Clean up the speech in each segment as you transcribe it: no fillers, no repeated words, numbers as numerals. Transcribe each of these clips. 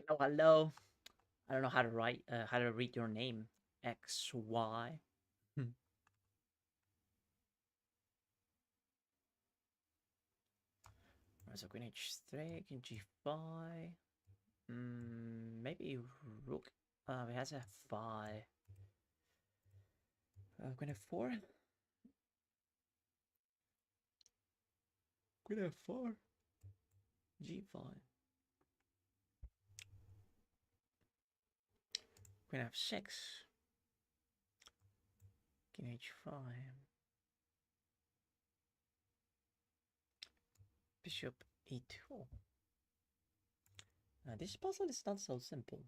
Hello, hello. I don't know how to write, how to read your name. X, Y. So Queen H3, King G5. Maybe Rook. He has a 5. Queen F4. Queen F4. G5. Queen F6. King H5. Bishop E2. This puzzle is not so simple.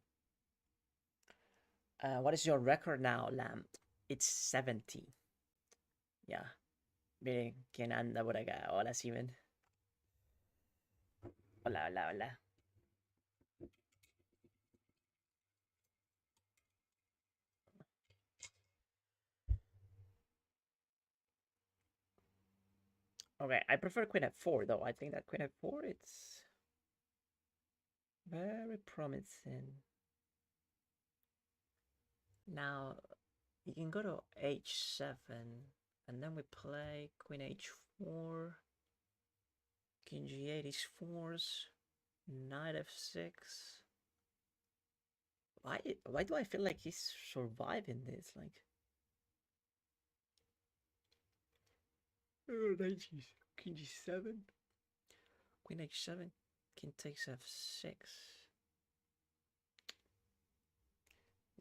What is your record now, Lamb? It's 70. Yeah. Miren quién anda por acá. Hola, Steven. Hola, hola, hola. Okay, I prefer Queen F4 though. I think that Queen F4 it's very promising. Now you can go to H7 and then we play Queen H4, King G8 is 4s, Knight F6. Why do I feel like he's surviving this? Like King G7, Queen H7, King takes F6.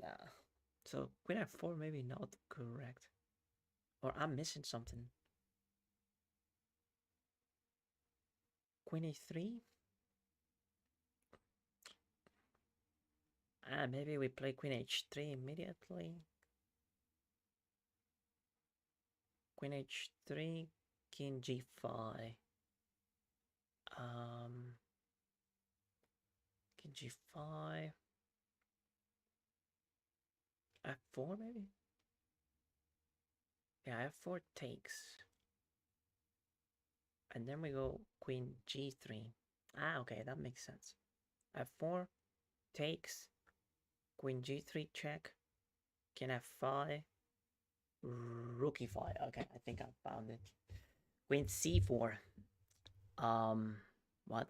Nah. So Queen F4 maybe not correct. Or I'm missing something. Queen A3? Maybe we play Queen H3 immediately. Queen H3, King G5. King G5. F4 maybe? Yeah, F4 takes. And then we go Queen G3. Okay, that makes sense. F4 takes. Queen G3 check. King F5. Rook E5. Okay, I think I found it. Queen C4. What?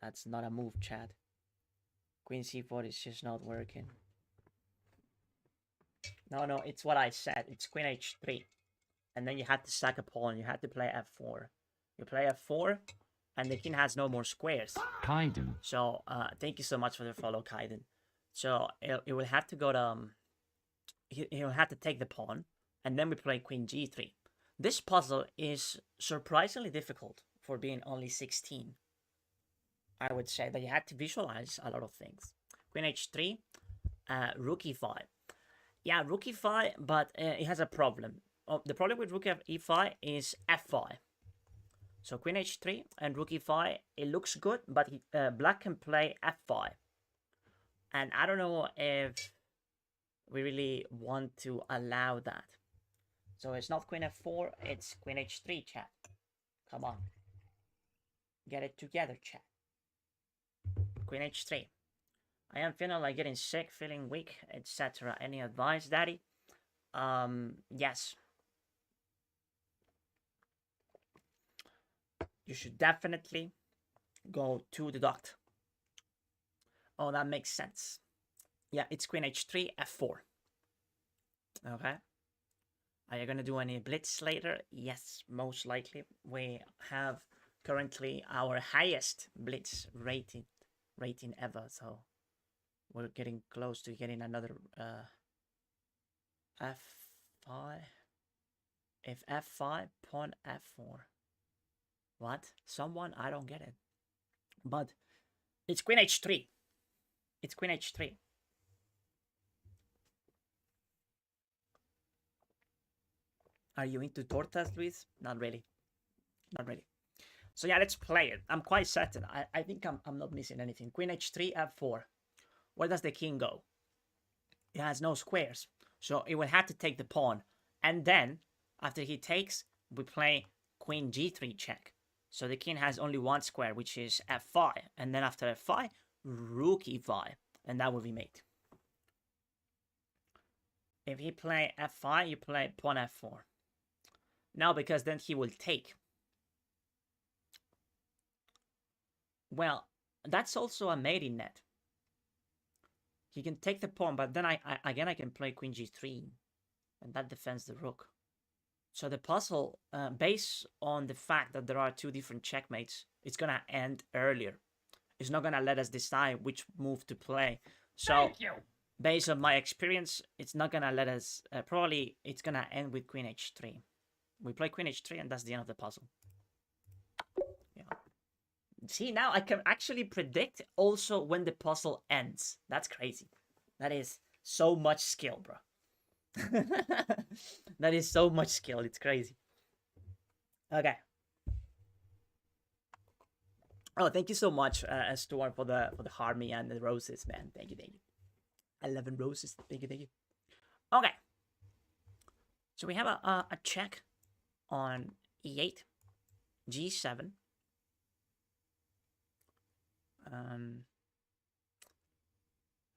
That's not a move, chat. Queen C4 is just not working. No, it's what I said. It's Queen H3. And then you had to sack a pawn. You had to play F4. You play F4, and the king has no more squares. Kaiden. So, thank you so much for the follow, Kaiden. So, it will have to go to... he'll have to take the pawn, and then we play Queen G3. This puzzle is surprisingly difficult for being only 16. I would say that you had to visualize a lot of things. Queen H3, Rook E5. Yeah, Rook E5, but it has a problem. The problem with Rook E5 is F5. So Queen H3 and Rook E5, it looks good, but Black can play F5. And I don't know if we really want to allow that. So it's not Queen F4, it's Queen H3, chat. Come on. Get it together, chat. Queen H3. I am feeling like getting sick, feeling weak, etc. Any advice, Daddy? Yes. You should definitely go to the doctor. Oh, that makes sense. Yeah, it's Queen H3, F4. Okay. Are you gonna do any blitz later? Yes, most likely. We have currently our highest blitz rating ever, so we're getting close to getting another F5. If F5, pawn F4. What? Someone? I don't get it. But it's Queen H3. It's Queen H3. Are you into tortas, Luis? Not really. Not really. So yeah, let's play it. I'm quite certain. I think I'm not missing anything. Queen H3, F4. Where does the king go? It has no squares. So it will have to take the pawn. And then, after he takes, we play Queen G3 check. So the king has only one square, which is F5. And then after F5, rook e5, and that would be mate. If he play f5, you play pawn f4. No, because then he will take. Well, that's also a mating net. He can take the pawn, but then I can play queen g3, and that defends the rook. So the puzzle, based on the fact that there are two different checkmates, it's gonna end earlier. It's not gonna let us decide which move to play. So, based on my experience, it's not gonna let us. Probably it's gonna end with queen h3. We play queen h3, and that's the end of the puzzle. Yeah. See, now I can actually predict also when the puzzle ends. That's crazy. That is so much skill, bro. That is so much skill. It's crazy. Okay. Oh, thank you so much, Stuart, for the harmony and the roses, man. Thank you, thank you. 11 roses. Thank you, thank you. Okay. So we have a check on e8, g7. And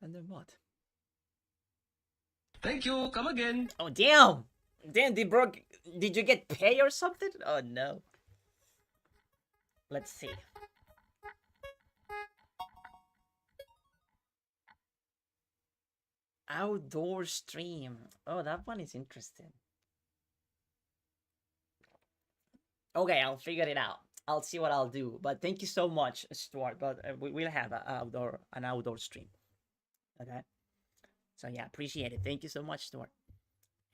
then what? Thank you. Come again. Oh, damn. Damn, did you get pay or something? Oh, no. Let's see. Outdoor stream. Oh, that one is interesting. Okay, I'll figure it out. I'll see what I'll do. But thank you so much, Stuart. But we'll have an outdoor stream. Okay. So yeah, appreciate it. Thank you so much, Stuart.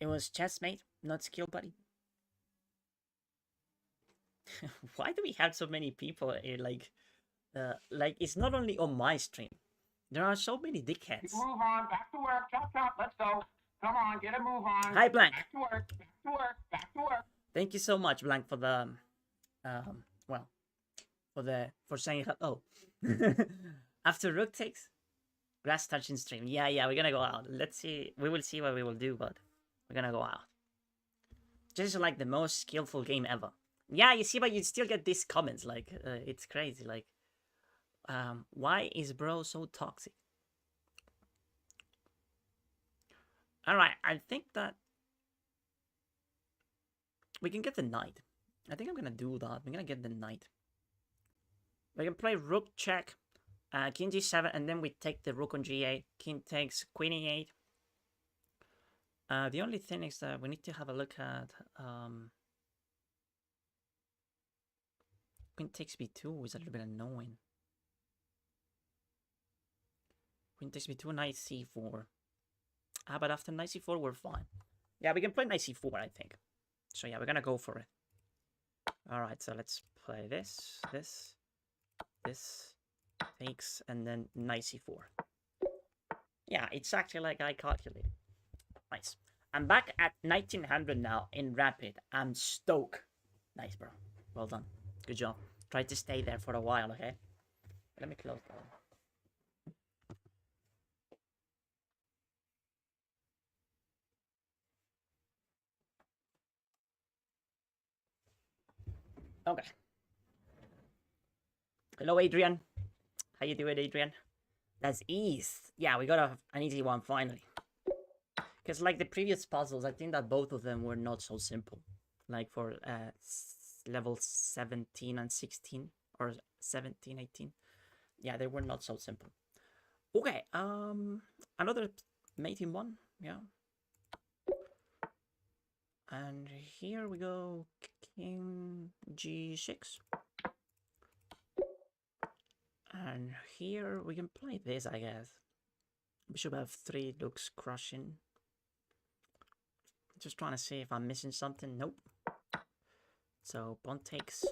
It was chessmate, not skill buddy. Why do we have so many people here? Like it's not only on my stream. There are so many dickheads. Move on, back to work, chop chop, let's go. Come on, get a move on. Hi, Blank. Back to work, back to work, back to work. Thank you so much, Blank, for the for saying hello. After rook takes, grass touching stream. Yeah, we're gonna go out. Let's see. We will see what we will do, but we're gonna go out. This is like the most skillful game ever. Yeah, you see, but you still get these comments. Like, it's crazy. Like, why is bro so toxic? Alright, I think that we can get the knight. I think I'm gonna do that. I'm gonna get the knight. We can play rook check, king g7, and then we take the rook on g8. King takes queen e8. The only thing is that we need to have a look at queen takes b2 is a little bit annoying. Queen takes b2, knight c4. But after knight c4, we're fine. Yeah, we can play knight c4, I think. So yeah, we're gonna go for it. Alright, so let's play this, takes, and then knight c4. Yeah, it's actually like I calculated. Nice. I'm back at 1900 now in Rapid. I'm stoked. Nice, bro. Well done. Good job. Try to stay there for a while, okay? Let me close that one. Okay. Hello, Adrian. How you doing, Adrian? That's ease. Yeah, we got an easy one finally. Because like the previous puzzles, I think that both of them were not so simple. Like for level 17 and 16, or 17, 18. Yeah, they were not so simple. Okay, another mating one. Yeah. And here we go, king g6. And here we can play this, I guess. Bishop f3 looks crushing. Just trying to see if I'm missing something. Nope. So pawn takes.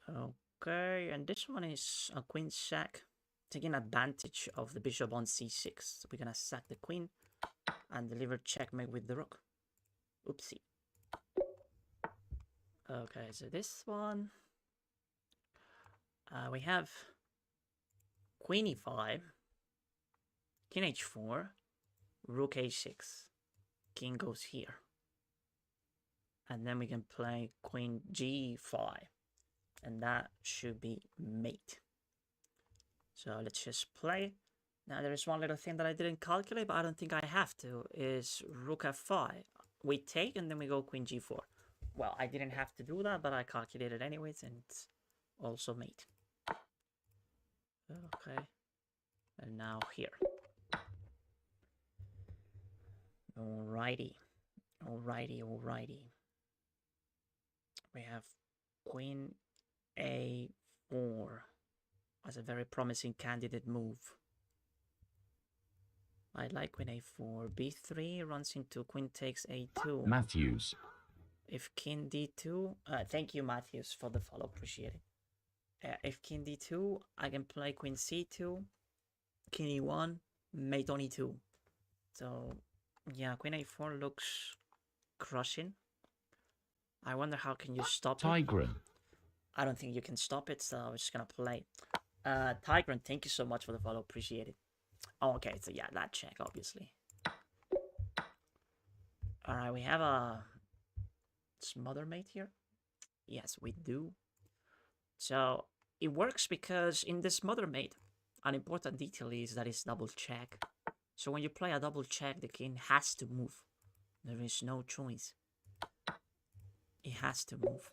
Okay, and this one is a queen sack, taking advantage of the bishop on c6. So we're gonna sack the queen and deliver checkmate with the rook. Oopsie. Okay, so this one, we have queen e5, king h4, rook h6, king goes here. And then we can play queen g5, and that should be mate. So let's just play. Now there is one little thing that I didn't calculate, but I don't think I have to, is rook f5. We take and then we go queen g4. Well, I didn't have to do that, but I calculated anyways, and it's also mate. Okay. And now here. Alrighty. Alrighty. We have queen a4 as a very promising candidate move. I like queen a4. b3 runs into queen takes a2. Matthews. If king d2, thank you Matthews for the follow, appreciate it. If king d2, I can play queen c2, king e1, mate on e2. So yeah, queen a4 looks crushing. I wonder how can you stop it. Tigran. I don't think you can stop it, so I'm just gonna play. Tigran, thank you so much for the follow, appreciate it. Oh, okay, so yeah, that check, obviously. Alright, we have a smother mate here. Yes, we do. So it works because in this smother mate, an important detail is that it's double check. So when you play a double check, the king has to move. There is no choice. It has to move.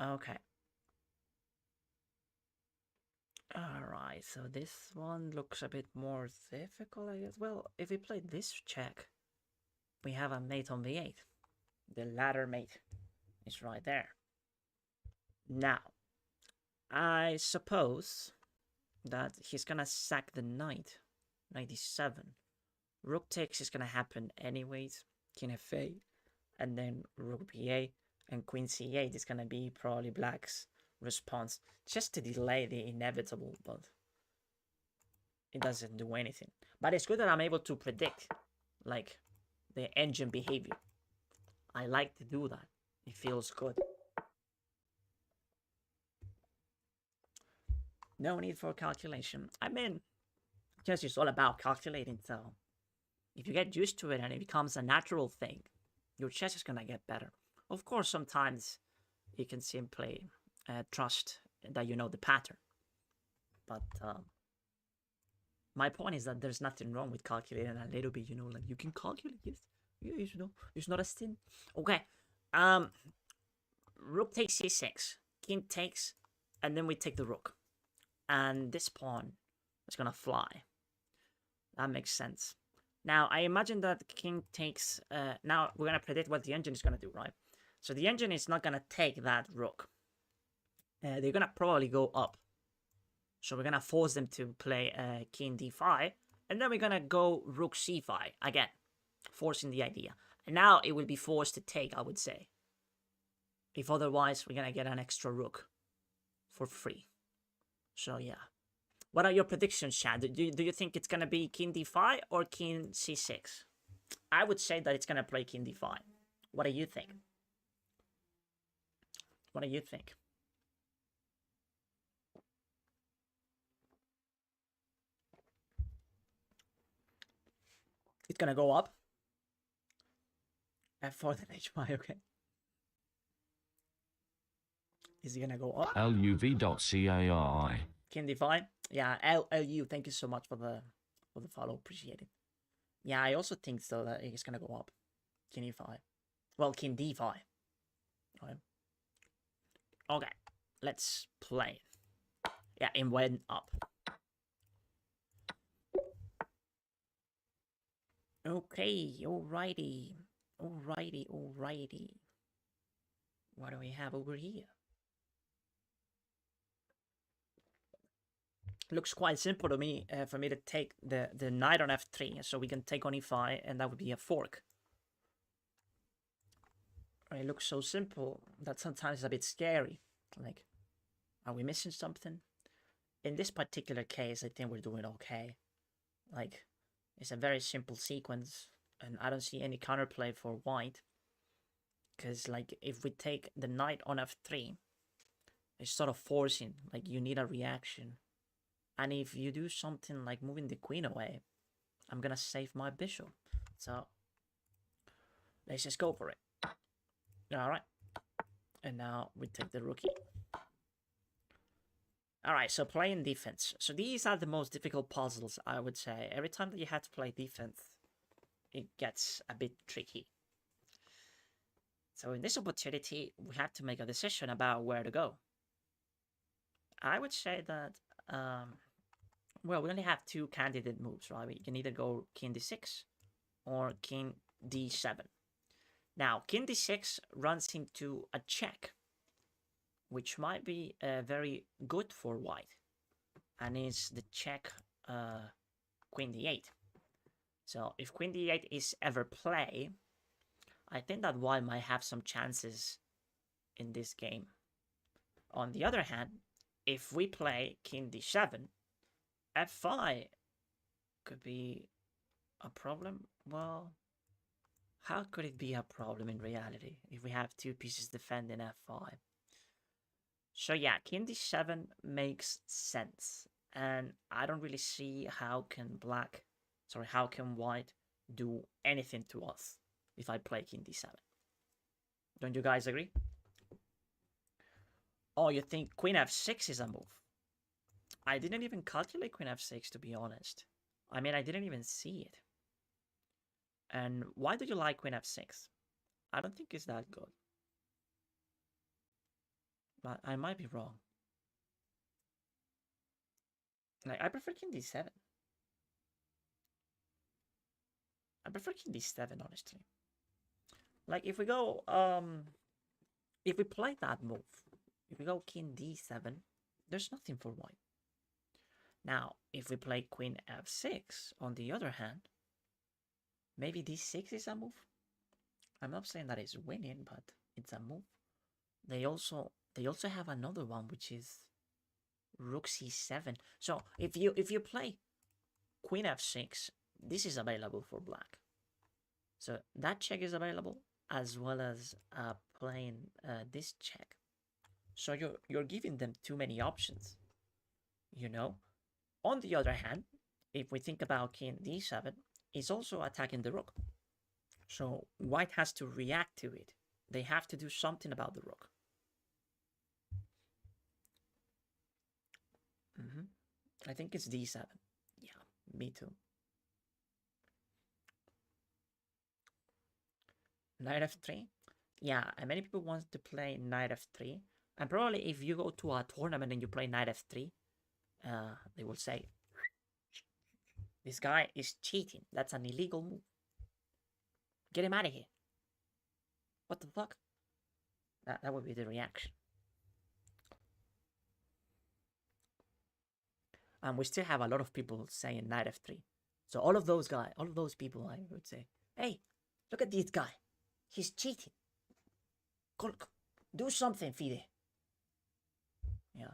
Okay. Alright, so this one looks a bit more difficult, I guess. Well, if we play this check, we have a mate on v8. The ladder mate is right there. Now, I suppose that he's gonna sack the knight. 97. Rook takes is gonna happen anyways. King f8, and then rook b8, and queen c8 is gonna be probably black's response, just to delay the inevitable, but it doesn't do anything. But it's good that I'm able to predict, like, the engine behavior. I like to do that. It feels good. No need for calculation. I mean, chess is all about calculating, so if you get used to it and it becomes a natural thing, your chess is gonna get better. Of course, sometimes you can simply trust that you know the pattern. But my point is that there's nothing wrong with calculating a little bit, you know, like you can calculate, yes. Yeah, you know, it's not a sin. Okay. Rook takes c6, king takes, and then we take the rook. And this pawn is gonna fly. That makes sense. Now, I imagine that king takes... now, we're gonna predict what the engine is gonna do, right? So the engine is not gonna take that rook. They're gonna probably go up. So we're gonna force them to play king d5. And then we're gonna go rook c5 again. Forcing the idea. And now it will be forced to take, I would say. If otherwise, we're gonna get an extra rook for free. So yeah. What are your predictions, Chad? Do you think it's gonna be king d5 or king c6? I would say that it's gonna play king d5. What do you think? What do you think? It's gonna go up. F4 then h5, okay. Is he gonna go up? LUV.CARI. King d5? Yeah, LU, thank you so much for the follow, appreciate it. Yeah, I also think so that he's gonna go up. King e5. Well, king d5. Okay. Okay, let's play. Yeah, it went up. Okay, alrighty. Alrighty. What do we have over here? Looks quite simple to me for me to take the knight on f3, so we can take on e5, and that would be a fork. It looks so simple that sometimes it's a bit scary. Like, are we missing something? In this particular case, I think we're doing okay. Like, it's a very simple sequence, and I don't see any counterplay for white. Because, like, if we take the knight on f3, it's sort of forcing, like, you need a reaction. And if you do something like moving the queen away, I'm gonna save my bishop. So, let's just go for it. Alright. And now we take the rookie. All right, so playing defense. So these are the most difficult puzzles, I would say. Every time that you have to play defense, it gets a bit tricky. So in this opportunity, we have to make a decision about where to go. I would say that, well, we only have two candidate moves, right? We can either go king d6 or king d7. Now, king d6 runs into a check, which might be very good for white, and is the check queen d8. So if queen d8 is ever play, I think that white might have some chances in this game. On the other hand, if we play king d7, f5 could be a problem. Well, how could it be a problem in reality if we have two pieces defending f5? So yeah, king d7 makes sense, and I don't really see how can white do anything to us if I play king d7. Don't you guys agree? Oh, you think queen f6 is a move? I didn't even calculate queen f6, to be honest. I mean, I didn't even see it. And why do you like queen f6? I don't think it's that good. But I might be wrong. Like, I prefer king d7. I prefer king d7, honestly. Like, if we go, if we play that move, if we go king d7, there's nothing for white. Now, if we play queen f6, on the other hand, maybe d6 is a move. I'm not saying that it's winning, but it's a move. They also have another one, which is rook c7. So if you play queen f6, this is available for black. So that check is available, as well as playing this check. So you're giving them too many options, you know. On the other hand, if we think about king d7, it's also attacking the rook. So white has to react to it. They have to do something about the rook. I think it's d7. Yeah, me too. Knight f3. Yeah, and many people want to play knight f3. And probably if you go to a tournament and you play knight f3, they will say, this guy is cheating. That's an illegal move. Get him out of here. What the fuck? That would be the reaction. And we still have a lot of people saying knight f3. So all of those people, I would say, hey, look at this guy. He's cheating. Do something, Fide. Yeah.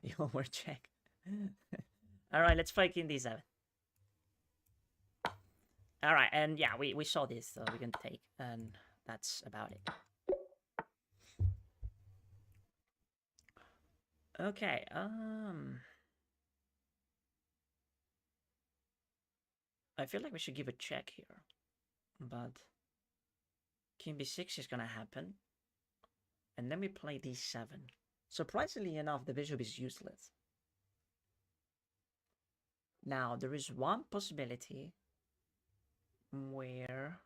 You want more check? Alright, let's play king d7. Alright, and yeah, we saw this, so we can take, and that's about it. Okay, I feel like we should give a check here, but king b6 is gonna happen, and then we play d7. Surprisingly enough, the bishop is useless. Now, there is one possibility where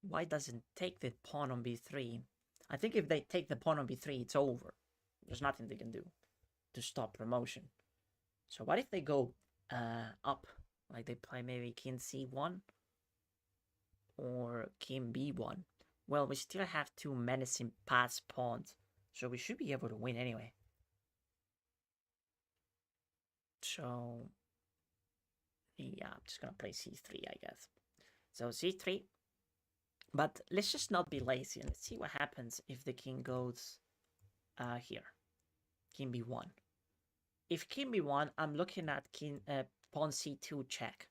white doesn't take the pawn on b3. I think if they take the pawn on b3, it's over. There's nothing they can do to stop promotion. So what if they go up? Like they play maybe king c1 or king b1. Well, we still have two menacing passed pawns, so we should be able to win anyway. So yeah, I'm just gonna play c3, I guess. So c3. But let's just not be lazy and let's see what happens if the king goes here. King b1. If king b1, I'm looking at king pawn c2 check.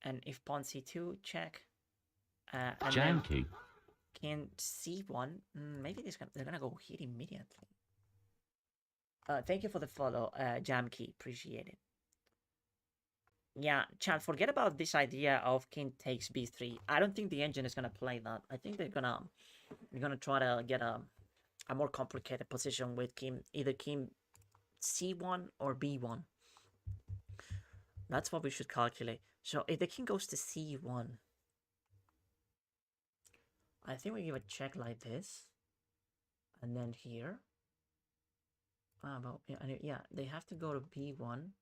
And if pawn c2 check, and Jam key. King c1, maybe they're gonna go here immediately. Thank you for the follow, Jamkey. Appreciate it. Yeah, Chad, forget about this idea of king takes b3. I don't think the engine is gonna play that. I think they're gonna try to get a a more complicated position with either king c1 or b1. That's what we should calculate. So if the king goes to c1, I think we give a check like this. And then here. Yeah, they have to go to b1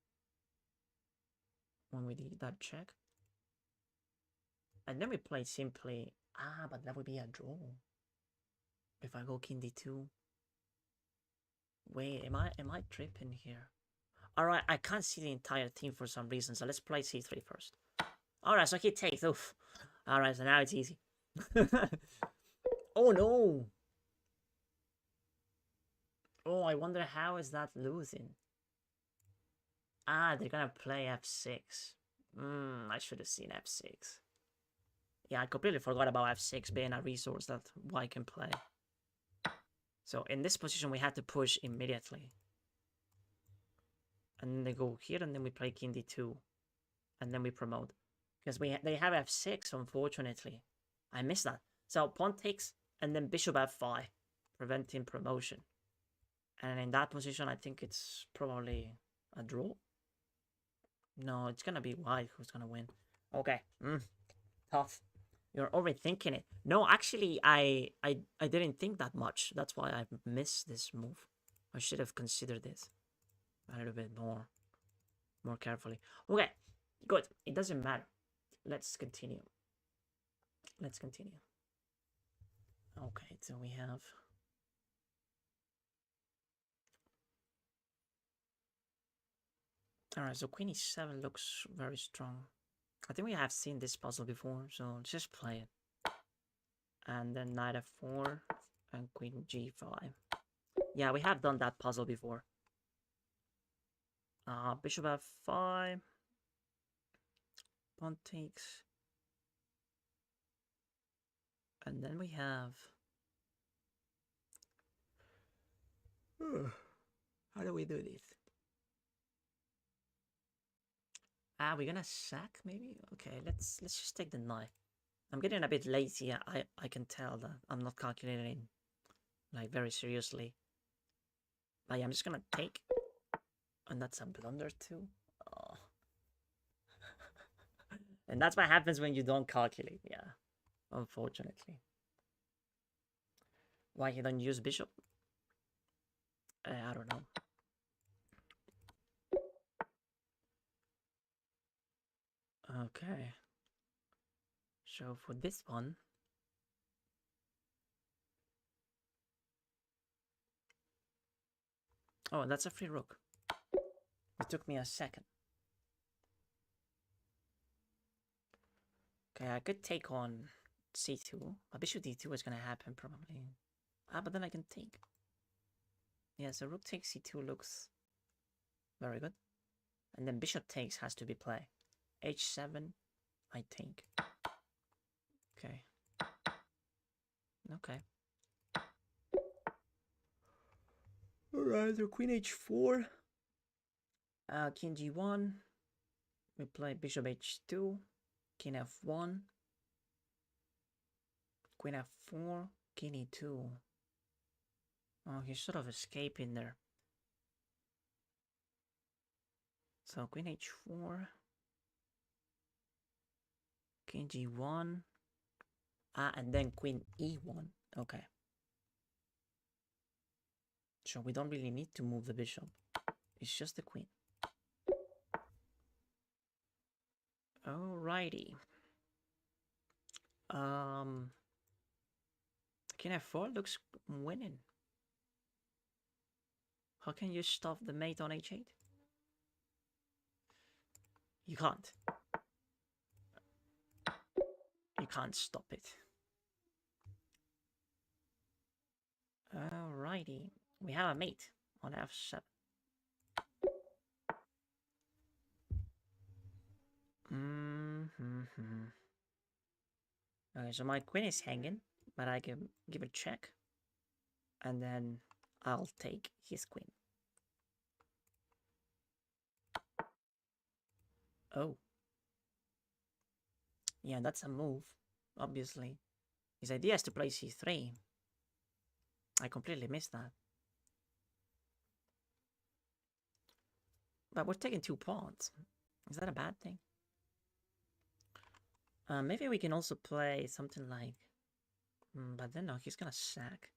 when we did that check. And then we play simply. But that would be a draw. If I go king d2. Wait, am I tripping here? Alright, I can't see the entire team for some reason, so let's play c3 first. Alright, so he takes. Oof. Alright, so now it's easy. Oh no! Oh, I wonder how is that losing? They're gonna play f6. I should have seen f6. Yeah, I completely forgot about f6 being a resource that white can play. So in this position, we have to push immediately. And then they go here, and then we play king d2. And then we promote. Because they have f6, unfortunately. I missed that. So pawn takes, and then bishop f5, preventing promotion. And in that position, I think it's probably a draw. No, it's gonna be white who's gonna win. Okay. Tough. You're overthinking it. No, actually, I didn't think that much. That's why I missed this move. I should have considered this a little bit more carefully. Okay, good. It doesn't matter. Let's continue. Let's continue. Okay, so we have... Alright, so queen e7 looks very strong. I think we have seen this puzzle before, so let's just play it. And then knight f4 and queen g5. Yeah, we have done that puzzle before. Bishop f5. Pawn takes. And then we have... How do we do this? We're gonna sack maybe? Okay, let's just take the knight. I'm getting a bit lazy. I can tell that I'm not calculating like very seriously. But yeah, I'm just gonna take. And that's a blunder too. Oh. And that's what happens when you don't calculate, yeah. Unfortunately. Why you don't use bishop? I don't know. Okay. So for this one, oh, that's a free rook. It took me a second. Okay, I could take on c2. Bishop d2 is gonna happen probably. But then I can take. Yeah, so rook takes c2 looks very good. And then bishop takes has to be played. h7, I think. Okay. Okay. Alright, so queen h4. King g1. We play bishop h2. King f1. Queen f4. King e2. Oh, he's sort of escaping there. So queen h4. King g1. And then queen e1. Okay. So we don't really need to move the bishop. It's just the queen. Alrighty. King f4 looks winning. How can you stop the mate on h8? You can't. You can't stop it. Alrighty. We have a mate on f7. Okay, so my queen is hanging, but I can give it a check. And then I'll take his queen. Oh. Yeah, that's a move, obviously. His idea is to play c3. I completely missed that. But we're taking 2 pawns. Is that a bad thing? Maybe we can also play something like... but then no, he's gonna sack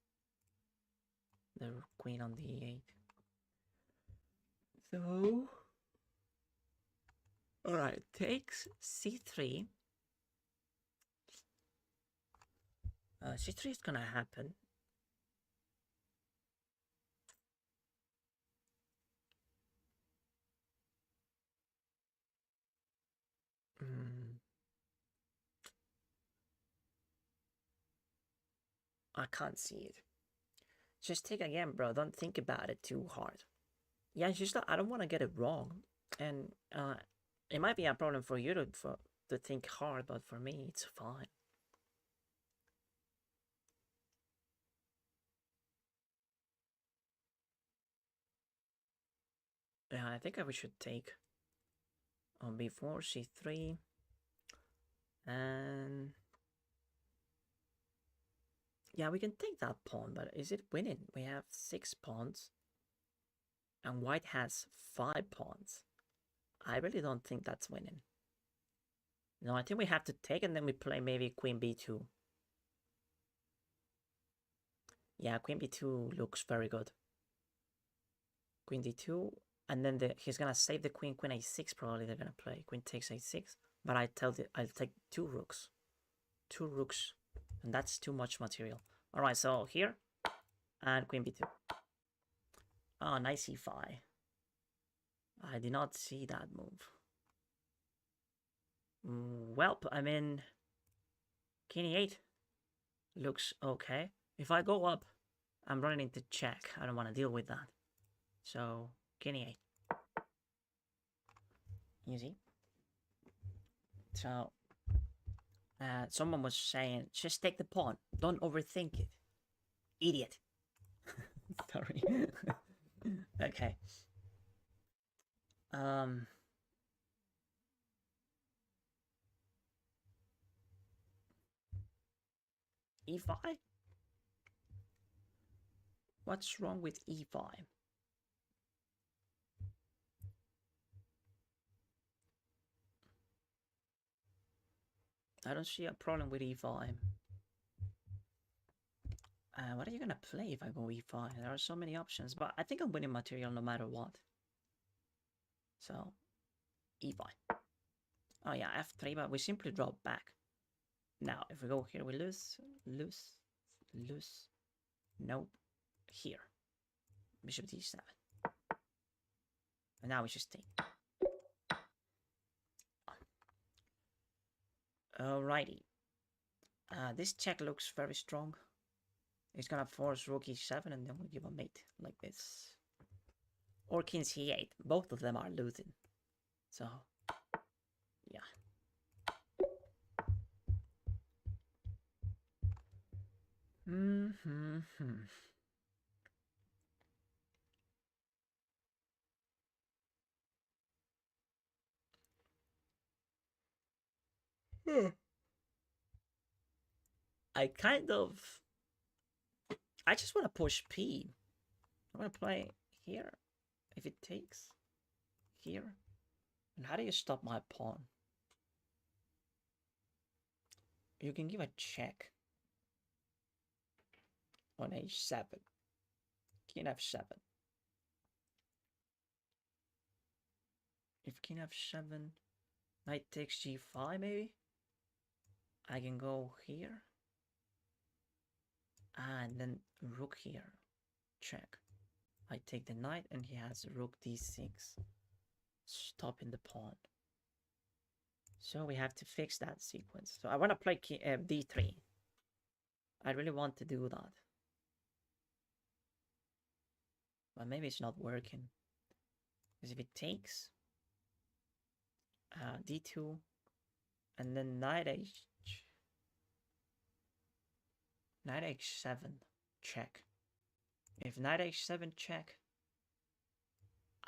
the queen on the e8. So... Alright, takes c3. C3 is gonna happen. I can't see it. Just take again, bro. Don't think about it too hard. Yeah, it's just that I don't want to get it wrong. And it might be a problem for you to think hard, but for me, it's fine. Yeah, I think we should take on b4, c3, and yeah, we can take that pawn, but is it winning? We have 6 pawns, and white has 5 pawns. I really don't think that's winning. No, I think we have to take, and then we play maybe queen b2. Yeah, queen b2 looks very good. Queen d2, and then he's gonna save the queen. Queen a6 probably they're gonna play. Queen takes a6, but I'll take 2 rooks. 2 rooks, and that's too much material. Alright, so here, and queen b2. Oh, nice e5. I did not see that move. Well, I mean, king e8 looks okay. If I go up, I'm running into check. I don't want to deal with that. So, king e8. Easy. So, someone was saying, just take the pawn. Don't overthink it. Idiot. Sorry. Okay. e5? What's wrong with e5? I don't see a problem with e5. What are you gonna play if I go e5? There are so many options, but I think I'm winning material no matter what. So, e5. Oh yeah, f3, but we simply drop back. Now, if we go here, we lose. Nope. Here. Bishop d7. And now we just take. Alrighty. This check looks very strong. He's gonna force rook e7 and then we give a mate like this. Or king c8. Both of them are losing. So, yeah. I just want to push p. I want to play here. If it takes here. And how do you stop my pawn? You can give a check on h7. King f7. If king f7, knight takes g5 maybe? I can go here. And then rook here. Check. I take the knight and he has rook d6. Stopping the pawn. So we have to fix that sequence. So I want to play d3. I really want to do that. But maybe it's not working. Because if it takes d2 and then knight h7 check. If knight h7 check,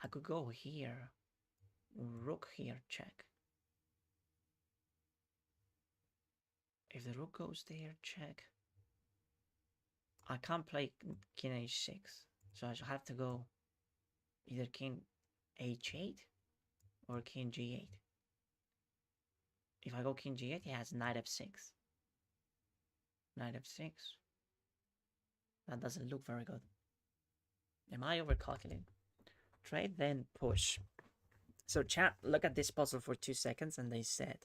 I could go here. Rook here check. If the rook goes there, check. I can't play king h6, so I should have to go either king h8 or king g8. If I go king g8, he has knight f6. Knight f6. That doesn't look very good. Am I overcalculating? Trade, then push. So chat, look at this puzzle for 2 seconds and they said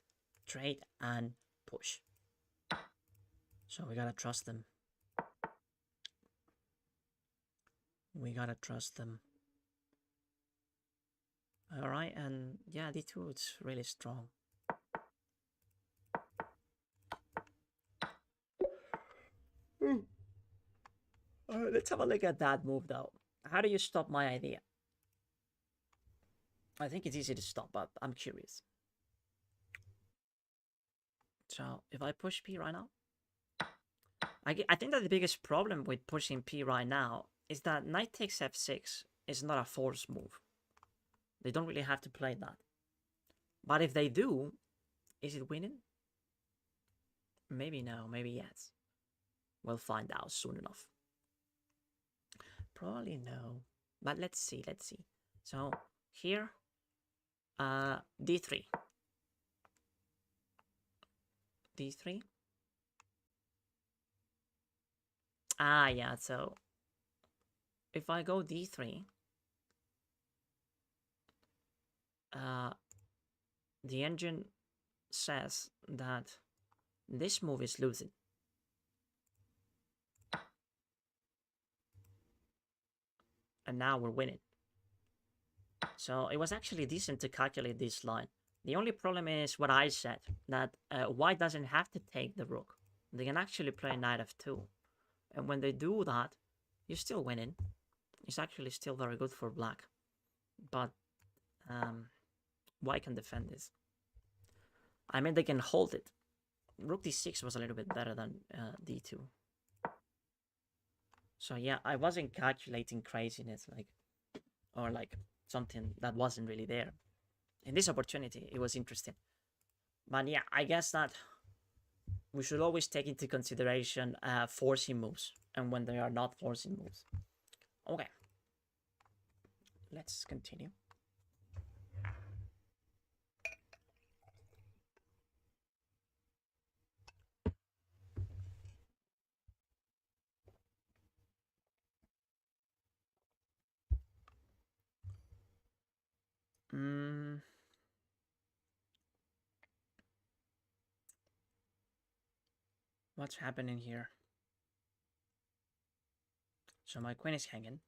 trade and push. So we gotta trust them. We gotta trust them. Alright, and yeah, d2, it's really strong. Let's have a look at that move though. How do you stop my idea? I think it's easy to stop, but I'm curious. So if I push p right now, I think that the biggest problem with pushing p right now is that knight takes f6 is not a force move. They don't really have to play that. But if they do, is it winning? Maybe no, maybe yes. We'll find out soon enough. Probably no, but let's see. So here, d3. d3. Ah, yeah, so if I go d3, the engine says that this move is losing. And now we're winning. So it was actually decent to calculate this line. The only problem is what I said, that white doesn't have to take the rook. They can actually play knight f2. And when they do that, you're still winning. It's actually still very good for black. But white can defend this. I mean, they can hold it. Rook d6 was a little bit better than d2. So yeah, I wasn't calculating craziness, or something that wasn't really there. In this opportunity, it was interesting. But yeah, I guess that we should always take into consideration forcing moves and when they are not forcing moves. Okay, let's continue. What's happening here? So my queen is hanging.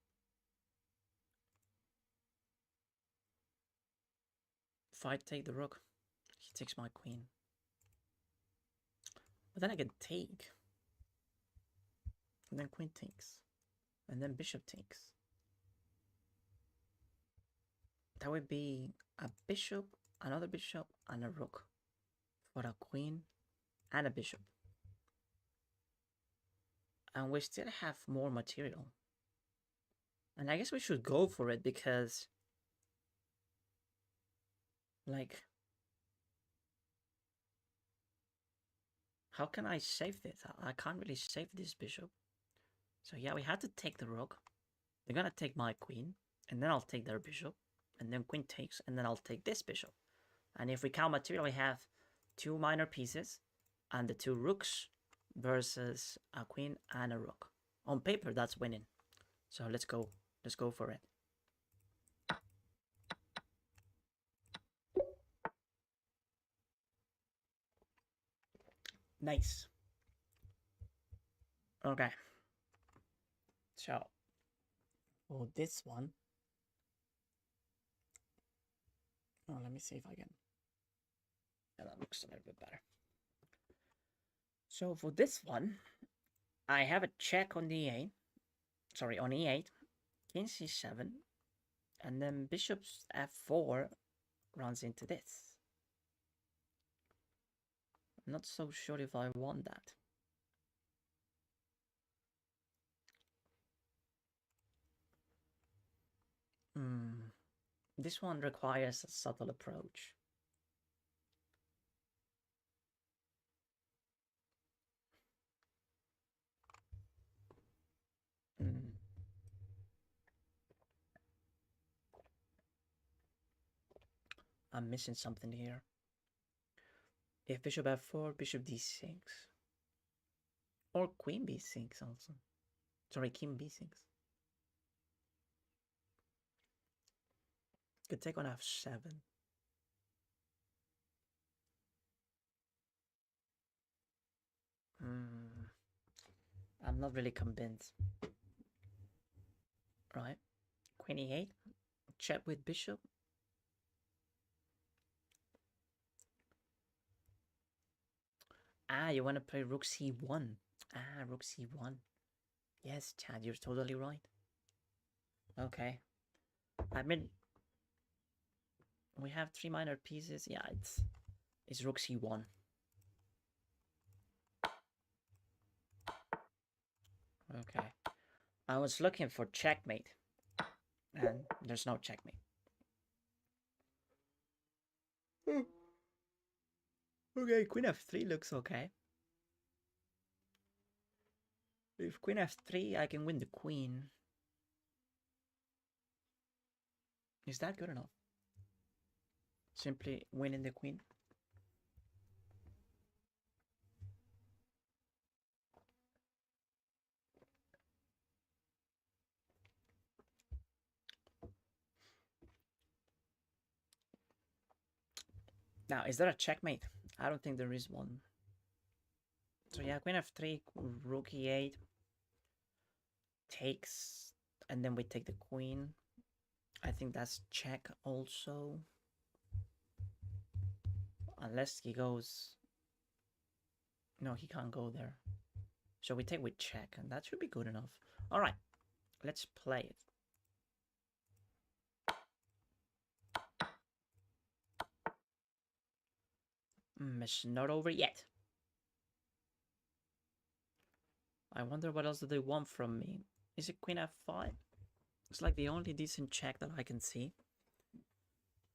If I take the rook, he takes my queen. But then I can take. And then queen takes. And then bishop takes. That would be a bishop, another bishop, and a rook. For a queen and a bishop. And we still have more material. And I guess we should go for it because, how can I save this? I can't really save this bishop. So yeah, we have to take the rook. They're gonna take my queen, and then I'll take their bishop, and then queen takes, and then I'll take this bishop. And if we count material, we have 2 minor pieces, and the 2 rooks versus a queen and a rook. On paper, that's winning. So let's go for it. Nice. Okay. So, for this one, let me see if I can. Yeah, that looks a little bit better. So for this one, I have a check on d8. Sorry, on e8, king c7, and then bishop f4 runs into this. I'm not so sure if I want that. This one requires a subtle approach. I'm missing something here. If bishop f4, bishop d6. Or queen b6 also. Sorry, king b6. Could take on f7. I'm not really convinced. Right. Queen e8. Check with bishop. Ah, you want to play rook c1. Ah, rook c1. Yes, Chad, you're totally right. Okay. I mean, we have 3 minor pieces. Yeah, it's rook c1. Okay. I was looking for checkmate. And there's no checkmate. Okay, queen f3 looks okay. If queen f3, I can win the queen. Is that good enough? Simply winning the queen? Now, is there a checkmate? I don't think there is one. So yeah, queen f3, rook e8 takes, and then we take the queen. I think that's check also. Unless he goes... No, he can't go there. So we take with check, and that should be good enough. All right, let's play it. It's not over yet. I wonder what else do they want from me. Is it queen f5? It's like the only decent check that I can see.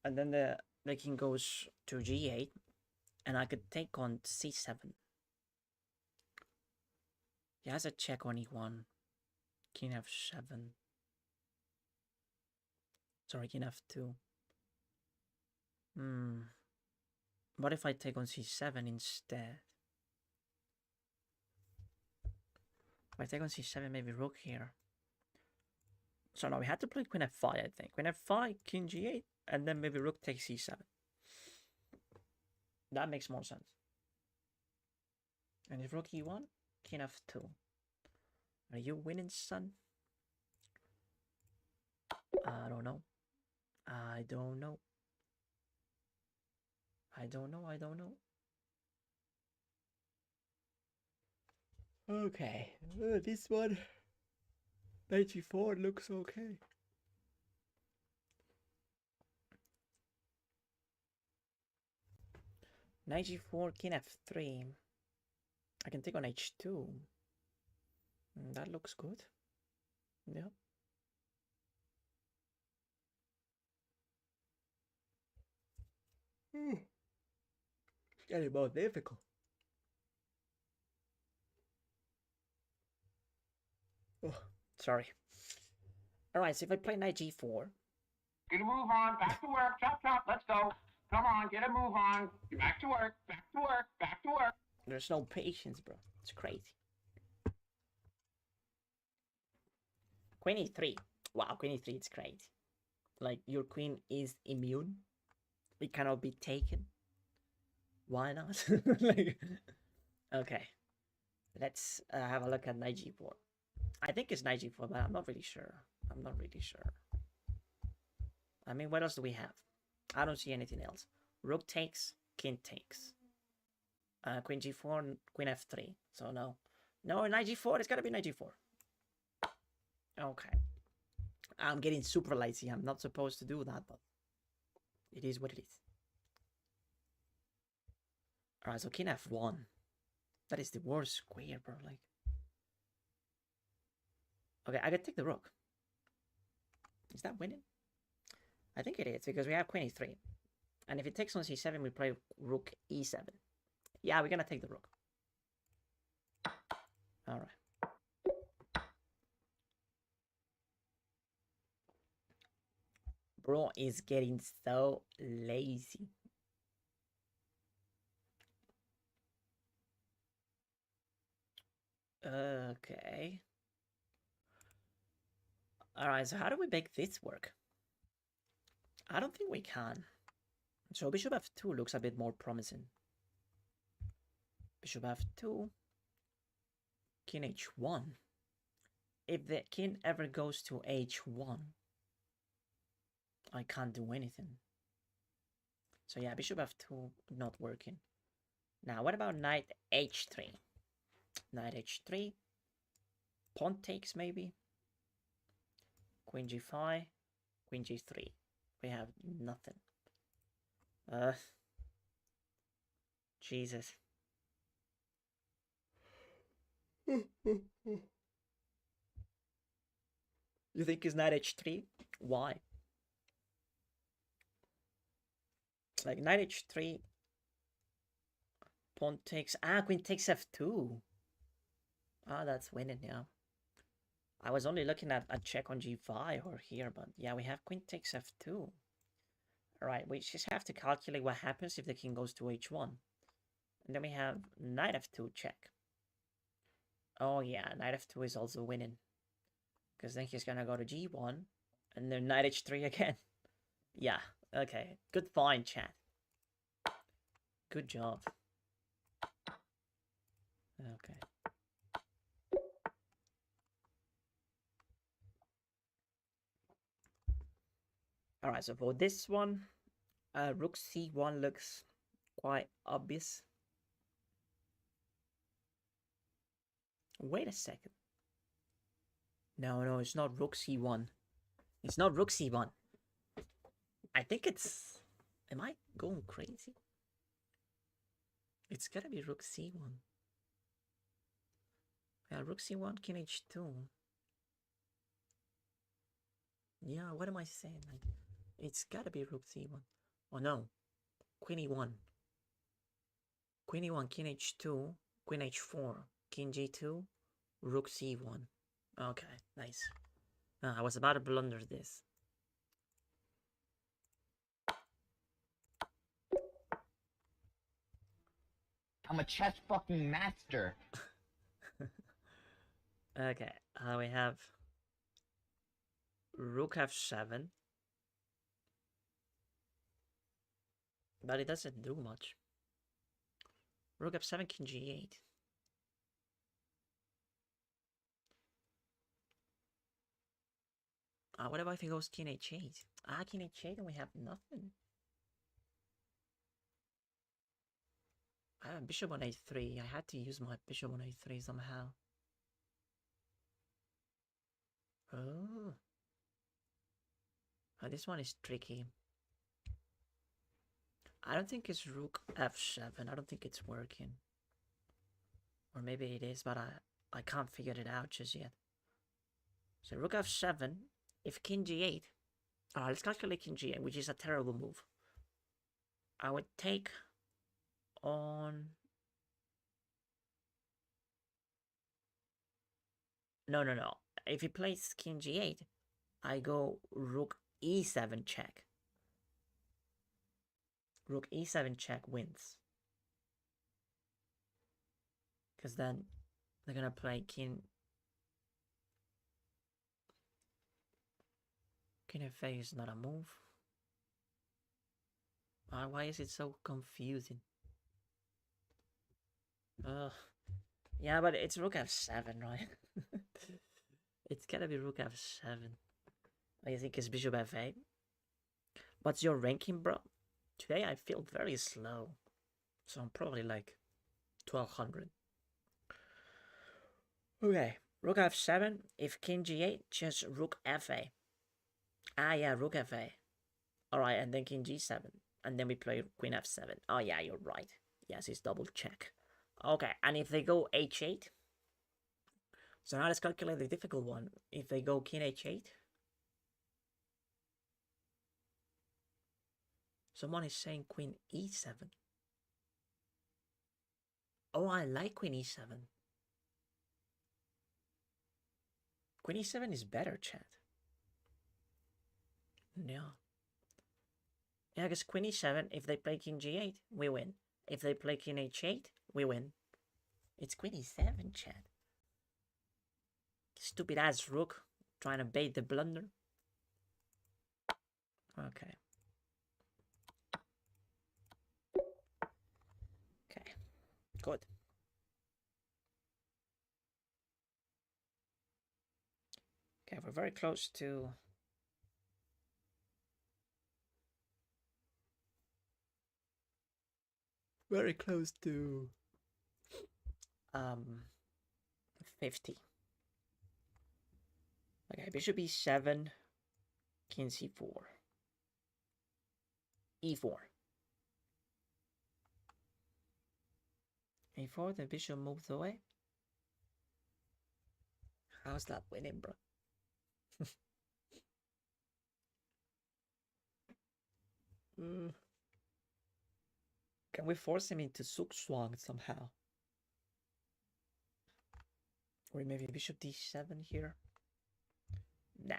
And then the king goes to g8, and I could take on c7. He has a check on e1. King f7. Sorry, king f2. What if I take on c7 instead? If I take on c7, maybe rook here. So no, we had to play queen f5, I think. Queen f5, king g8, and then maybe rook takes c7. That makes more sense. And if rook e1, king f2. Are you winning, son? I don't know. I don't know. I don't know. I don't know. Okay. This one. Knight g4 looks okay. Knight g4, king f3. I can take on h2. That looks good. Yeah. It's getting more difficult. Oh, sorry. Alright, so if I play knight g4. Get a move on. Back to work. Chop, chop. Let's go. Come on, get a move on. Back to work. Back to work. Back to work. There's no patience, bro. It's crazy. Queen e3. Wow, queen e3, it's crazy. Like, your queen is immune. It cannot be taken. Why not? Like, okay. Let's have a look at knight g4. I think it's knight g4, but I'm not really sure. I'm not really sure. I mean, what else do we have? I don't see anything else. Rook takes, king takes. Queen g4, queen f3. So no. No, knight g4. It's gotta be knight g4. Okay. I'm getting super lazy. I'm not supposed to do that, but it is what it is. Alright, so king f1. That is the worst square, bro. Like, okay, I could take the rook. Is that winning? I think it is, because we have queen e3. And if it takes on c7, we play rook e7. Yeah, we're gonna take the rook. Alright. Bro is getting so lazy. Okay. Alright, so how do we make this work? I don't think we can. So bishop f2 looks a bit more promising. Bishop f2. King h1. If the king ever goes to h1, I can't do anything. So yeah, bishop f2 not working. Now, what about knight h3? Knight h3. Pawn takes maybe. Queen g5. Queen g3. We have nothing. Jesus. You think it's knight h3? Why? Like knight h3. Pawn takes. Queen takes f2. That's winning, yeah. I was only looking at a check on g5 or here, but yeah, we have queen takes f2. Alright, we just have to calculate what happens if the king goes to h1. And then we have knight f2 check. Oh yeah, knight f2 is also winning. Because then he's gonna go to g1, and then knight h3 again. Yeah, okay. Good find, chat. Good job. Okay. Alright, so for this one, rook c1 looks quite obvious. Wait a second. No, it's not rook c1. It's not rook c1. I think it's... Am I going crazy? It's gotta be rook c1. Yeah, rook c1, king h2. Yeah, what am I saying? Like, it's gotta be rook c1. Oh no. Queen e1. Queen e1, king h2, queen h4, king g2, rook c1. Okay, nice. I was about to blunder this. I'm a chess fucking master. Okay, we have rook f7. But it doesn't do much. Rook f7, king g8. What about if he goes king h8? King h8 and we have nothing. I have bishop on a3. I had to use my bishop on a3 somehow. Oh. This one is tricky. I don't think it's rook f7. I don't think it's working. Or maybe it is, but I can't figure it out just yet. So rook f7. If king g8. Let's calculate king g8, which is a terrible move. I would take on... No. If he plays king g8, I go rook e7 check. Rook e7 check wins. Because then they're gonna play king... King f8 is not a move. Why is it so confusing? Yeah, but it's rook f7, right? It's gotta be rook f7. I think it's bishop f8. What's your ranking, bro? Today I feel very slow. So I'm probably like 1200. Okay, rook f7. If king g8, just rook f8. Yeah, rook f8. Alright, and then king g7. And then we play queen f7. Oh yeah, you're right. Yes, it's double check. Okay, and if they go h8. So now let's calculate the difficult one. If they go king h8. Someone is saying queen e7. Oh, I like queen e7. Queen e7 is better, chat. Yeah. Yeah, because queen e7, if they play king g8, we win. If they play king h8, we win. It's queen e7, Chad. Stupid ass rook trying to bait the blunder. Okay. Okay. Good. Okay, we're very close to... Very close to... 50. Okay, bishop e7, king c4, e4. e4, the bishop moves away. How's that winning, bro? Can we force him into Zugzwang somehow? Or maybe bishop d7 here? Nah.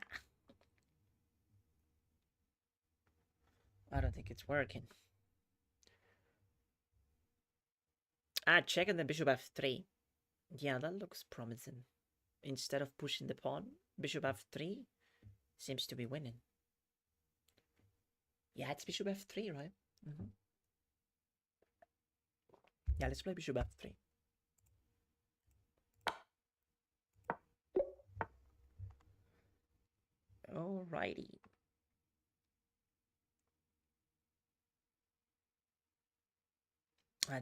I don't think it's working. Checking the bishop f3. Yeah, that looks promising. Instead of pushing the pawn, bishop f3 seems to be winning. Yeah, it's bishop f3, right? Yeah, let's play bishop f3. Alrighty.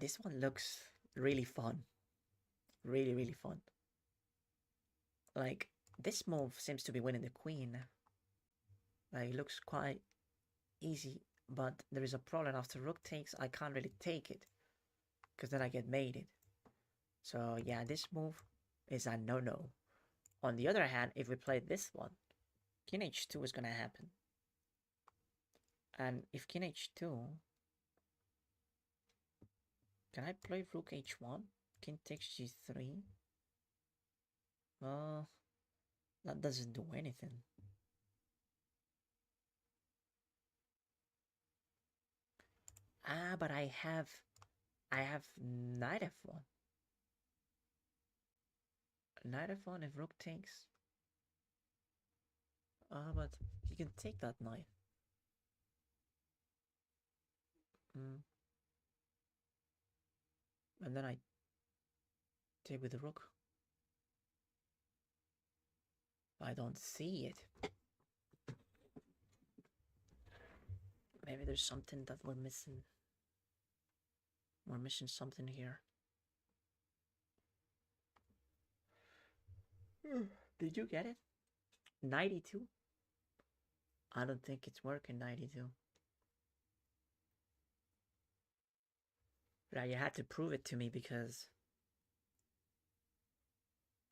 This one looks really fun. Really, really fun. Like, this move seems to be winning the queen. Like, it looks quite easy, but there is a problem. After rook takes, I can't really take it, because then I get mated. So, yeah, this move is a no-no. On the other hand, if we play this one, king h2 is going to happen. And if king h2... Can I play rook h1? King takes g3? That doesn't do anything. But I have knight f1. Knight f1 if rook takes. But he can take that knight. And then I take with the rook. I don't see it. Maybe there's something that we're missing. We're missing something here. Did you get it? 92? I don't think it's working, 92. Right, you had to prove it to me because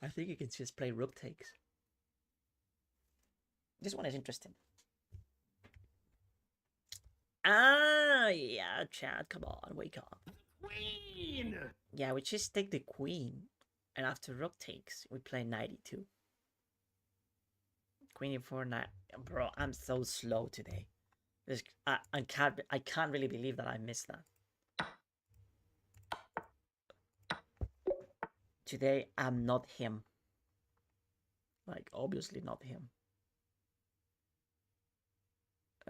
I think you can just play rook takes. This one is interesting. Yeah, Chad, come on, wake up. Queen! Yeah, we just take the queen, and after rook takes, we play 92. Queen e4, knight. Bro, I'm so slow today. I can't really believe that I missed that. Today, I'm not him. Like, obviously not him.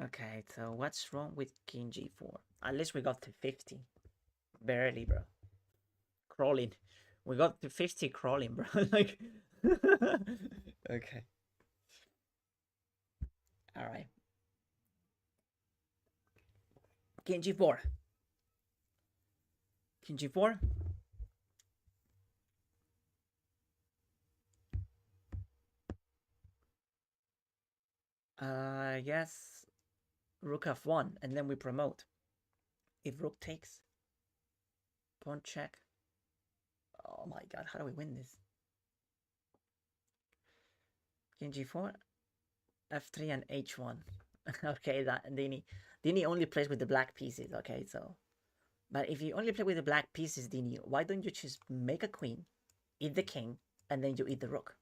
Okay, so what's wrong with king g4? At least we got to 50. Barely, bro. Crawling. We got to 50 crawling, bro. Like, okay. Alright. King g4. King g4. Yes. Rook f1, and then we promote. If rook takes, pawn check. Oh my god, how do we win this? King g4, f3 and h1. Okay, that Dini only plays with the black pieces. Okay, so, but if you only play with the black pieces, Dini, why don't you just make a queen, eat the king, and then you eat the rook?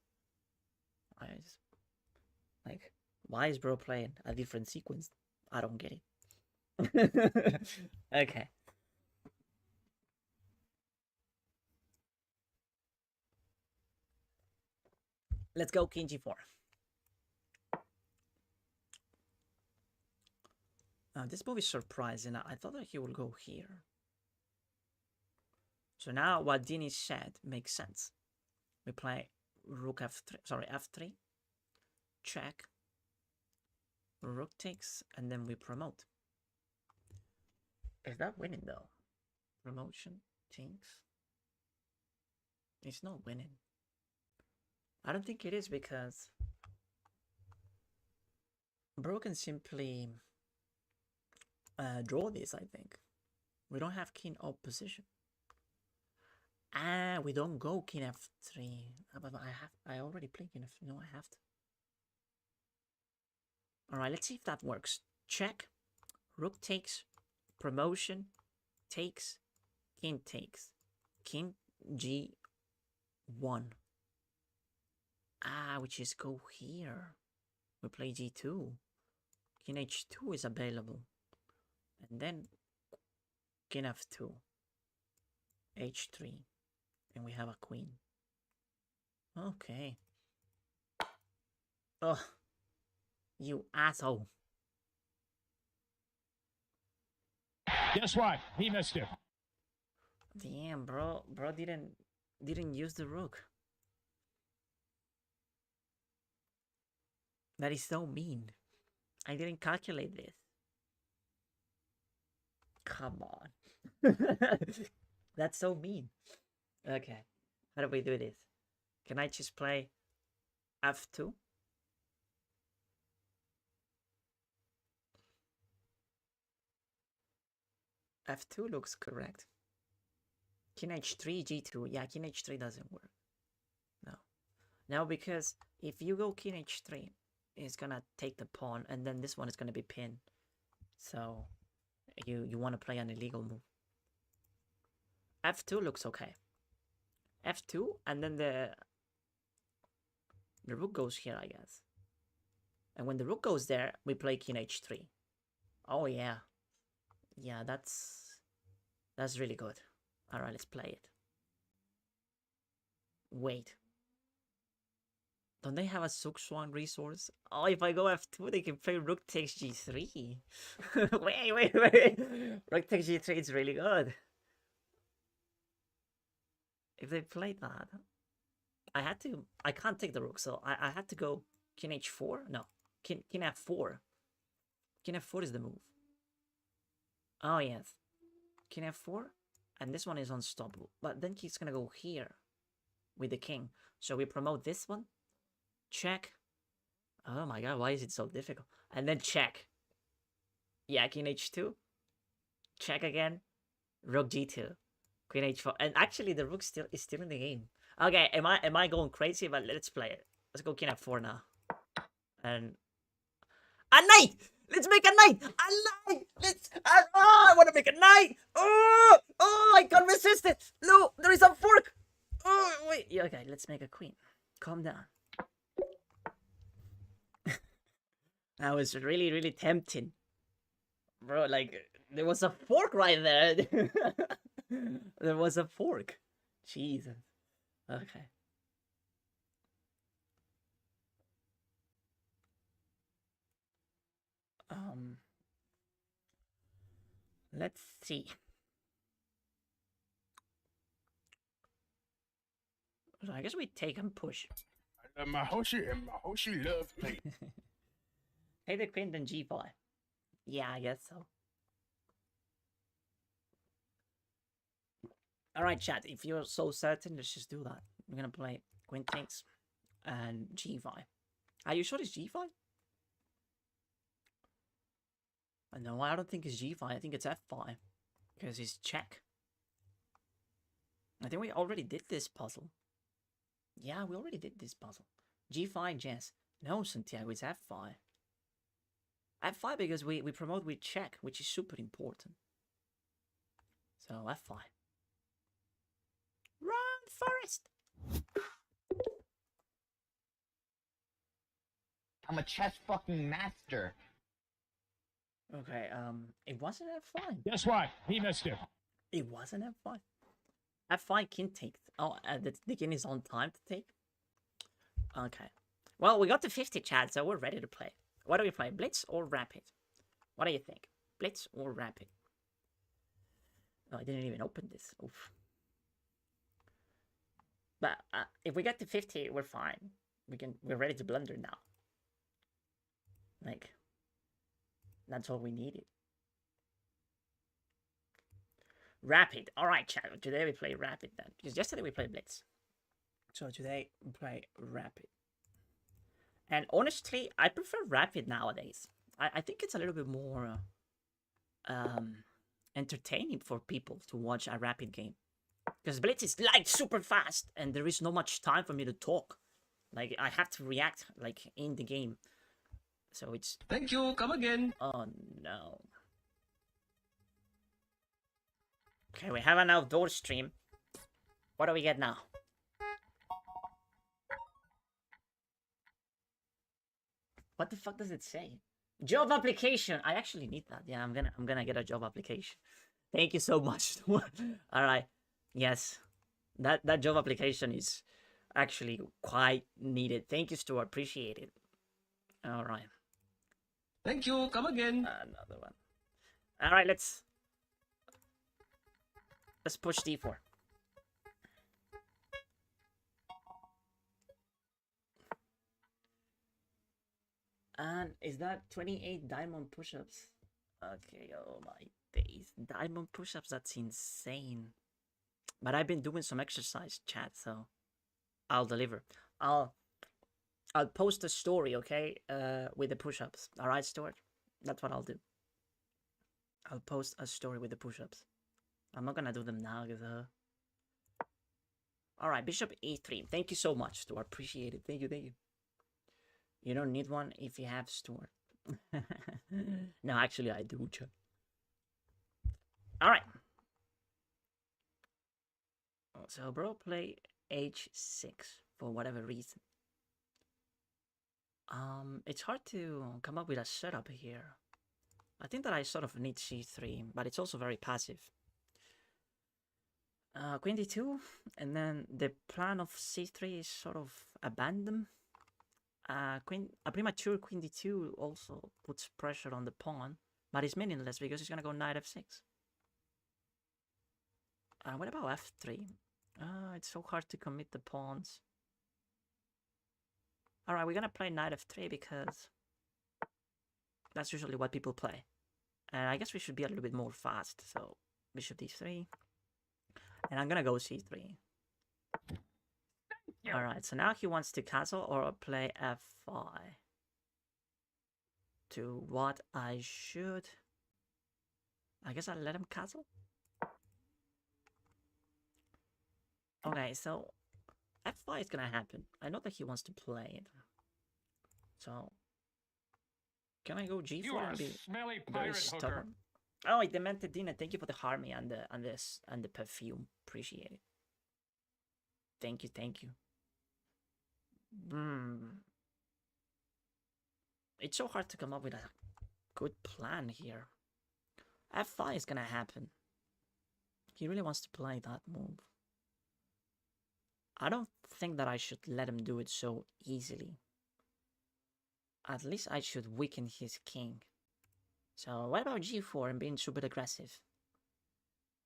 Like, why is bro playing a different sequence? I don't get it. Okay. Let's go king g4. This move is surprising. I thought that he would go here. So now what Dini said makes sense. We play rook f3, sorry, f3, check, rook takes, and then we promote. Is that winning though? Promotion, takes. It's not winning. I don't think it is because Bro can simply draw this, I think. We don't have king opposition. Ah, we don't go king f3. But I already played king f3. No, I have to. Alright, let's see if that works. Check. Rook takes. Promotion. Takes. King takes. King g1. Ah, which is go here. We play g2. King h2 is available. And then king f2. h3. And we have a queen. Okay. Ugh. You asshole. Guess what? He missed it. Damn, bro. Bro didn't use the rook. That is so mean. I didn't calculate this. Come on. That's so mean. Okay. How do we do this? Can I just play f2? f2 looks correct. King h3, g2. Yeah, king h3 doesn't work. No. No, because if you go king h3, it's gonna take the pawn, and then this one is gonna be pinned. So you want to play an illegal move. f2 looks okay. f2, and then the rook goes here, I guess. And when the rook goes there, we play king h3. Oh yeah. Yeah, that's really good. Alright, let's play it. Wait. Don't they have a Sukswan resource? Oh, if I go f2, they can play rook takes g3. wait. Rook takes g3 is really good. If they played that, I can't take the rook, so I had to go king h4? No, king f4. King f4 is the move. Oh, yes. King f4, and this one is unstoppable. But then he's gonna go here with the king. So we promote this one. Check. Oh my god, why is it so difficult? And then check. Yeah, king h2. Check again. Rook g2. Queen h4. And actually the rook is still in the game. Okay, am I going crazy? But let's play it. Let's go king f4 now. And a knight! Let's make a knight! A knight! I want to make a knight! Oh, I can't resist it! No, there is a fork! Oh, wait. Yeah, okay, let's make a queen. Calm down. That was really, really tempting. Bro, like, there was a fork right there. There was a fork. Jesus. Okay. Let's see. So I guess we take and push. My Hoshi loves me. Take the queen, then g5. Yeah, I guess so. Alright, chat, if you're so certain, let's just do that. We're gonna play queen takes and g5. Are you sure it's g5? No, I don't think it's g5. I think it's f5. Because it's check. I think we already did this puzzle. Yeah, we already did this puzzle. g5, yes. No, Santiago, it's f5. f5 because we promote with check, which is super important. So, f5. Run, Forest! I'm a chess fucking master. Okay, it wasn't F5. Guess what? He missed it. It wasn't F5. F5 king take. Oh, the king is on time to take. Okay. Well, we got to 50 chat, so we're ready to play. What do we play? Blitz or Rapid? What do you think? Blitz or Rapid? Oh, I didn't even open this. Oof. But if we get to 50, we're fine. We're ready to blunder now. Like, that's all we needed. Rapid. All right, chat. Today we play Rapid then. Because yesterday we played Blitz. So today we play Rapid. And honestly, I prefer Rapid nowadays. I think it's a little bit more entertaining for people to watch a Rapid game. Because Blitz is like super fast and there is not much time for me to talk. Like, I have to react like in the game. So it's... Thank you, come again. Oh no. Okay, we have an outdoor stream. What do we get now? What the fuck does it say? Job application. I actually need that. Yeah, I'm gonna get a job application. Thank you so much. All right. Yes. That job application is actually quite needed. Thank you, Stuart. Appreciate it. All right. Thank you, come again. Another one. All right, let's push D4. And is that 28 diamond push-ups? Okay, oh my days. Diamond push-ups, that's insane. But I've been doing some exercise, chat, so I'll deliver. I'll post a story, okay, with the push-ups. All right, Stuart? That's what I'll do. I'll post a story with the push-ups. I'm not gonna do them now, because, All right, Bishop E3. Thank you so much, Stuart. Appreciate it. Thank you, thank you. You don't need one if you have Stuart. No, actually, I do, chat. All right. So, bro, play H6 for whatever reason. It's hard to come up with a setup here. I think that I sort of need C3, but it's also very passive. Queen D2, and then the plan of C3 is sort of abandoned. A premature Queen D2 also puts pressure on the pawn, but it's meaningless because he's gonna go Knight F6. What about F3? It's so hard to commit the pawns. Alright, we're gonna play Knight F3 because that's usually what people play. And I guess we should be a little bit more fast, so Bishop D3. And I'm gonna go C3. Alright, so now he wants to castle or play F5. To what I should... I guess I'll let him castle? Okay, so F5 is gonna happen. I know that he wants to play it. So can I go G4 You are and a be smelly very pirate hooker. stubborn? Oh, it demented dinner. Thank you for the harmony and the perfume. Appreciate it. Thank you, thank you. It's so hard to come up with a good plan here. F5 is gonna happen. He really wants to play that move. I don't think that I should let him do it so easily. At least I should weaken his king. So what about G4 and being super aggressive?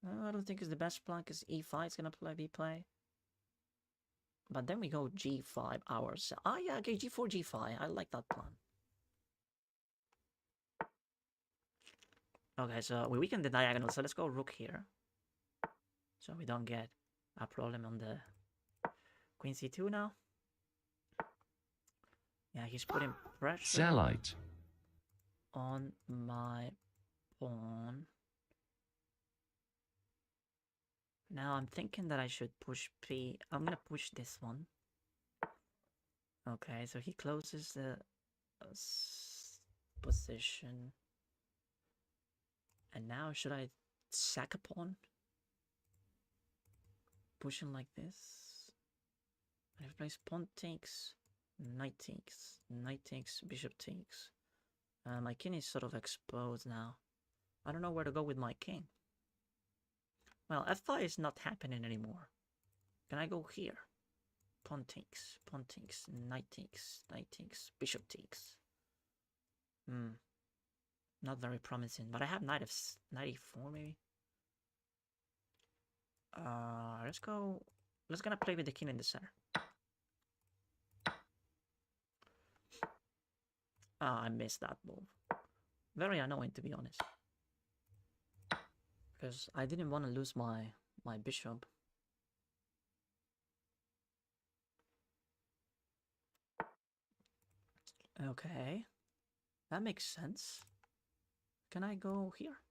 I don't think it's the best plan because E5 is gonna be play. But then we go G5 ours. Ah yeah, okay, G4, G5. I like that plan. Okay, so we weaken the diagonal. So let's go rook here. So we don't get a problem on the Queen C2 now. Yeah, he's putting pressure Cellite. on my pawn. Now I'm thinking that I should push P. I'm gonna push this one. Okay, so he closes the position. And now should I sack a pawn? Pushing like this. And if he plays pawn takes, knight takes, bishop takes. My king is sort of exposed now. I don't know where to go with my king. Well, f5 is not happening anymore. Can I go here? Pawn takes, knight takes, bishop takes. Not very promising, but I have knight of 94 maybe. Let's go. Let's gonna play with the king in the center. I missed that move. Very annoying, to be honest. Because I didn't want to lose my bishop. Okay. That makes sense. Can I go here?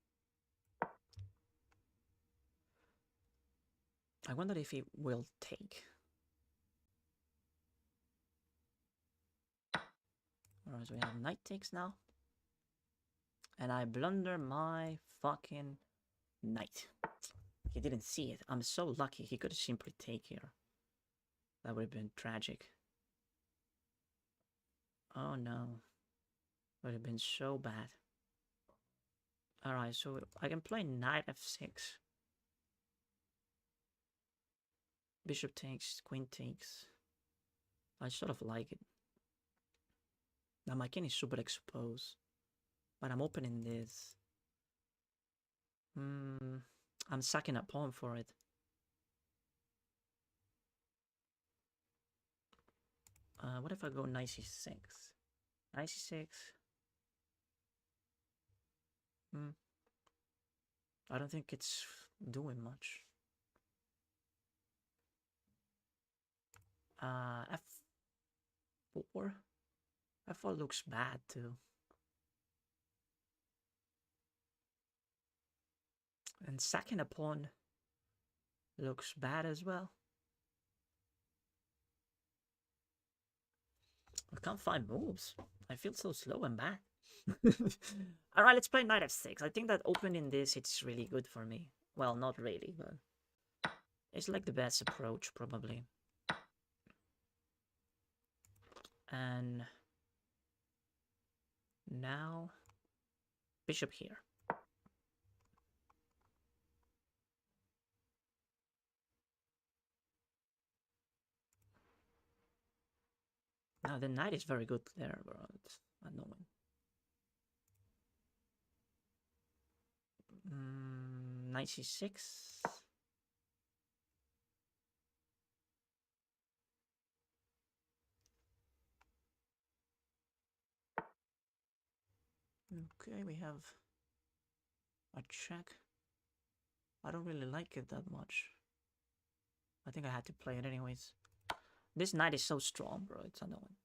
I wonder if he will take. Alright, so we have knight takes now. And I blunder my fucking knight. He didn't see it. I'm so lucky. He could have simply take here. That would have been tragic. Oh no. Would have been so bad. Alright, so I can play knight f6. Bishop takes, queen takes. I sort of like it. Now my king is super exposed. But I'm opening this. I'm sacking a pawn for it. What if I go knight c6? Knight c6. I don't think it's doing much. F4. F4 looks bad too. And sacking a pawn looks bad as well. I can't find moves. I feel so slow and bad. Alright, let's play knight f6. I think that opening this, it's really good for me. Well, not really, but it's like the best approach, probably. And now, bishop here. Now the knight is very good there, but it's annoying. Knight c6. Okay, we have a check. I don't really like it that much. I think I had to play it anyways. This knight is so strong, bro. It's annoying.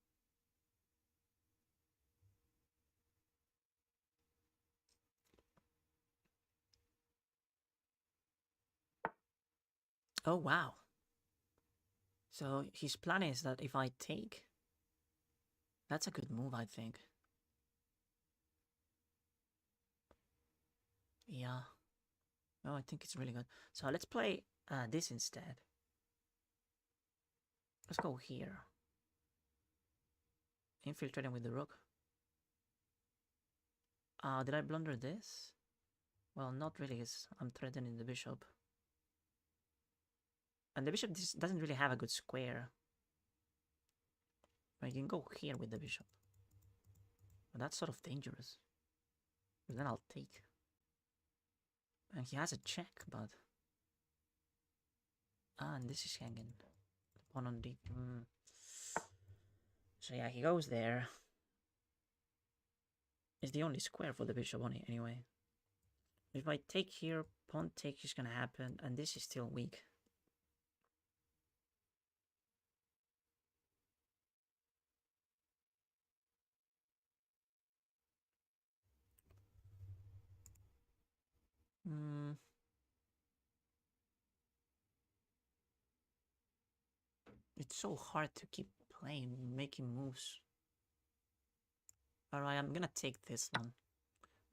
Oh, wow. So his plan is that if I take... That's a good move, I think. Yeah. Oh, I think it's really good. So let's play this instead. Let's go here. Infiltrating with the rook. Did I blunder this? Well, not really, because I'm threatening the bishop. And the bishop doesn't really have a good square. I can go here with the bishop. But that's sort of dangerous. But then I'll take. And he has a check, but... and this is hanging. Pawn on d. So yeah, he goes there. It's the only square for the bishop on it anyway. If I take here, pawn take is gonna happen, and this is still weak. It's so hard to keep playing, making moves. Alright, I'm gonna take this one.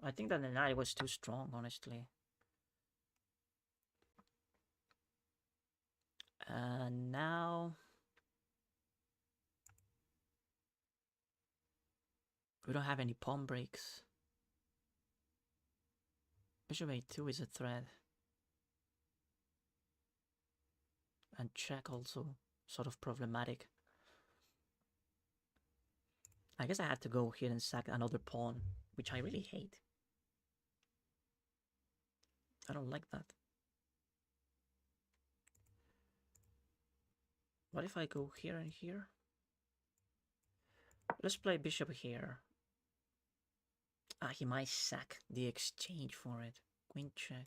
I think that the knight was too strong, honestly. Now... We don't have any pawn breaks. Bishop a2 is a threat. And check also sort of problematic. I guess I have to go here and sack another pawn, which I really hate. I don't like that. What if I go here and here? Let's play bishop here. Ah, he might sack the exchange for it. Queen check.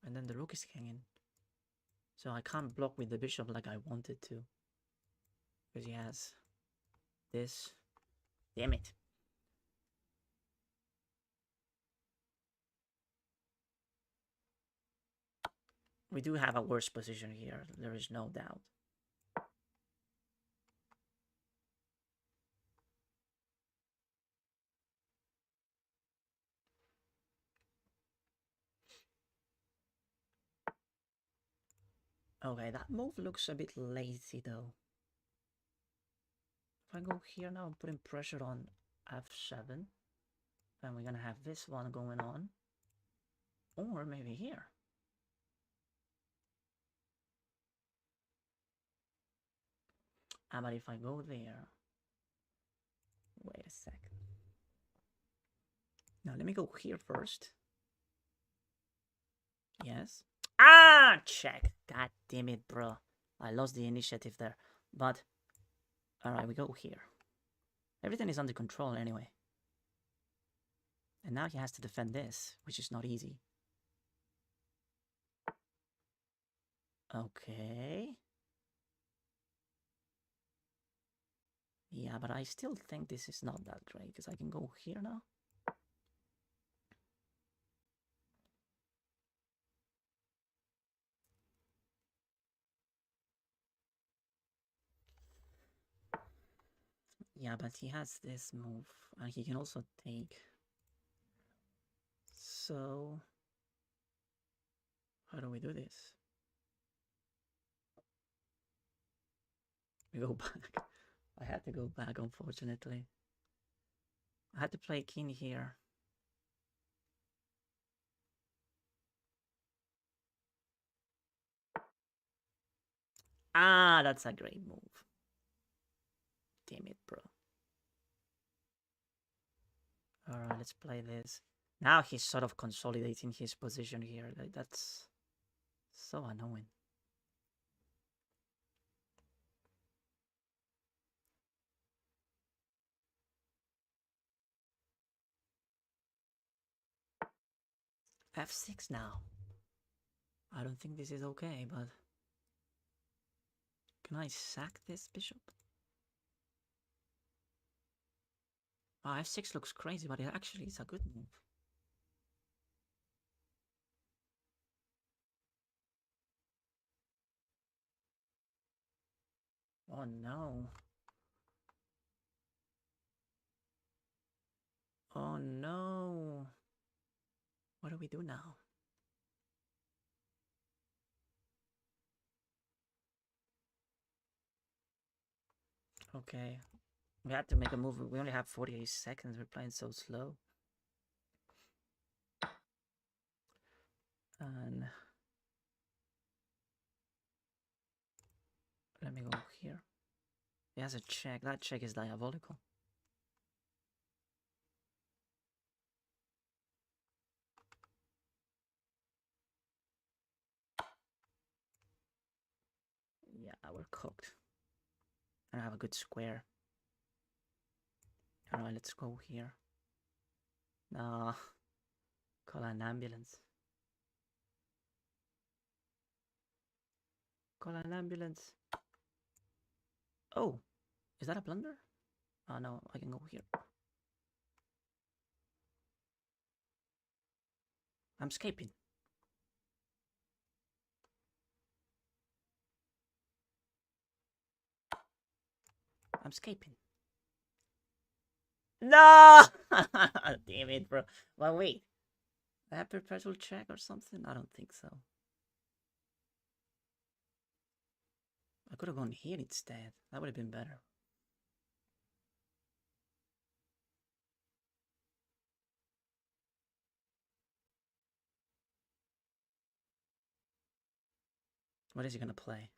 And then the rook is hanging. So I can't block with the bishop like I wanted to. Because he has this. Damn it. We do have a worse position here, there is no doubt. Okay, that move looks a bit lazy though. If I go here now, I'm putting pressure on f7. Then we're gonna have this one going on. Or maybe here. But if I go there... Wait a sec. Now let me go here first. Yes. Ah! Check. God damn it, bro. I lost the initiative there. But... Alright, we go here. Everything is under control anyway. And now he has to defend this, which is not easy. Okay. Yeah, but I still think this is not that great, because I can go here now. Yeah, but he has this move, and he can also take. So, how do we do this? We go back. I had to go back, unfortunately. I had to play king here. Ah, that's a great move. Damn it, bro. Alright, let's play this. Now he's sort of consolidating his position here. That's so annoying. f6 now. I don't think this is okay, but... Can I sack this bishop? Oh, f6 looks crazy, but it actually is a good move. Oh no. Oh no. What do we do now? Okay. We had to make a move. We only have 48 seconds. We're playing so slow. And let me go here. He has a check. That check is diabolical. Yeah, we're cooked. I don't have a good square. Alright, let's go here. Nah. Call an ambulance. Call an ambulance. Oh, is that a blunder? Oh no, I can go here. I'm escaping. I'm escaping. No! Damn it, bro. Well, wait. I have perpetual check or something? I don't think so. I could have gone here instead. That would have been better. What is he gonna play?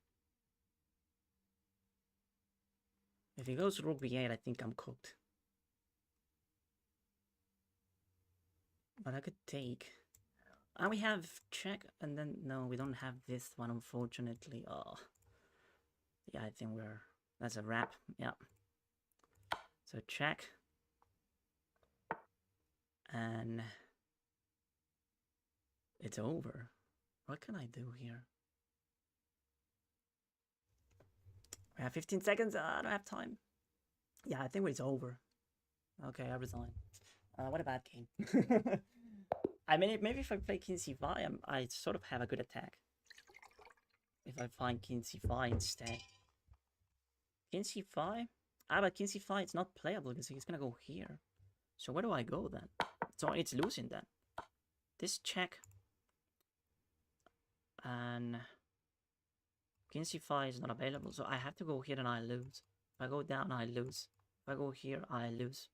If he goes rook b8, I think I'm cooked. But I could take. And we have check, and then no, we don't have this one, unfortunately. Oh, yeah, I think that's a wrap. Yeah. So check, and it's over. What can I do here? We have 15 seconds. I don't have time. Yeah, I think it's over. Okay, I resign. What a bad game. I mean, maybe if I play king c5, I sort of have a good attack. If I find king c5 instead. King c5? Ah, but king c5, it's not playable because he's gonna go here. So where do I go then? So it's losing then. This check. And king c5 is not available, so I have to go here and I lose. If I go down, I lose. If I go here, I lose.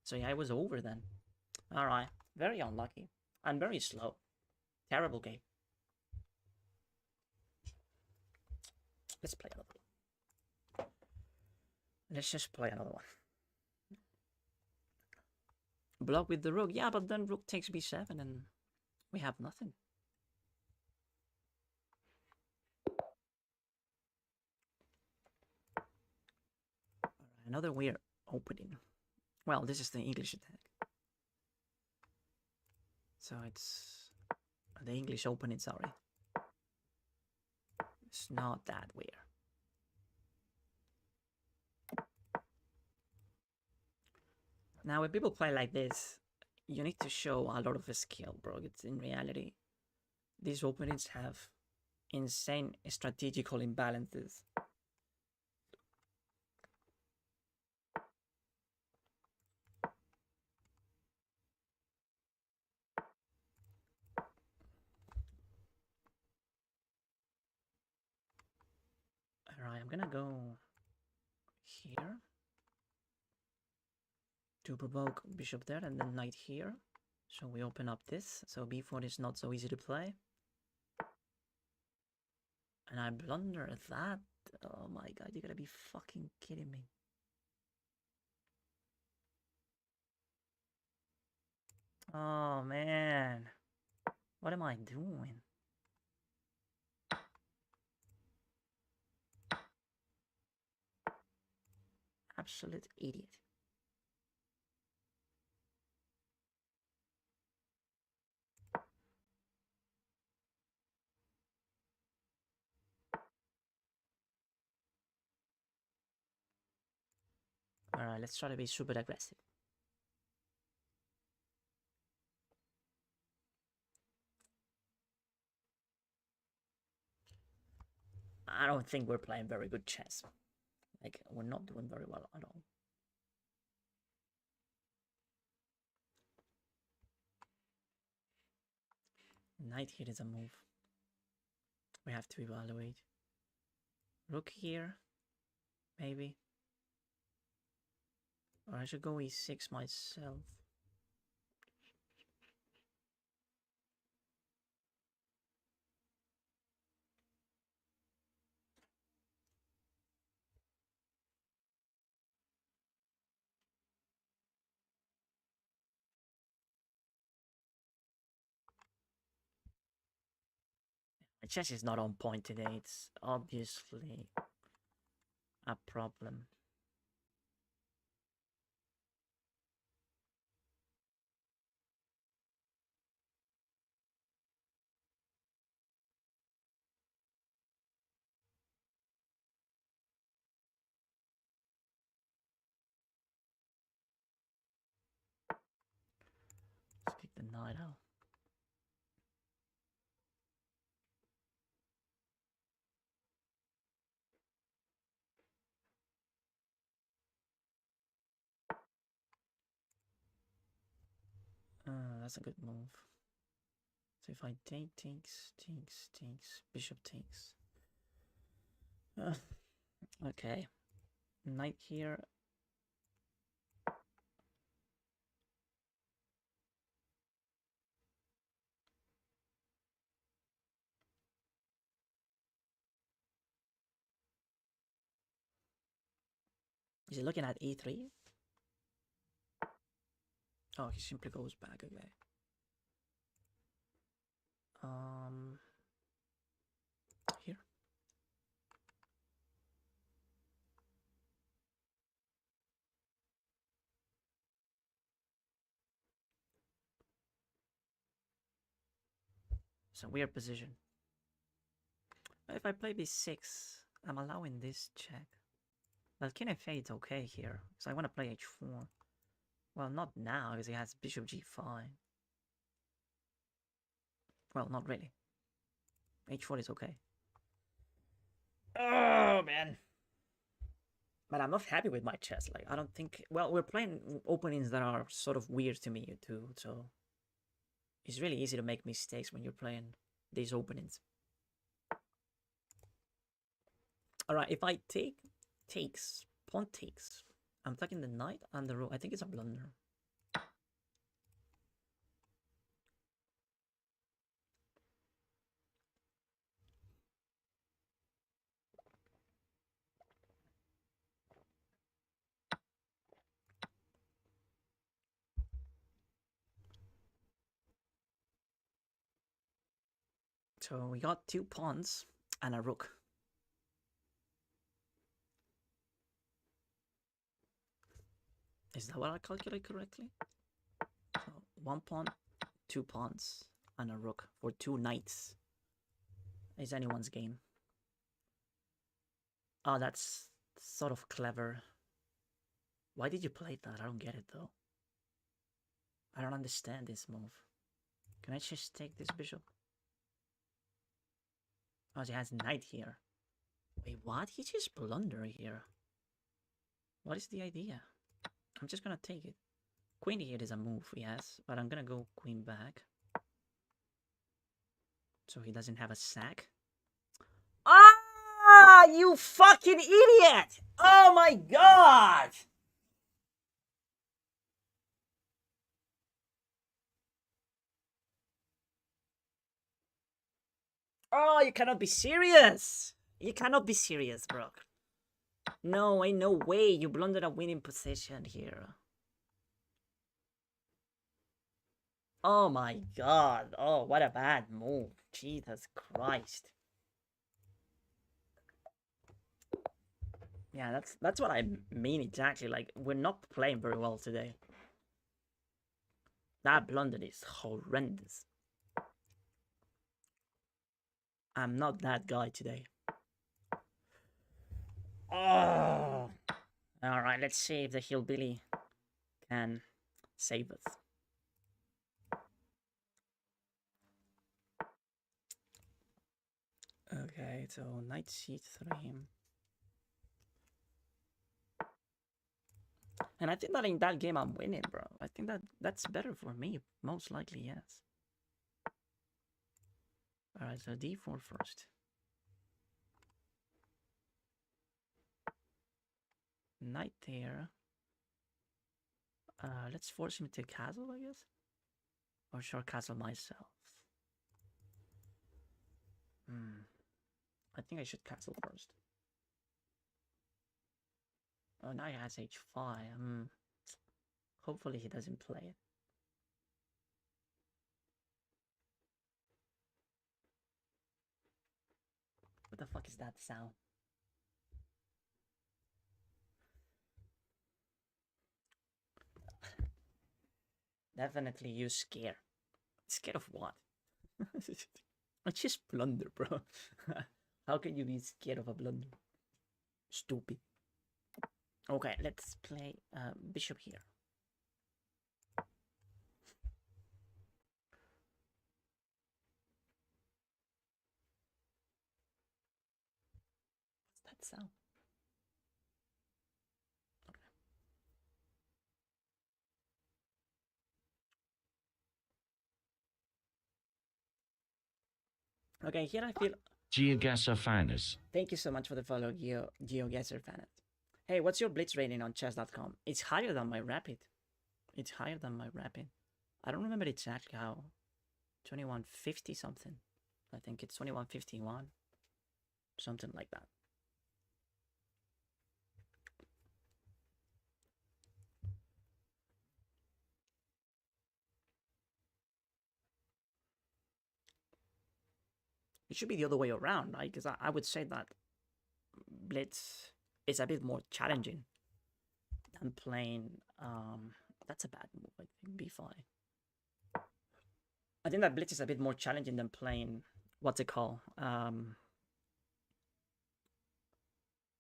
So yeah, it was over then. Alright, very unlucky. And very slow. Terrible game. Let's play another one. Let's just play another one. Block with the rook. Yeah, but then rook takes b7 and we have nothing. Alright, another weird opening. Well, this is the English attack. So it's the English opening, sorry. It's not that weird. Now, when people play like this, you need to show a lot of skill, bro. It's in reality. These openings have insane strategical imbalances. Alright, I'm gonna go here to provoke bishop there and then knight here. So we open up this, so b4 is not so easy to play. And I blunder that. Oh my god, you gotta be fucking kidding me. Oh man. What am I doing? Absolute idiot. Alright, let's try to be super aggressive. I don't think we're playing very good chess. Like, we're not doing very well at all. Knight here is a move. We have to evaluate. Rook here, maybe. Or I should go e6 myself. My chess is not on point today. It's obviously a problem. Let's pick the knight out. That's a good move. So if I take, takes, bishop takes. Okay. Knight here. Is he looking at e3? Oh, he simply goes back. Okay. Here. It's a weird position. If I play b6, I'm allowing this check. But king f8 is okay here, so I want to play h4. Well, not now, because he has bishop g5. Well, not really. h4 is okay. Oh, man. But I'm not happy with my chess. Like, I don't think... Well, we're playing openings that are sort of weird to me, too, so... It's really easy to make mistakes when you're playing these openings. Alright, if I take... Takes. Pawn takes. I'm taking the knight and the rook. I think it's a blunder. So we got 2 pawns and a rook. Is that what I calculate correctly? So 1 pawn, 2 pawns, and a rook for 2 knights. Is anyone's game. Oh, that's sort of clever. Why did you play that? I don't get it though. I don't understand this move. Can I just take this bishop? Oh, he has knight here. Wait, what? He just blundered here. What is the idea? I'm just gonna take it. Queen here is a move, yes, but I'm gonna go queen back. So he doesn't have a sack. Ah, you fucking idiot! Oh my god! Oh, you cannot be serious! You cannot be serious, bro. No, ain't no way you blundered a winning position here. Oh my god. Oh, what a bad move. Jesus Christ. Yeah, that's what I mean exactly. Like, we're not playing very well today. That blunder is horrendous. I'm not that guy today. Oh. Alright, let's see if the hillbilly can save us. Okay, so knight c3. And I think that in that game I'm winning, bro. I think that's better for me. Most likely, yes. Alright, so d4 first. Knight there. Let's force him to castle, I guess. Or short castle myself. I think I should castle first. Oh, now he has h5. Hopefully he doesn't play it. What the fuck is that sound? Definitely you scared. Scared of what? I just blunder, bro. How can you be scared of a blunder? Stupid. Okay, let's play bishop here. What's that sound? Okay. Okay, here I feel... GeoGuessr Fanners. Thank you so much for the follow, GeoGuessr Fanet. Hey, what's your blitz rating on chess.com? It's higher than my rapid. It's higher than my rapid. I don't remember exactly how. 2150 something. I think it's 2151. Something like that. It should be the other way around, right? Because I would say that blitz is a bit more challenging than playing... that's a bad move, I think, b5. I think that blitz is a bit more challenging than playing... What's it called?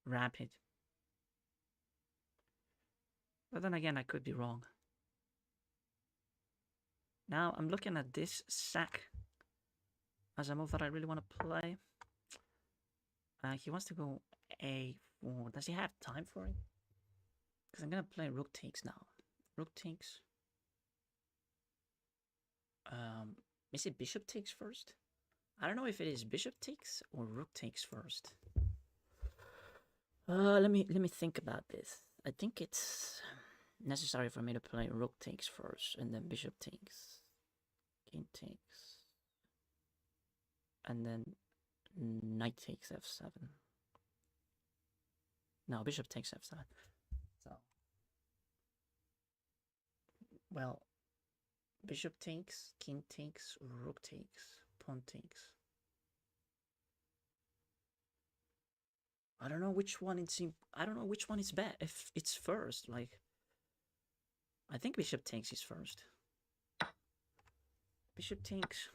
Rapid. But then again, I could be wrong. Now I'm looking at this sack as a move that I really want to play. He wants to go a4. Does he have time for it? Because I'm going to play rook takes now. Rook takes. Is it bishop takes first? I don't know if it is bishop takes or rook takes first. Let me think about this. I think it's necessary for me to play rook takes first and then bishop takes. King takes. And then knight takes f7. No, bishop takes f7. So, well, bishop takes, king takes, rook takes, pawn takes. I don't know which one it's I don't know which one is best. If it's first, like, I think bishop takes is first. Bishop takes.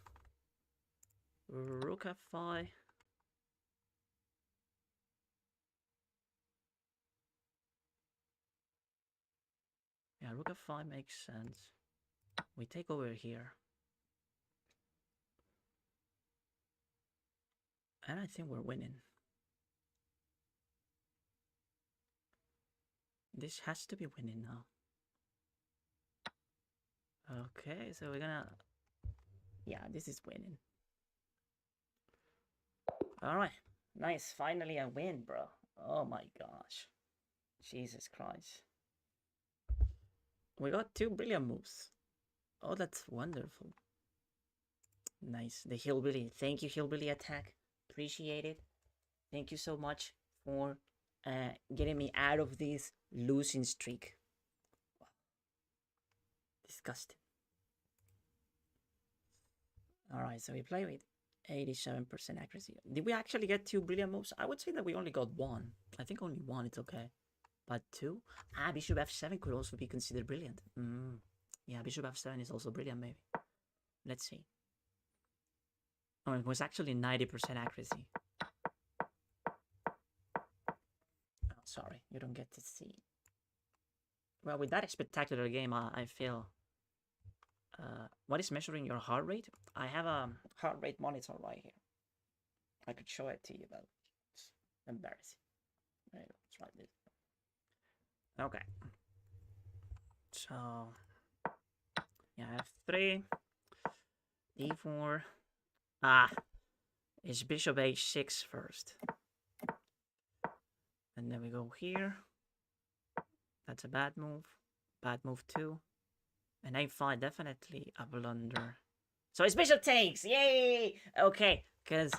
Rook f5. Yeah, rook f5 makes sense. We take over here. And I think we're winning. This has to be winning now. Okay, so we're gonna... Yeah, this is winning. Alright, nice. Finally a win, bro. Oh my gosh. Jesus Christ. We got 2 brilliant moves. Oh, that's wonderful. Nice. The Hillbilly. Thank you, Hillbilly Attack. Appreciate it. Thank you so much for getting me out of this losing streak. Wow. Disgusting. Alright, so we play with 87% accuracy. Did we actually get 2 brilliant moves? I would say that we only got 1. I think only 1, it's okay. But 2? Ah, bishop f7 could also be considered brilliant. Yeah, bishop f7 is also brilliant, maybe. Let's see. Oh, it was actually 90% accuracy. Oh, sorry, you don't get to see. Well, with that spectacular game, I feel... what is measuring your heart rate? I have a heart rate monitor right here. I could show it to you, but it's embarrassing. There you go. Let's try this. Okay. So, yeah, f3, d4. Ah, it's bishop h6 first. And then we go here. That's a bad move. Bad move too. And a5, definitely a blunder. So it's bishop takes! Yay! Okay, because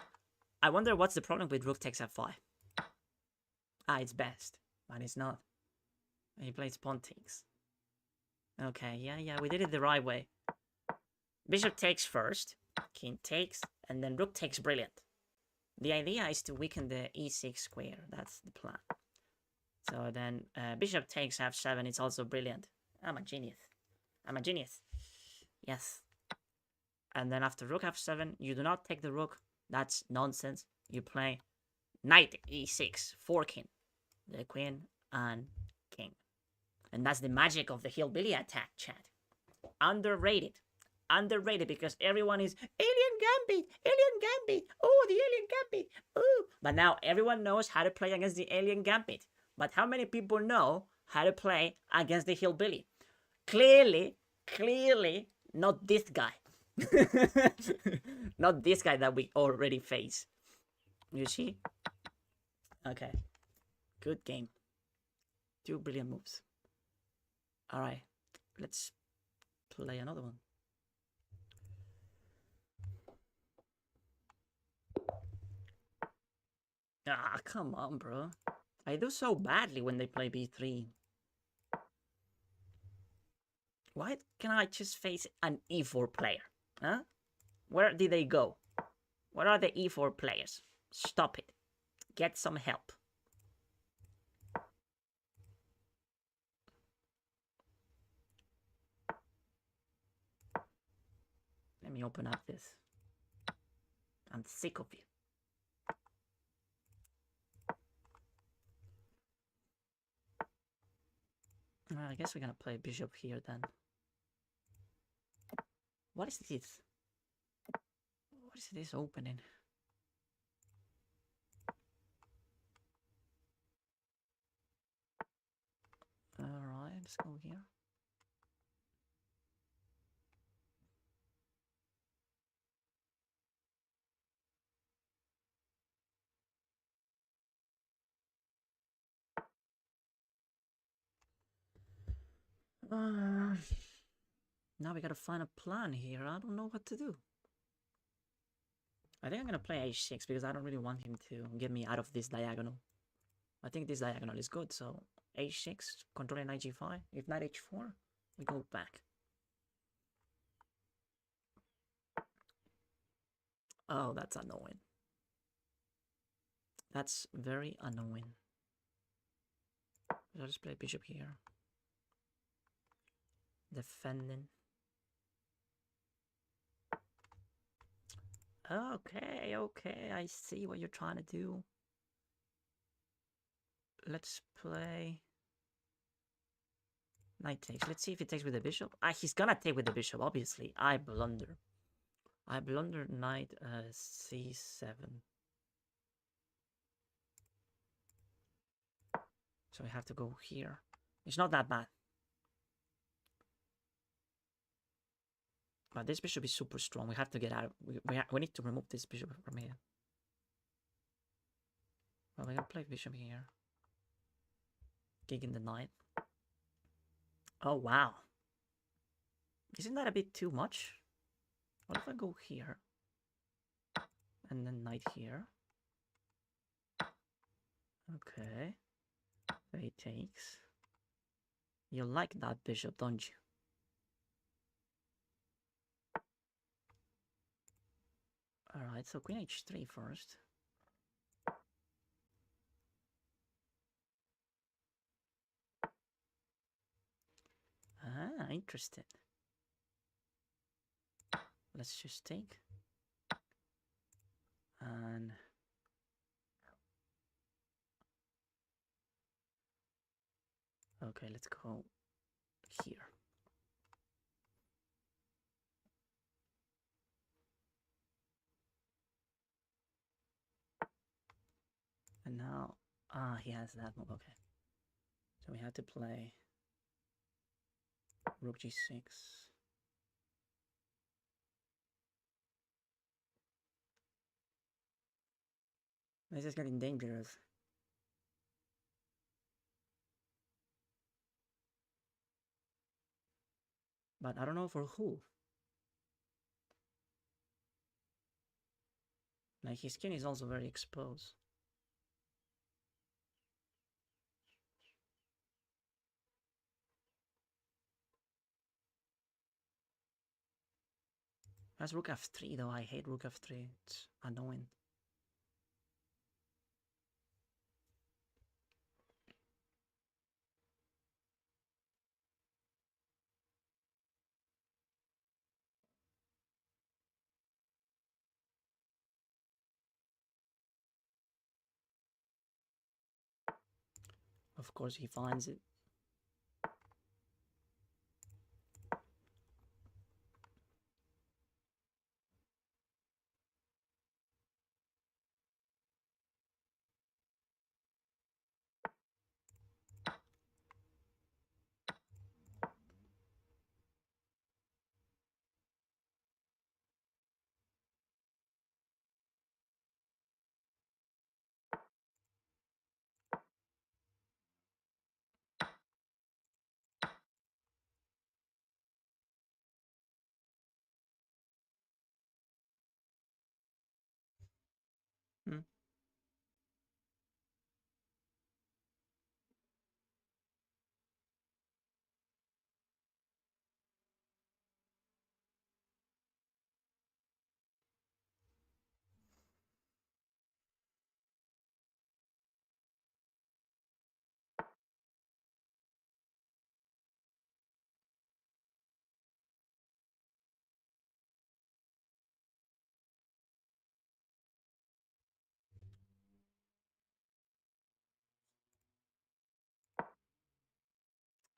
I wonder what's the problem with rook takes f5. Ah, it's best. But it's not. And he plays pawn takes. Okay, yeah, we did it the right way. Bishop takes first. King takes. And then rook takes brilliant. The idea is to weaken the e6 square. That's the plan. So then bishop takes f7. It's also brilliant. I'm a genius. I'm a genius. Yes. And then after rook f7, you do not take the rook. That's nonsense. You play knight e6, forking the queen and king. And that's the magic of the Hillbilly Attack, chat. Underrated. Underrated because everyone is Alien Gambit, Alien Gambit, oh, the Alien Gambit, oh. But now everyone knows how to play against the Alien Gambit. But how many people know how to play against the Hillbilly? Clearly, not this guy. Not this guy that we already face. You see? Okay. Good game. 2 brilliant moves. Alright. Let's play another one. Ah, come on, bro. I do so badly when they play b3. Why can I just face an e4 player? Huh? Where did they go? Where are the e4 players? Stop it. Get some help. Let me open up this. I'm sick of you. I guess we're gonna play bishop here then. What is this? What is this opening? Alright, let's go here. Now we gotta find a plan here. I don't know what to do. I think I'm gonna play h6 because I don't really want him to get me out of this diagonal. I think this diagonal is good, so h6, controlling knight g5. If knight h4, we go back. Oh, that's annoying. That's very annoying. So I'll just play bishop here. Defending. Okay, okay, I see what you're trying to do. Let's play knight takes. Let's see if he takes with the bishop. Ah, he's gonna take with the bishop, obviously. I blunder. I blundered knight c7. So we have to go here. It's not that bad. But this bishop is super strong. We have to get out of... We need to remove this bishop from here. Well, we're gonna play bishop here. Kicking the knight. Oh, wow. Isn't that a bit too much? What if I go here? And then knight here. Okay. So he takes. You like that bishop, don't you? Alright, so queen h3 first. Ah, interesting. Let's just take. And... okay, let's go here. And now, he has that move, okay. So we have to play rook g6. This is getting dangerous. But I don't know for who. Like, his skin is also very exposed. That's rook f3 though. I hate rook f3. It's annoying. Of course he finds it.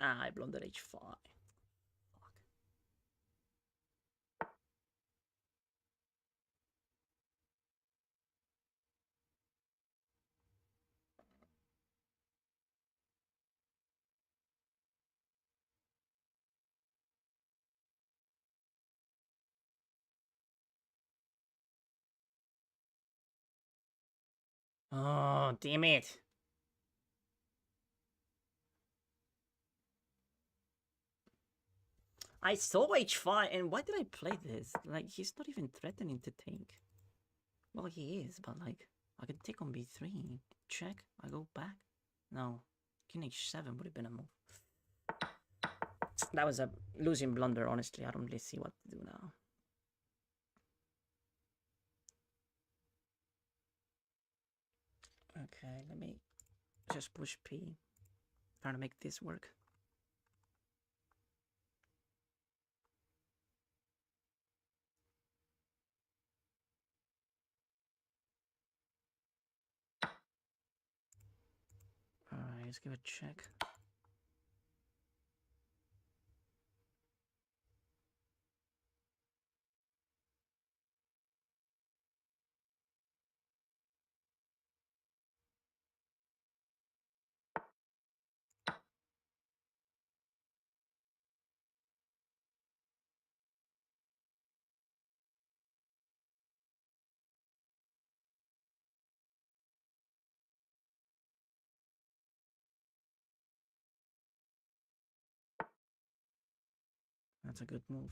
Ah, I blundered h5. Fuck. Oh, damn it. I saw h5, and why did I play this? Like, he's not even threatening to take. Well, he is, but like, I could take on b3. Check, I go back. No, king h7 would have been a move. That was a losing blunder, honestly. I don't really see what to do now. Okay, let me just push P. Trying to make this work. Alright, let's give it a check. That's a good move.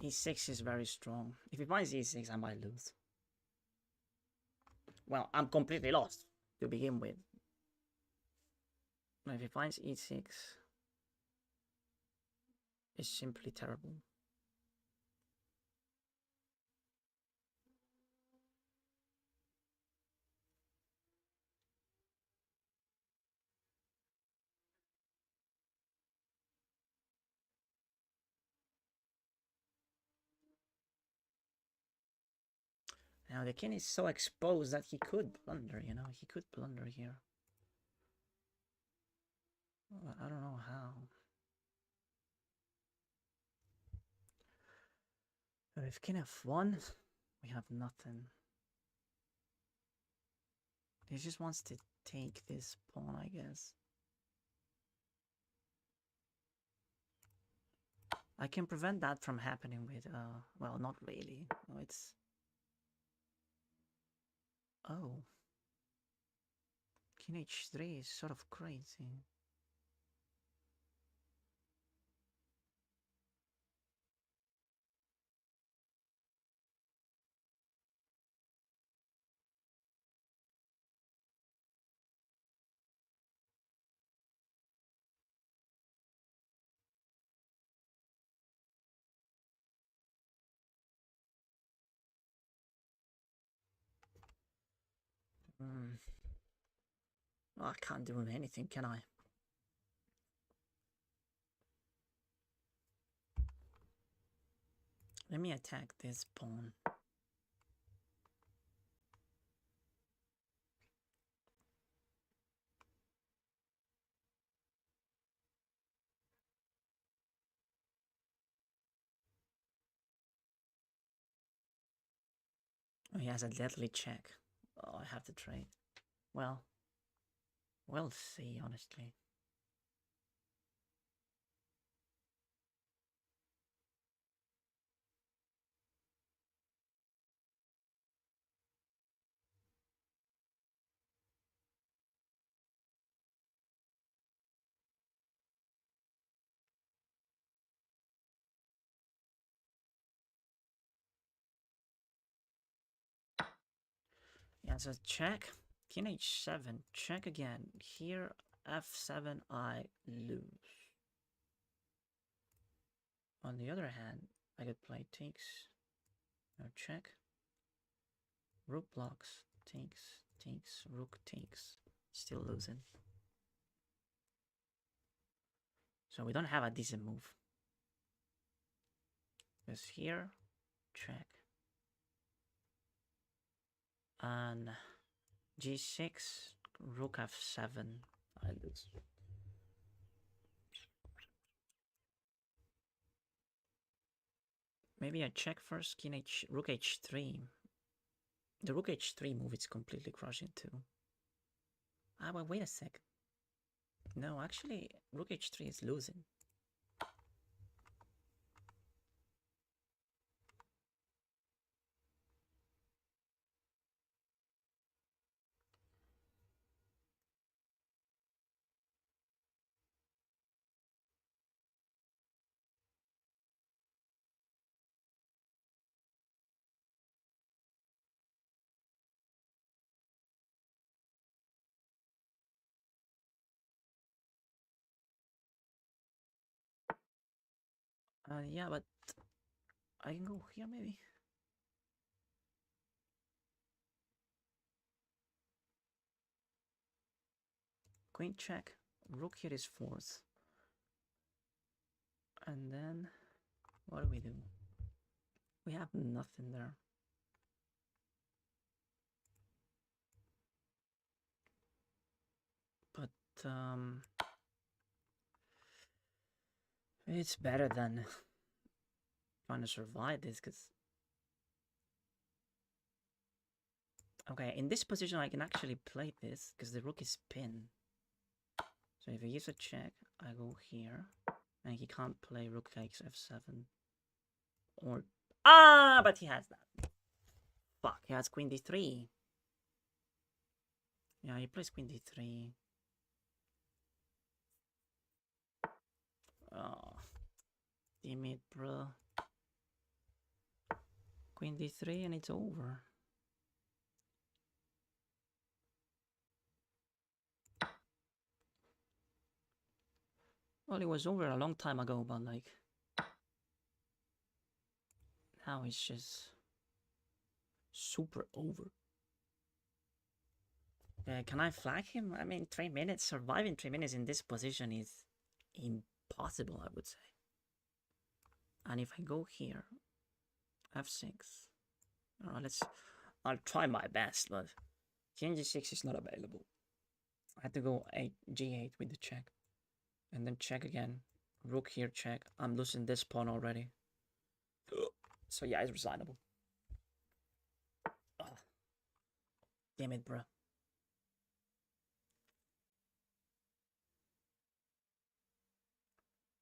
E6 is very strong. If he finds E6, I might lose. Well, I'm completely lost to begin with. If he finds E6, it's simply terrible. Now the king is so exposed that he could blunder, you know, he could blunder here. Well, I don't know how. But if king f1, we have nothing. He just wants to take this pawn, I guess. I can prevent that from happening with, well, not really. No, it's... Oh. King h3 is sort of crazy. Well, I can't do anything, can I? Let me attack this pawn. Oh, he has a deadly check. Oh, I have to trade. Well, we'll see, honestly. Yeah, so check. King h7. Check again. Here, f7, I lose. On the other hand, I could play takes. No, check. Rook blocks. Takes. Rook takes. Still losing. So we don't have a decent move. Because here, check. And g6, rook f7, I lose. Maybe I check first, rook h3. The rook h3 move is completely crushing too. Ah, but wait a sec. No, actually, rook h3 is losing. Yeah, but I can go here maybe. Queen check. Rook here is fourth. And then what do we do? We have nothing there. But it's better than trying to survive this, because okay, in this position I can actually play this because the rook is pinned. So if he gives a check, I go here, and he can't play rook takes f7. Or but he has that. Fuck, he has queen d3. Yeah, he plays queen d3. Oh, damn it, bro. Queen d3 and it's over. Well, it was over a long time ago, but like now it's just super over. Can I flag him? I mean, 3 minutes, surviving 3 minutes in this position is impossible, I would say. And if I go here, f6, I'll try my best, but king g6 is not available. I had to go g8 with the check, and then check again. Rook here, check. I'm losing this pawn already. So yeah, it's resignable. Oh. Damn it, bro.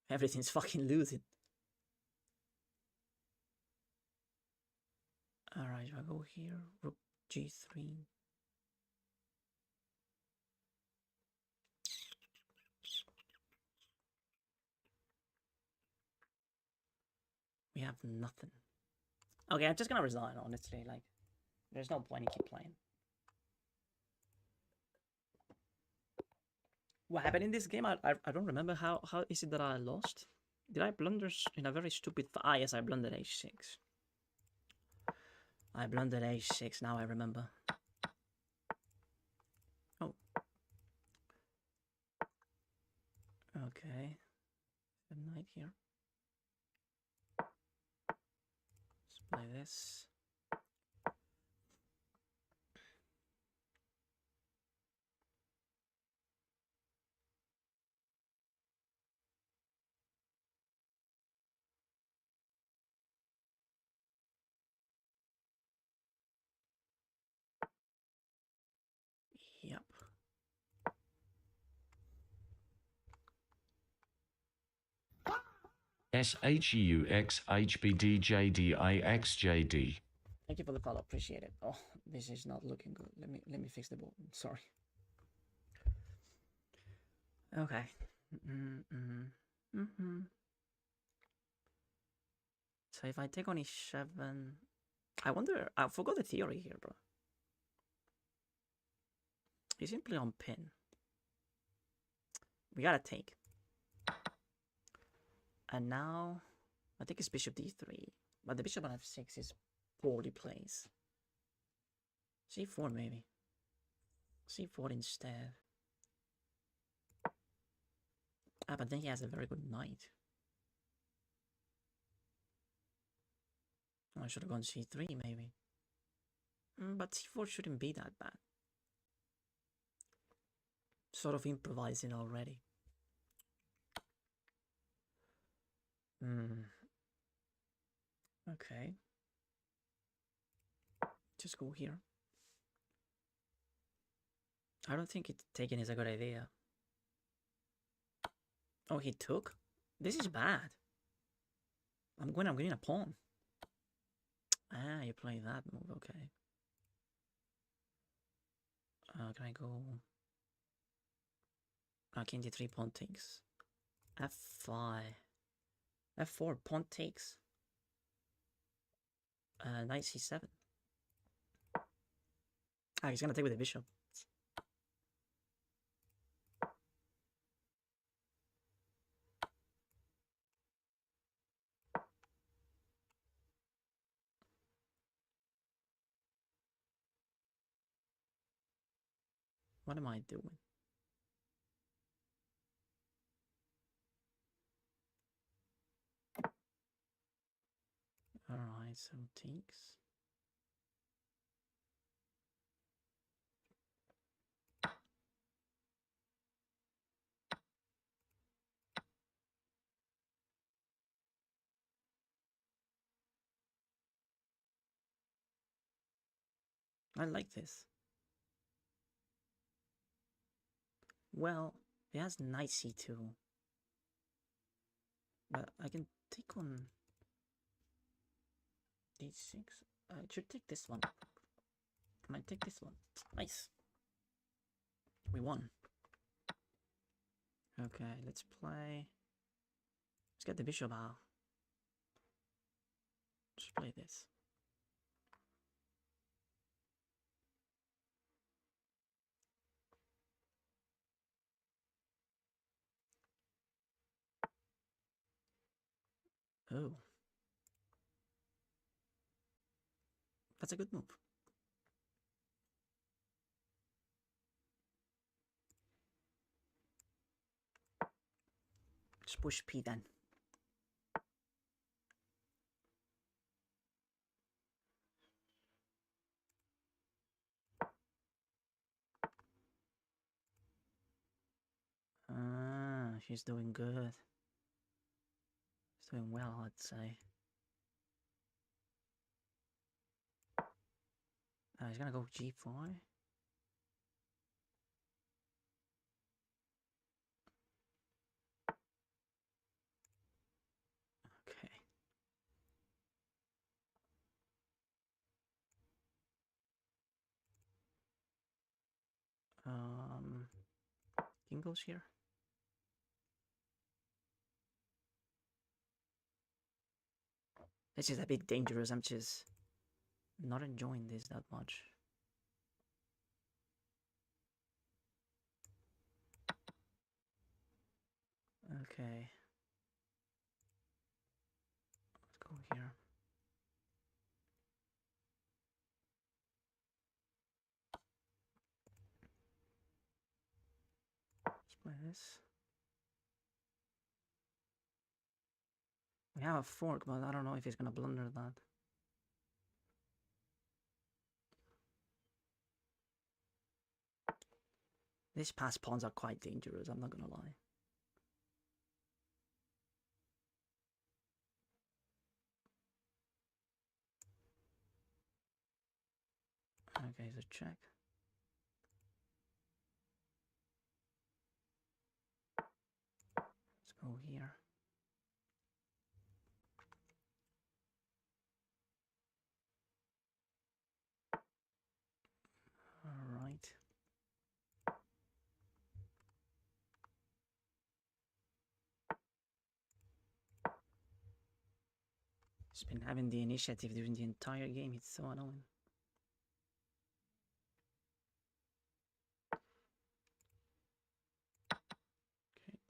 Everything's fucking losing. Alright, I go here. Rook g3. We have nothing. Okay, I'm just gonna resign, honestly. Like, there's no point in keep playing. What happened in this game? I don't remember. How is it that I lost? Did I blunder in a very stupid... yes, I blundered h6. I blundered h6, now I remember. Oh. Okay. The knight here. Let's play this. Yep. SHUXHBDJDIXJD. Thank you for the follow. Appreciate it. Oh, this is not looking good. Let me fix the ball. Sorry. Okay. So if I take on e7, I wonder. I forgot the theory here, bro. He's simply on pin. We gotta take. And now, I think it's bishop d3. But the bishop on f6 is poorly placed. c4 maybe. c4 instead. Ah, but then he has a very good knight. Oh, I should have gone c3 maybe. But c4 shouldn't be that bad. Sort of improvising already. Okay. Just go here. I don't think taking is a good idea. Oh, he took? This is bad. I'm getting a pawn. Ah, you play that move, okay. Can I go? King d3, pawn takes. f5. f4, pawn takes. Knight c7. Ah, he's gonna take with the bishop. What am I doing? Alright, so takes. I like this. Well, he has knight c2. But I can take on d6. I should take this one. Can I take this one? Nice. We won. Okay, let's play. Let's get the bishop out. Let's play this. Oh. That's a good move. Just push P then. Ah, she's doing good. She's doing well, I'd say. He's gonna go g5. Okay. King goes here. This is a bit dangerous. I'm just not enjoying this that much. Okay. Let's go here. Let's play this. We have a fork, but I don't know if he's gonna blunder that. These pass pawns are quite dangerous, I'm not gonna lie. Okay, so check. Let's go here. All right. He's been having the initiative during the entire game. It's so annoying.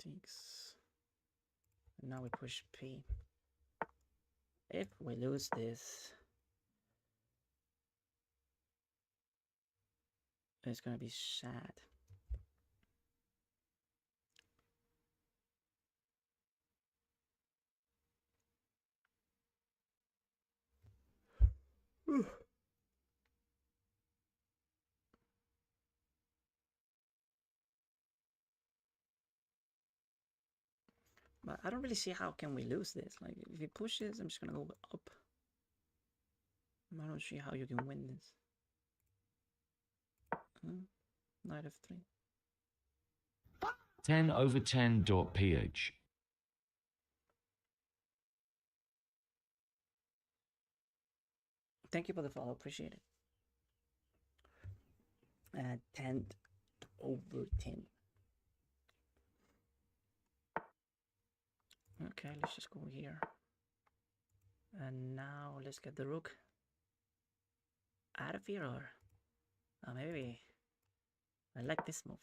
Takes. And now we push P. If we lose this, it's gonna be sad. But I don't really see how can we lose this. Like, if he pushes, I'm just gonna go up. I don't see how you can win this. Knight f3. 10/10.ph. Thank you for the follow, appreciate it. 10/10. Okay, let's just go here. And now let's get the rook out of here, or maybe I like this move.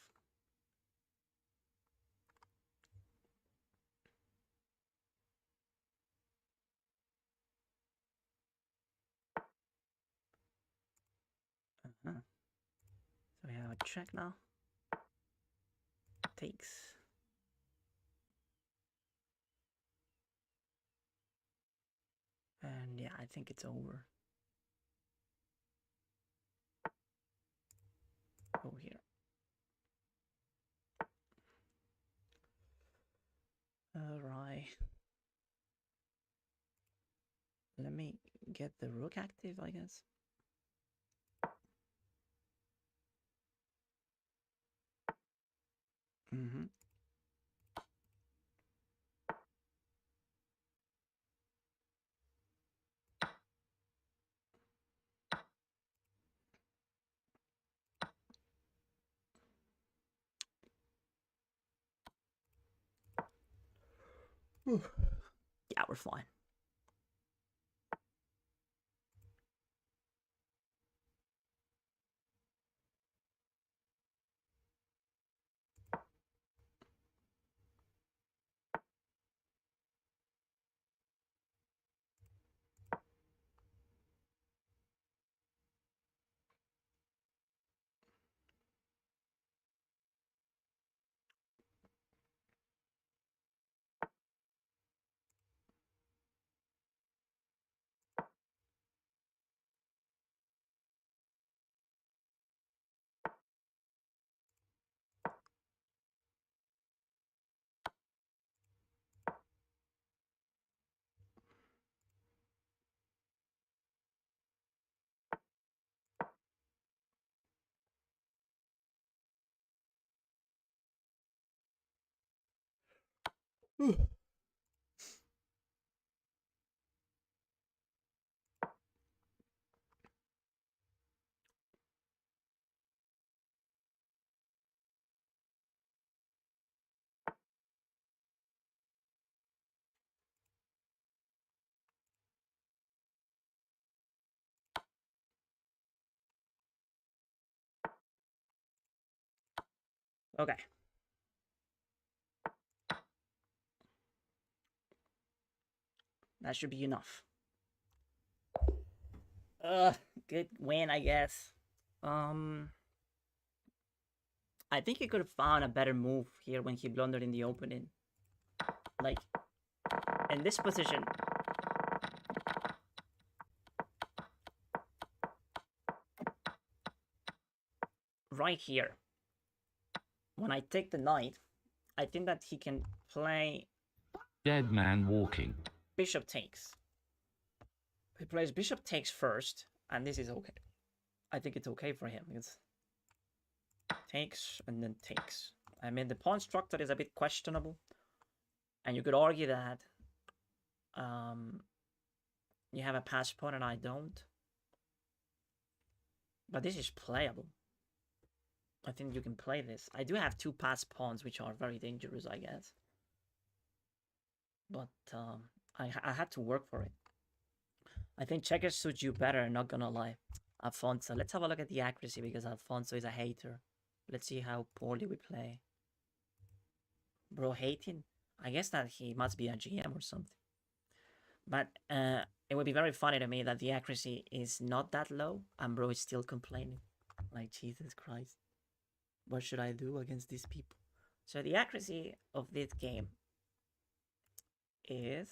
So we have a check now. Takes. And yeah, I think it's over. Go here. Alright. Let me get the rook active, I guess. Yeah, we're fine. Okay. That should be enough. Good win, I guess. I think he could have found a better move here when he blundered in the opening. Like, in this position. Right here. When I take the knight, I think that he can play Dead man walking. bishop takes. He plays bishop takes first, and this is okay. I think it's okay for him. It's takes and then takes. I mean, the pawn structure is a bit questionable, and you could argue that you have a passed pawn and I don't. But this is playable. I think you can play this. I do have two passed pawns, which are very dangerous, I guess. But I had to work for it. I think checkers suits you better, not gonna lie. Alfonso. Let's have a look at the accuracy, because Alfonso is a hater. Let's see how poorly we play. Bro hating? I guess that he must be a GM or something. But it would be very funny to me that the accuracy is not that low and bro is still complaining. Like, Jesus Christ. What should I do against these people? So the accuracy of this game is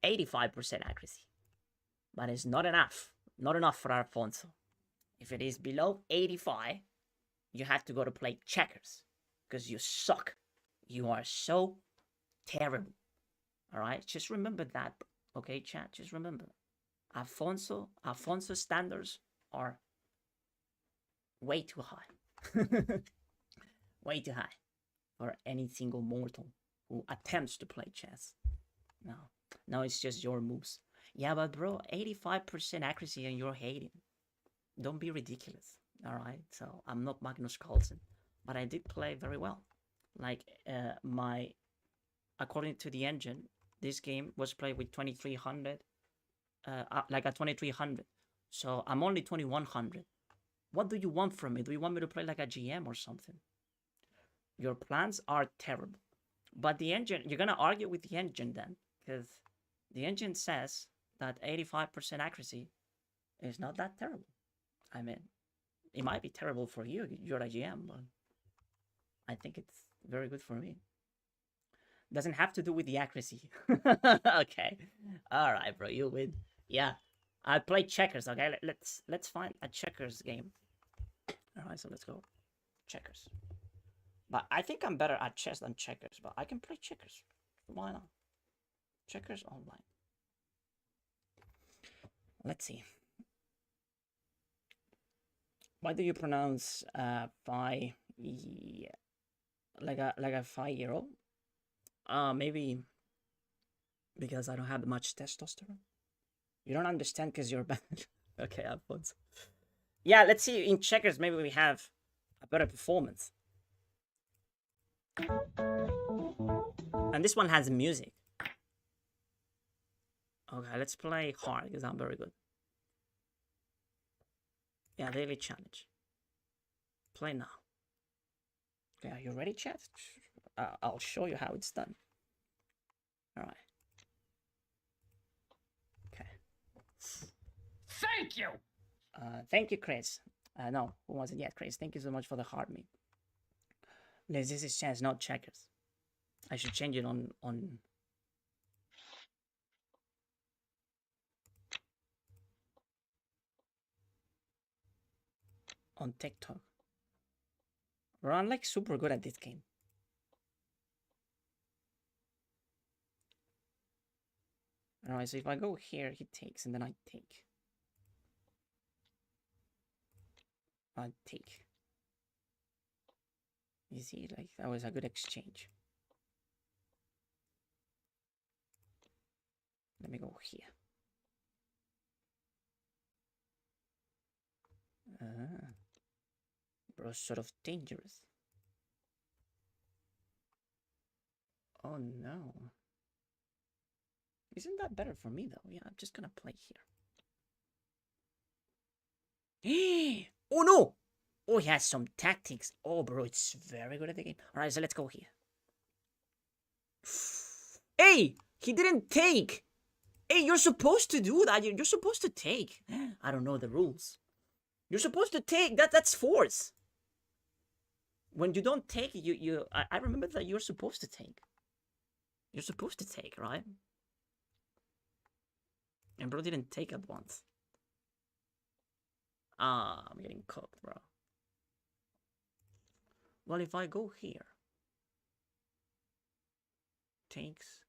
85% accuracy. But it's not enough. Not enough for Alfonso. If it is below 85, you have to go to play checkers. Because you suck. You are so terrible. Alright? Just remember that. Okay, chat? Just remember. Alfonso's standards are way too high. Way too high for any single mortal who attempts to play chess. No, it's just your moves. Yeah, but bro, 85% accuracy and you're hating. Don't be ridiculous. Alright? So I'm not Magnus Carlsen. But I did play very well. Like according to the engine, this game was played with 2300. Like a 2300. So I'm only 2100. What do you want from me? Do you want me to play like a GM or something? Your plans are terrible. But the engine, you're gonna argue with the engine then, because the engine says that 85% accuracy is not that terrible. I mean, it might be terrible for you. You're a GM, but I think it's very good for me. Doesn't have to do with the accuracy. Okay. All right, bro. You win. Yeah. I play checkers, okay? Let's find a checkers game. All right, so let's go. Checkers. But I think I'm better at chess than checkers, but I can play checkers. Why not? Checkers online. Let's see. Why do you pronounce phi like a 5-year-old? Maybe because I don't have much testosterone. You don't understand because you're bad. Okay, Alfonso. Yeah, let's see. In checkers, maybe we have a better performance. And this one has music. Okay, let's play hard because I'm very good. Yeah, daily challenge. Play now. Okay, are you ready, chat? I'll show you how it's done. All right. Okay. Thank you! Thank you, Chris. No, who wasn't yet, Chris? Thank you so much for the heart me. This is chess, not checkers. I should change it on TikTok. Bro, I'm like super good at this game. Alright, so if I go here, he takes, and then I take. I take. You see, like, that was a good exchange. Let me go here. Bro, sort of dangerous. Oh no. Isn't that better for me though? Yeah, I'm just gonna play here. Oh no! Oh, he has some tactics. Oh, bro, it's very good at the game. Alright, so let's go here. Hey! He didn't take! Hey, you're supposed to do that. You're supposed to take. I don't know the rules. You're supposed to take. That's force. When you don't take, I remember that you're supposed to take. You're supposed to take, right? And bro didn't take at once. Ah, I'm getting cooked, bro. Well, if I go here, takes,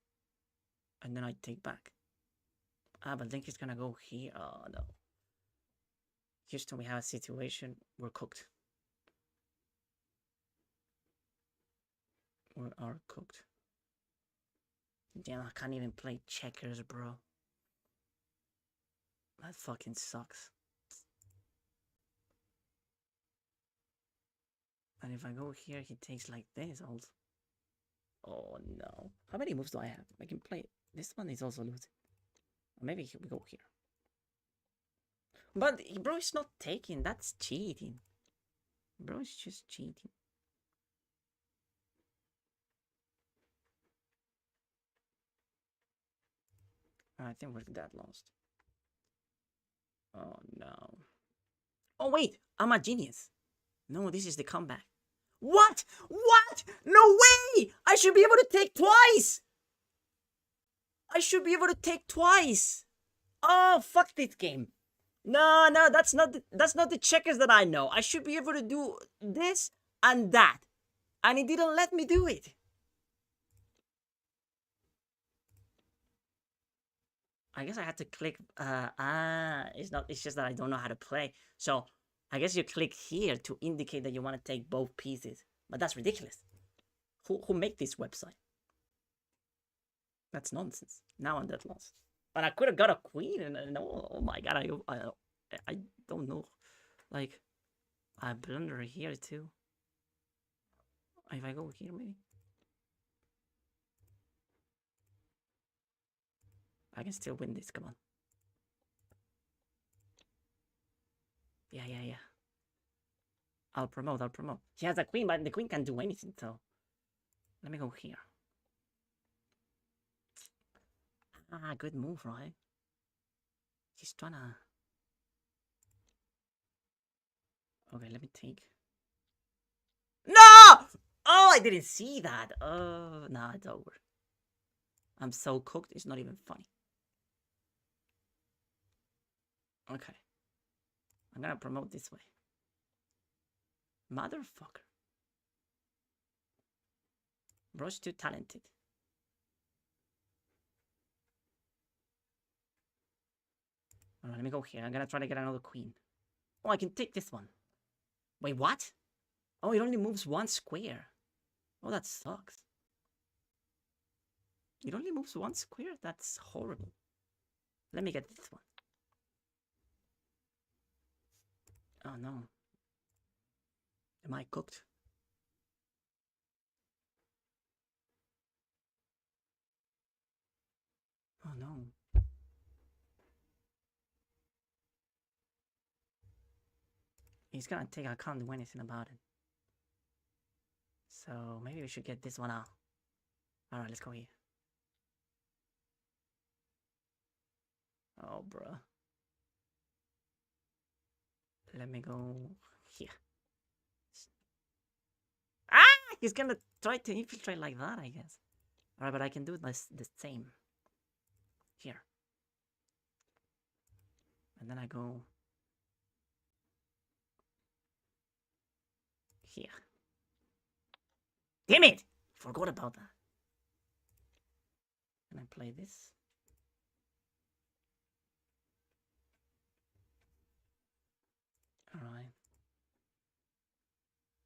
and then I take back. Ah, but I think he's gonna go here. Oh no. Houston, we have a situation. We're cooked. We are cooked. Damn, I can't even play checkers, bro. That fucking sucks. And if I go here, he takes like this also. Oh no. How many moves do I have? I can play. This one is also losing. Or maybe we go here. But bro is not taking. That's cheating. Bro is just cheating. I think we're that lost. Oh no. Oh wait, I'm a genius. No, this is the comeback. What? What? No way! I should be able to take twice! I should be able to take twice! Oh, fuck this game. No, that's not the checkers that I know. I should be able to do this and that. And it didn't let me do it. I guess I had to click, it's just that I don't know how to play. So, I guess you click here to indicate that you want to take both pieces. But that's ridiculous. Who make this website? That's nonsense. Now I'm that lost. And I could have got a queen and oh my god, I don't know. Like, I blunder here too. If I go here maybe? I can still win this, come on. Yeah. I'll promote. He has a queen, but the queen can't do anything, so... Let me go here. Ah, good move, right? He's trying to... Okay, let me take... No! Oh, I didn't see that. Oh, nah, it's over. I'm so cooked, it's not even funny. Okay. I'm gonna promote this way. Motherfucker. Bro's too talented. Alright, let me go here. I'm gonna try to get another queen. Oh, I can take this one. Wait, what? Oh, it only moves one square. Oh, that sucks. It only moves one square? That's horrible. Let me get this one. Oh no. Am I cooked? Oh no. He's gonna take, I can't do anything about it. So maybe we should get this one out. Alright, let's go here. Oh, bruh. Let me go here. Ah! He's gonna try to infiltrate like that, I guess. Alright, but I can do this the same. Here. And then I go... here. Damn it! Forgot about that. Can I play this? Alright.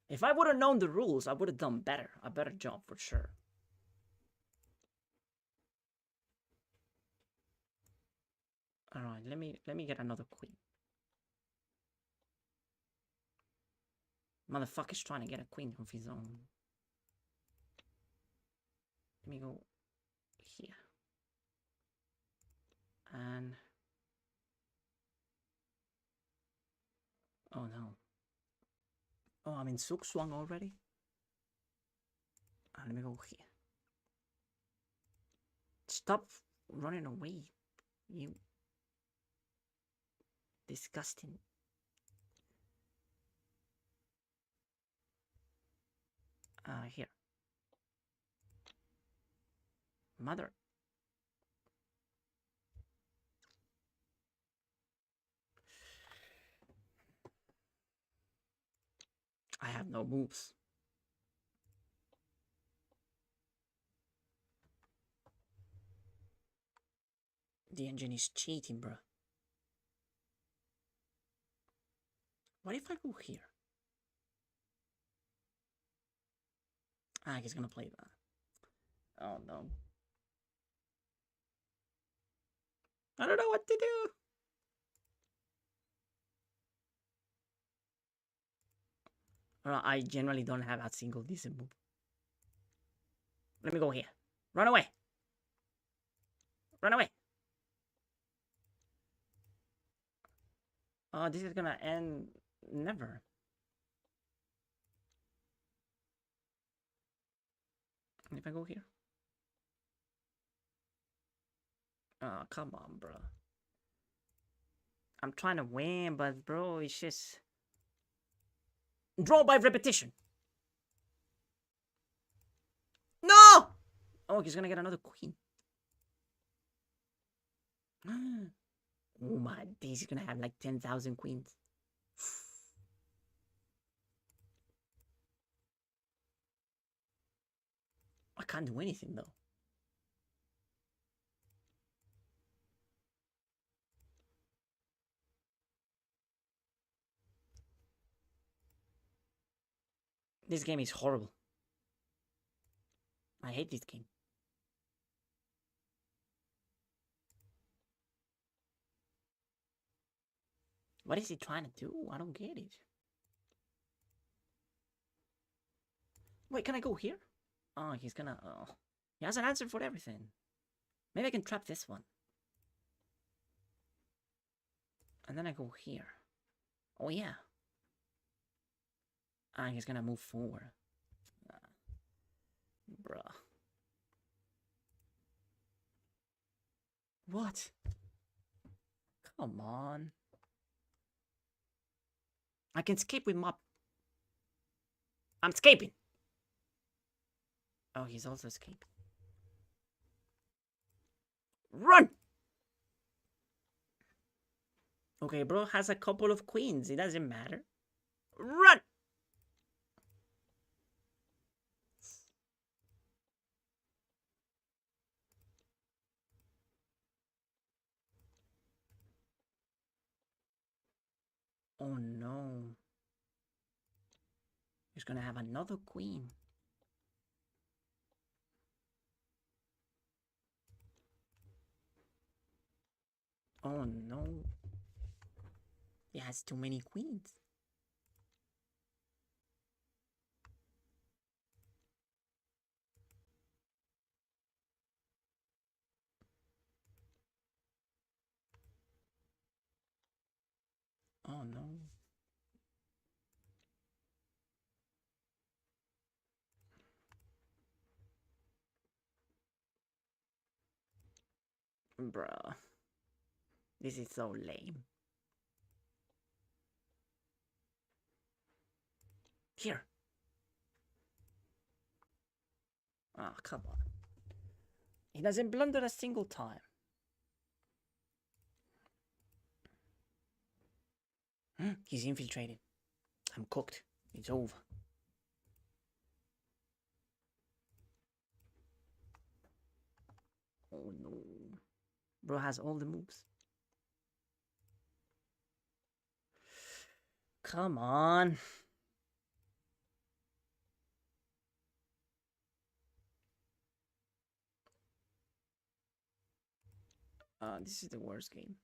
If I would have known the rules, I would have done better. A better job for sure. Alright, let me get another queen. Motherfucker's trying to get a queen of his own. Let me go here. And... oh no. Oh, I'm in Zugzwang already? Let me go here. Stop running away, you disgusting. Here. Mother. I have no moves. The engine is cheating, bro. What if I go here? Ah, he's gonna play that. Oh no. I don't know what to do. I generally don't have a single decent move. Let me go here. Run away. Run away. Oh, this is gonna end never. If I go here. Oh, come on, bro. I'm trying to win, but bro, it's just draw by repetition. No! Oh, he's gonna get another queen. Oh my days, he's gonna have like 10,000 queens. I can't do anything though. This game is horrible. I hate this game. What is he trying to do? I don't get it. Wait, can I go here? Oh, he's gonna... Oh. He has an answer for everything. Maybe I can trap this one. And then I go here. Oh, yeah. Ah, he's gonna move forward. Bruh. What? Come on. I can escape with my... I'm escaping. Oh, he's also escaping. Run! Okay, bro has a couple of queens. It doesn't matter. Run! Oh no. He's gonna have another queen. Oh no. He has too many queens. Oh no. Bruh. This is so lame. Here. Oh, come on. He doesn't blunder a single time. He's infiltrated. I'm cooked. It's over. Oh no. Bro has all the moves. Come on. This is the worst game.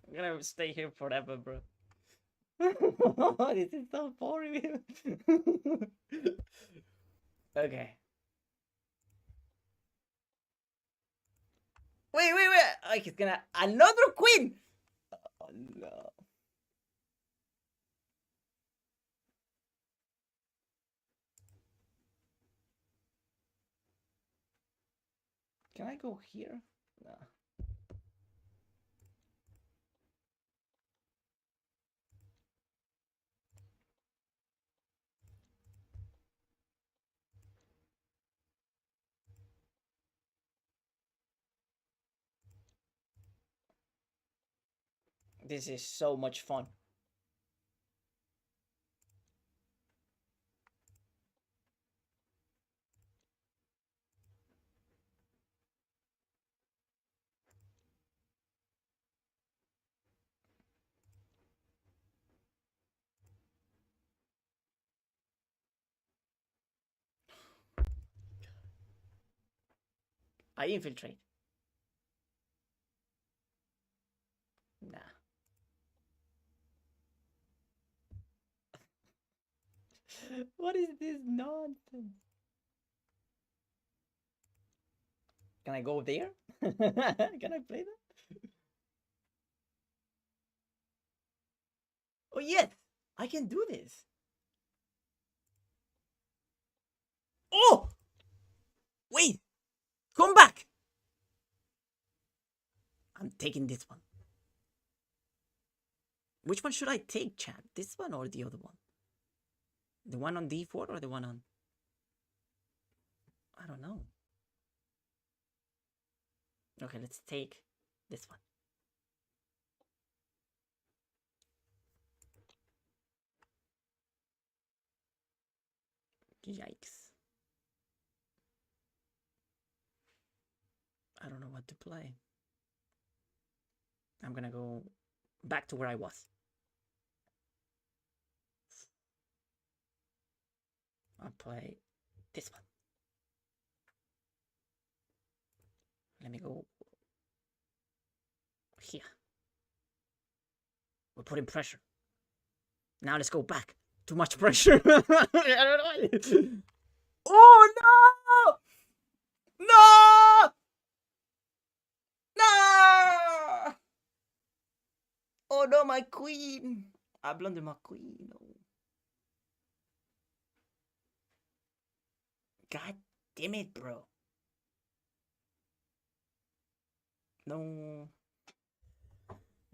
I'm gonna stay here forever, bro. This is so boring. Okay. Wait. Oh, he's gonna another queen. Oh no. Can I go here? No. This is so much fun. I infiltrate. Nah. What is this nonsense? Can I go there? Can I play that? Oh yes, I can do this. I'm taking this one. Which one should I take, chat? This one or the other one? The one on d4 or the one on... I don't know. Okay, let's take this one. Yikes. I don't know what to play. I'm gonna go back to where I was. I'll play this one. Let me go here. We're putting pressure. Now let's go back. Too much pressure. I don't know. Oh no! No! No! Oh no, my queen! I blundered my queen. No. God damn it, bro. No.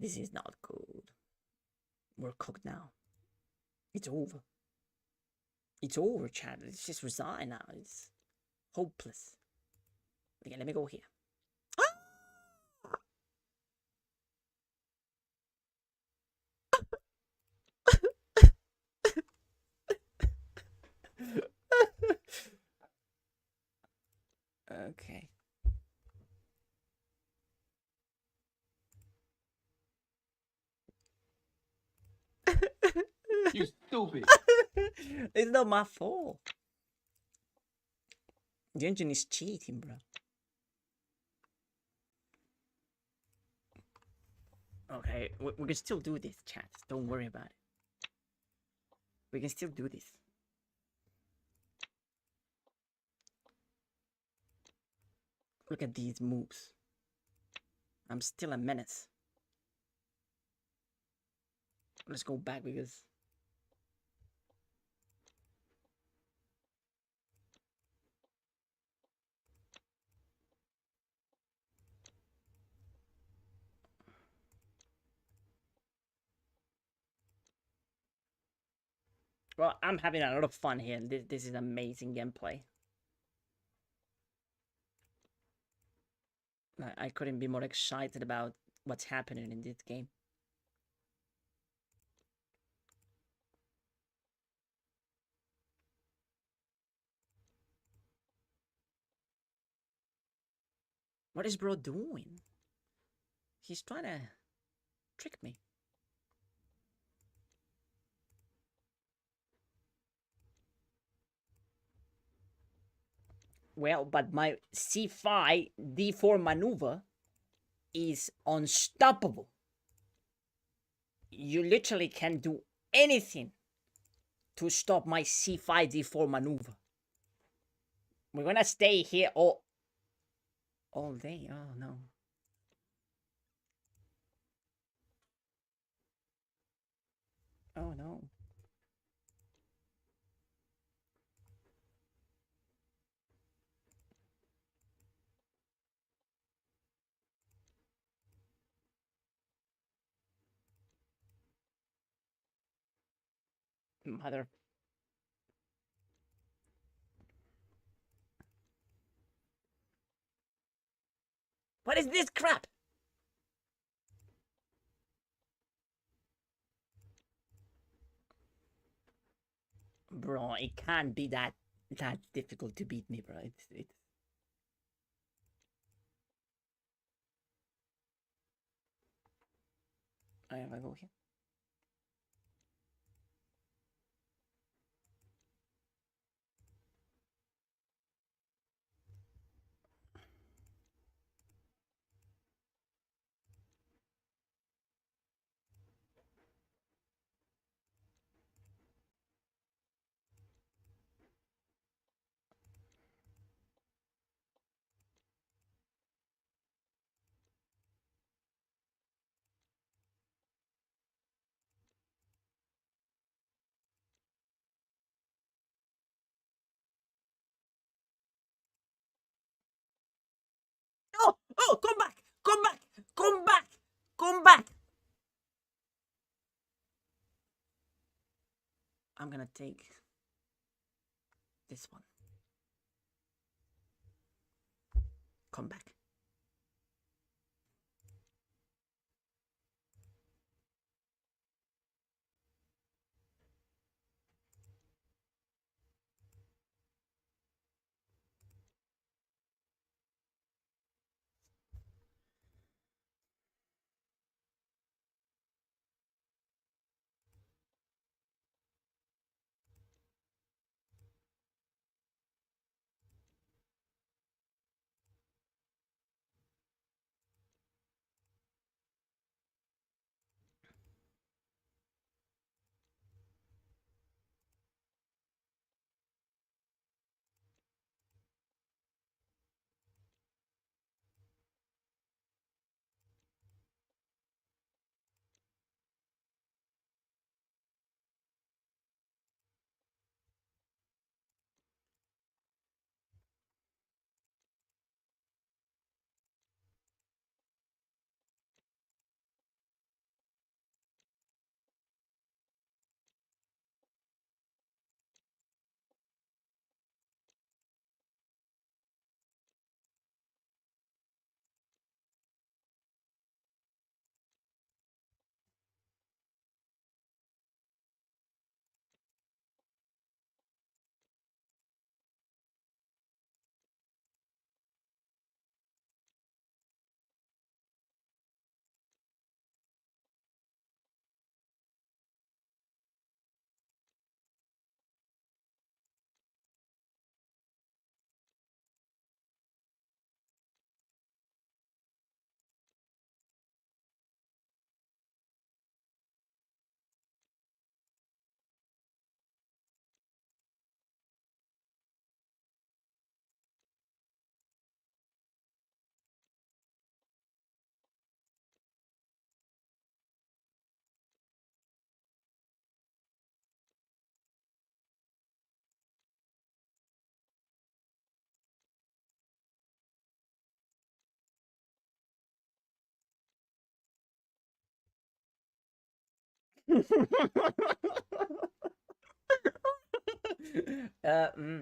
This is not good. We're cooked now. It's over. It's over, chat. Let's just resign now. It's hopeless. Okay, let me go here. Okay. You stupid. It's not my fault. The engine is cheating, bro. Okay, we can still do this, chat. Don't worry about it. We can still do this. Look at these moves. I'm still a menace. Let's go back because... Well, I'm having a lot of fun here. This is amazing gameplay. I couldn't be more excited about what's happening in this game. What is bro doing? He's trying to trick me. Well, but my c5 d4 maneuver is unstoppable. You literally can do anything to stop my c5 d4 maneuver. We're gonna stay here all day. Oh no. Oh no. Mother. What is this crap? Bro, it can't be that difficult to beat me, bro. It's I go here. Oh, come back! Come back! Come back! Come back! I'm gonna take this one. Come back.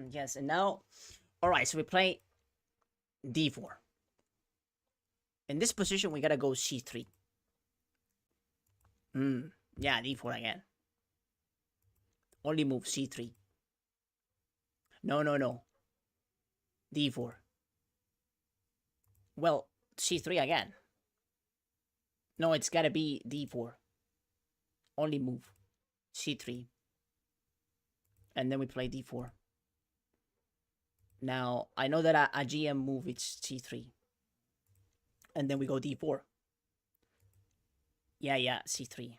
Yes, and now, all right. So we play d4. In this position, we gotta go c3. Yeah, d4 again. Only move c3. No. d4. Well, c3 again. No, it's gotta be d4. Only move c3. And then we play d4. Now, I know that a GM move is c3. And then we go d4. Yeah, c3.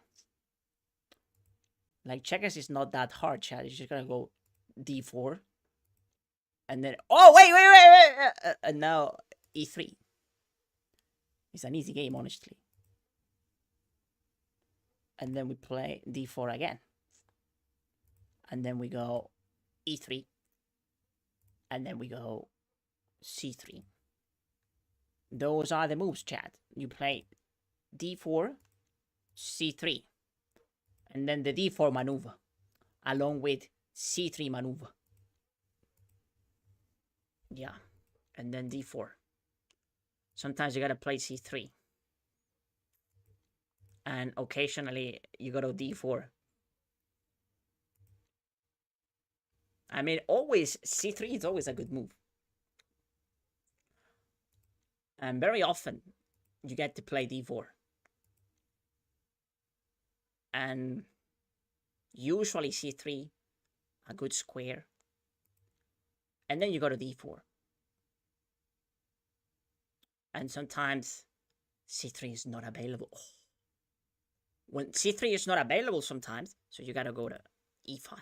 Like, checkers is not that hard, chat. It's just gonna go d4. And then... Oh, wait! And now e3. It's an easy game, honestly. And then we play d4 again. And then we go e3. And then we go c3. Those are the moves, chat. You play d4, c3. And then the d4 maneuver. Along with c3 maneuver. Yeah. And then d4. Sometimes you gotta play c3. And occasionally you go to d4. I mean, always, c3 is always a good move. And very often, you get to play d4. And usually c3, a good square. And then you go to d4. And sometimes c3 is not available. When c3 is not available sometimes, so you gotta go to e5.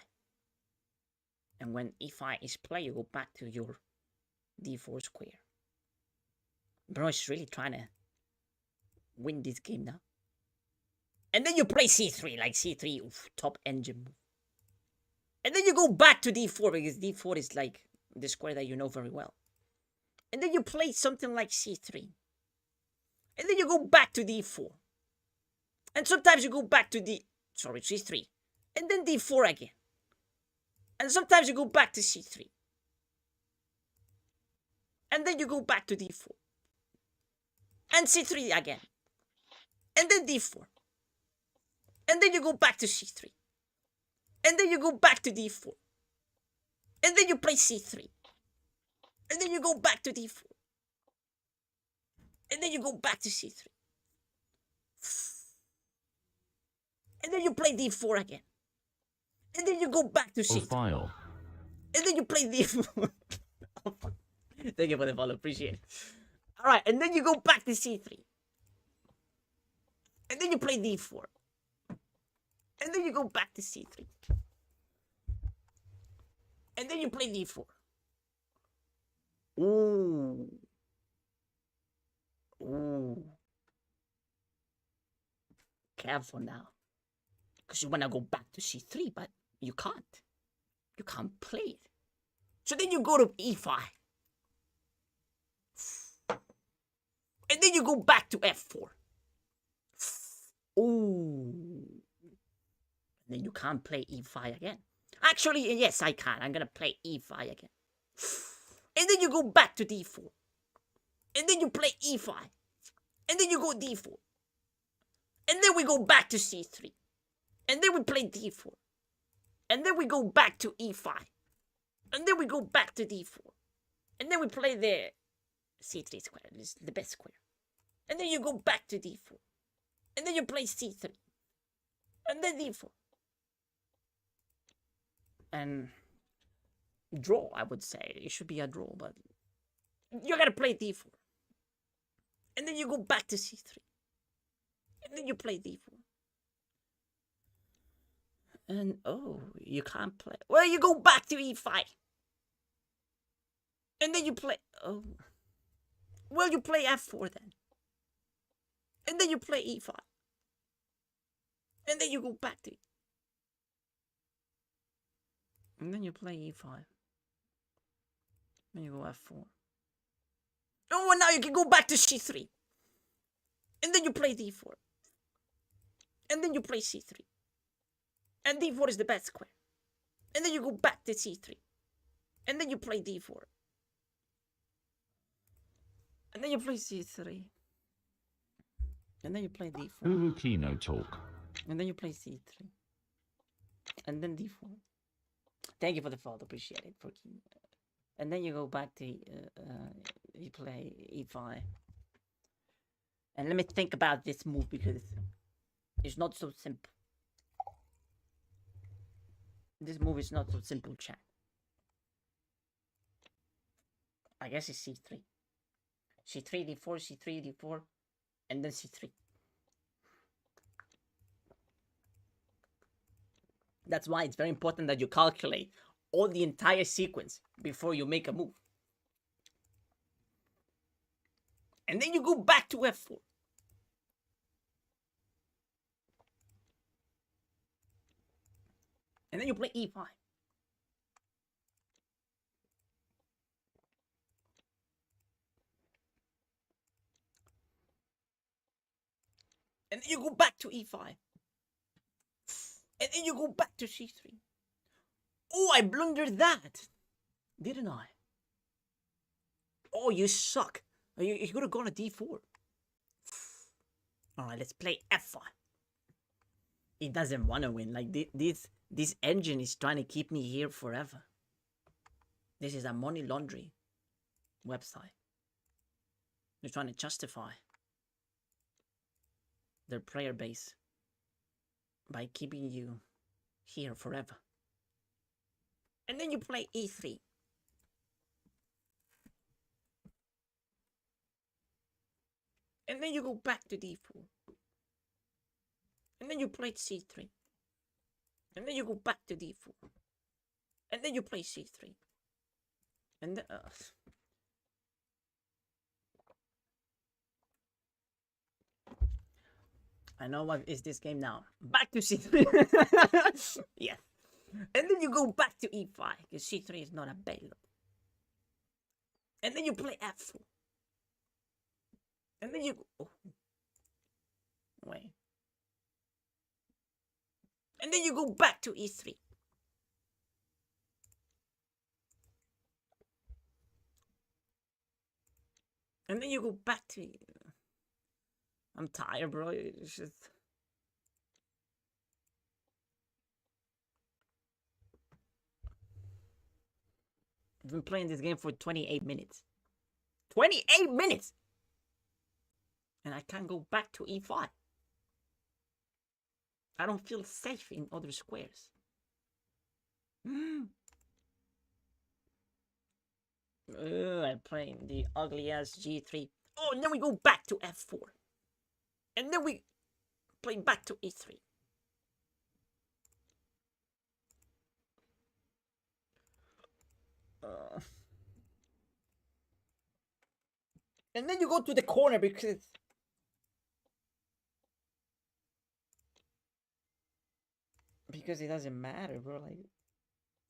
And when e5 is played, you go back to your d4 square. Bro is really trying to win this game now. And then you play c3, like c3, oof, top engine move. And then you go back to d4, because d4 is like the square that you know very well. And then you play something like c3. And then you go back to d4. And sometimes you go back to c3. And then d4 again. And sometimes you go back to c3. And then you go back to d4. And c3 again. And then d4. And then you go back to c3. And then you go back to d4. And then you play c3. And then you go back to d4. And then you go back to c3. And then you play d4 again. And then you go back to c3. File. And then you play d4. Oh, fuck. Thank you for the follow. Appreciate it. Alright, and then you go back to c3. And then you play d4. And then you go back to c3. And then you play d4. Ooh. Ooh. Careful now. Because you want to go back to c3, but you can't. You can't play it. So then you go to e5. And then you go back to f4. Ooh. And then you can't play e5 again. Actually, yes, I can. I'm gonna play e5 again. And then you go back to d4. And then you play e5. And then you go d4. And then we go back to c3. And then we play d4. And then we go back to e5. And then we go back to d4. And then we play the c3 square. This is the best square. And then you go back to d4. And then you play c3. And then d4. And draw, I would say. It should be a draw, but you're gonna play d4. And then you go back to c3. And then you play d4. And oh, you can't play. Well, you go back to e5. And then you play. Oh. Well, you play f4 then. And then you play e5. And then you go back to. And then you play e5. Then you go f4. Oh, and now you can go back to c3. And then you play d4. And then you play c3. And d4 is the best square. And then you go back to c3. And then you play d4. And then you play c3. And then you play d4. Uhu Kino Talk. And then you play c3. And then d4. Thank you for the follow. Appreciate it. And then you go back to you play e5. And let me think about this move because it's not so simple. This move is not so simple, chat. I guess it's c3. c3, d4, c3, d4, and then c3. That's why it's very important that you calculate all the entire sequence before you make a move. And then you go back to f4. And then you play e5. And then you go back to e5. And then you go back to c3. Oh, I blundered that. Didn't I? Oh, you suck. You could have gone to d4. Alright, let's play f5. It doesn't want to win. Like, this engine is trying to keep me here forever. This is a money laundry website. They're trying to justify their player base by keeping you here forever. And then you play e3. And then you go back to d4. And then you play c3. And then you go back to d4. And then you play c3. And then... I know what is this game now. Back to c3. Yeah. And then you go back to e5. Because c3 is not available. And then you play f4. And then you go... Oh. Wait. And then you go back to e3. And then you go back to... I'm tired, bro. It's just... I've been playing this game for 28 minutes. 28 minutes! And I can't go back to e5. I don't feel safe in other squares. I'm playing the ugly ass g3. Oh, and then we go back to f4. And then we play back to e3. And then you go to the corner because it doesn't matter, bro. Like,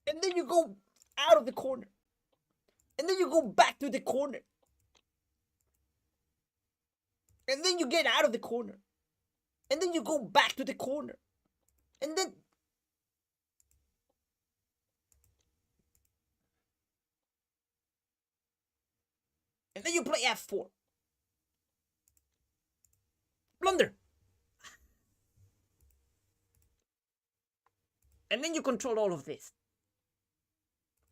and then you go out of the corner. And then you go back to the corner. And then you get out of the corner. And then you go back to the corner. And then... And then you play f4. Blunder. And then you control all of this.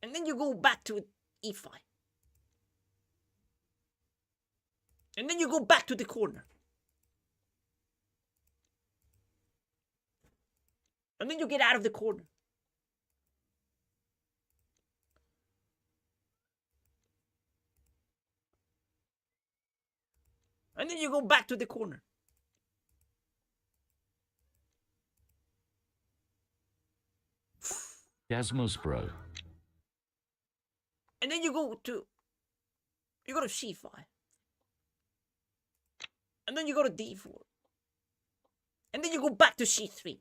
And then you go back to e5. And then you go back to the corner. And then you get out of the corner. And then you go back to the corner. Dasmus bro. And then you go to c5. And then you go to d4. And then you go back to c3.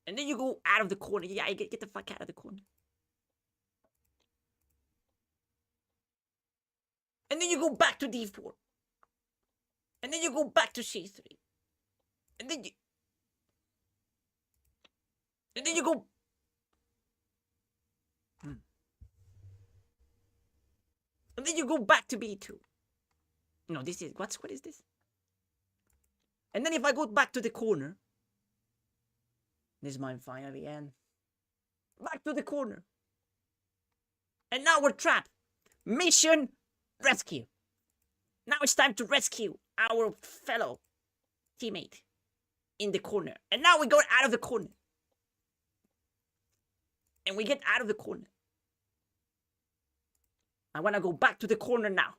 And then you go out of the corner. Yeah, you get the fuck out of the corner. And then you go back to d4. And then you go back to c3. And then you go... And then you go back to b2. No, this is... What is this? And then if I go back to the corner... This is mine finally end. Back to the corner. And now we're trapped. Mission rescue. Now it's time to rescue our fellow teammate in the corner. And now we go out of the corner. And we get out of the corner. I want to go back to the corner now.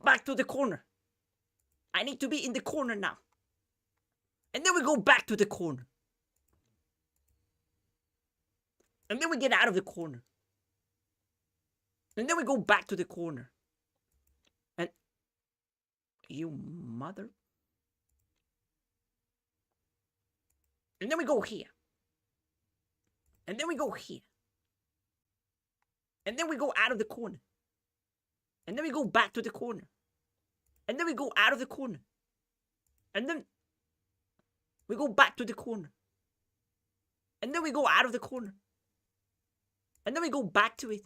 Back to the corner. I need to be in the corner now. And then we go back to the corner. And then we get out of the corner. And then we go back to the corner. And... You mother... And then we go here. And then we go here. And then we go out of the corner. And then we go back to the corner. And then we go out of the corner. And then we go back to the corner. And then we go out of the corner. And then we go back to it.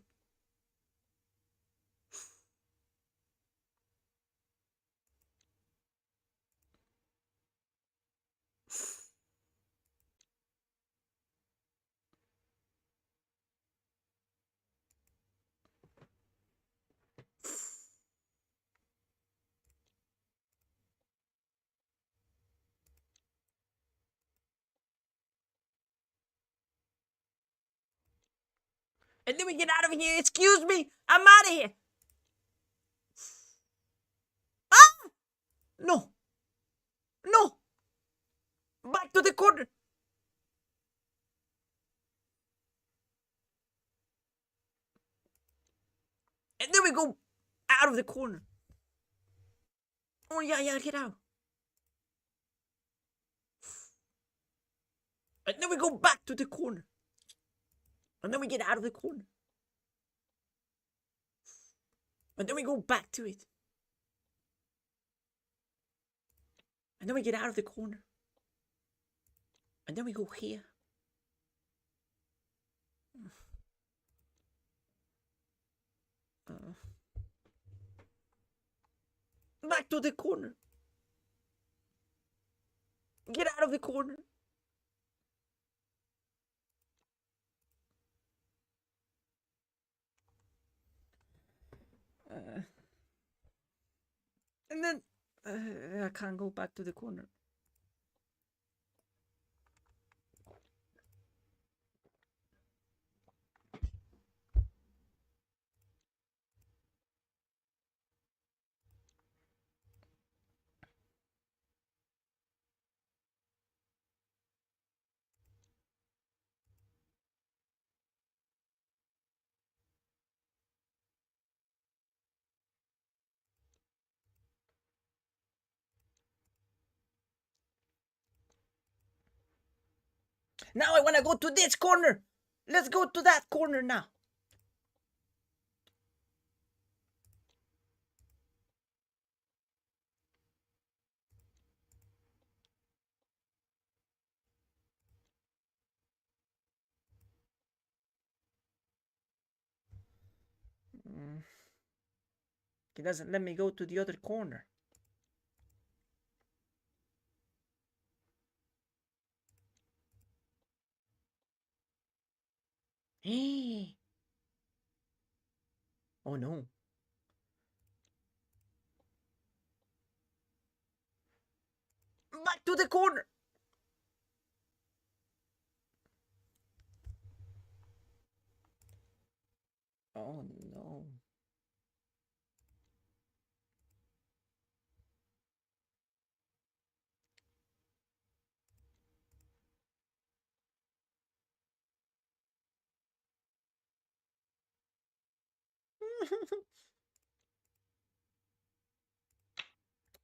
And then we get out of here. Excuse me. I'm out of here. Ah! No. No. Back to the corner. And then we go out of the corner. Oh, yeah, get out. And then we go back to the corner. And then we get out of the corner. And then we go back to it. And then we get out of the corner. And then we go here. Back to the corner. Get out of the corner. And then I can't go back to the corner. Now I want to go to this corner. Let's go to that corner now. He doesn't let me go to the other corner. Hey. Oh no. Back to the corner. Oh no.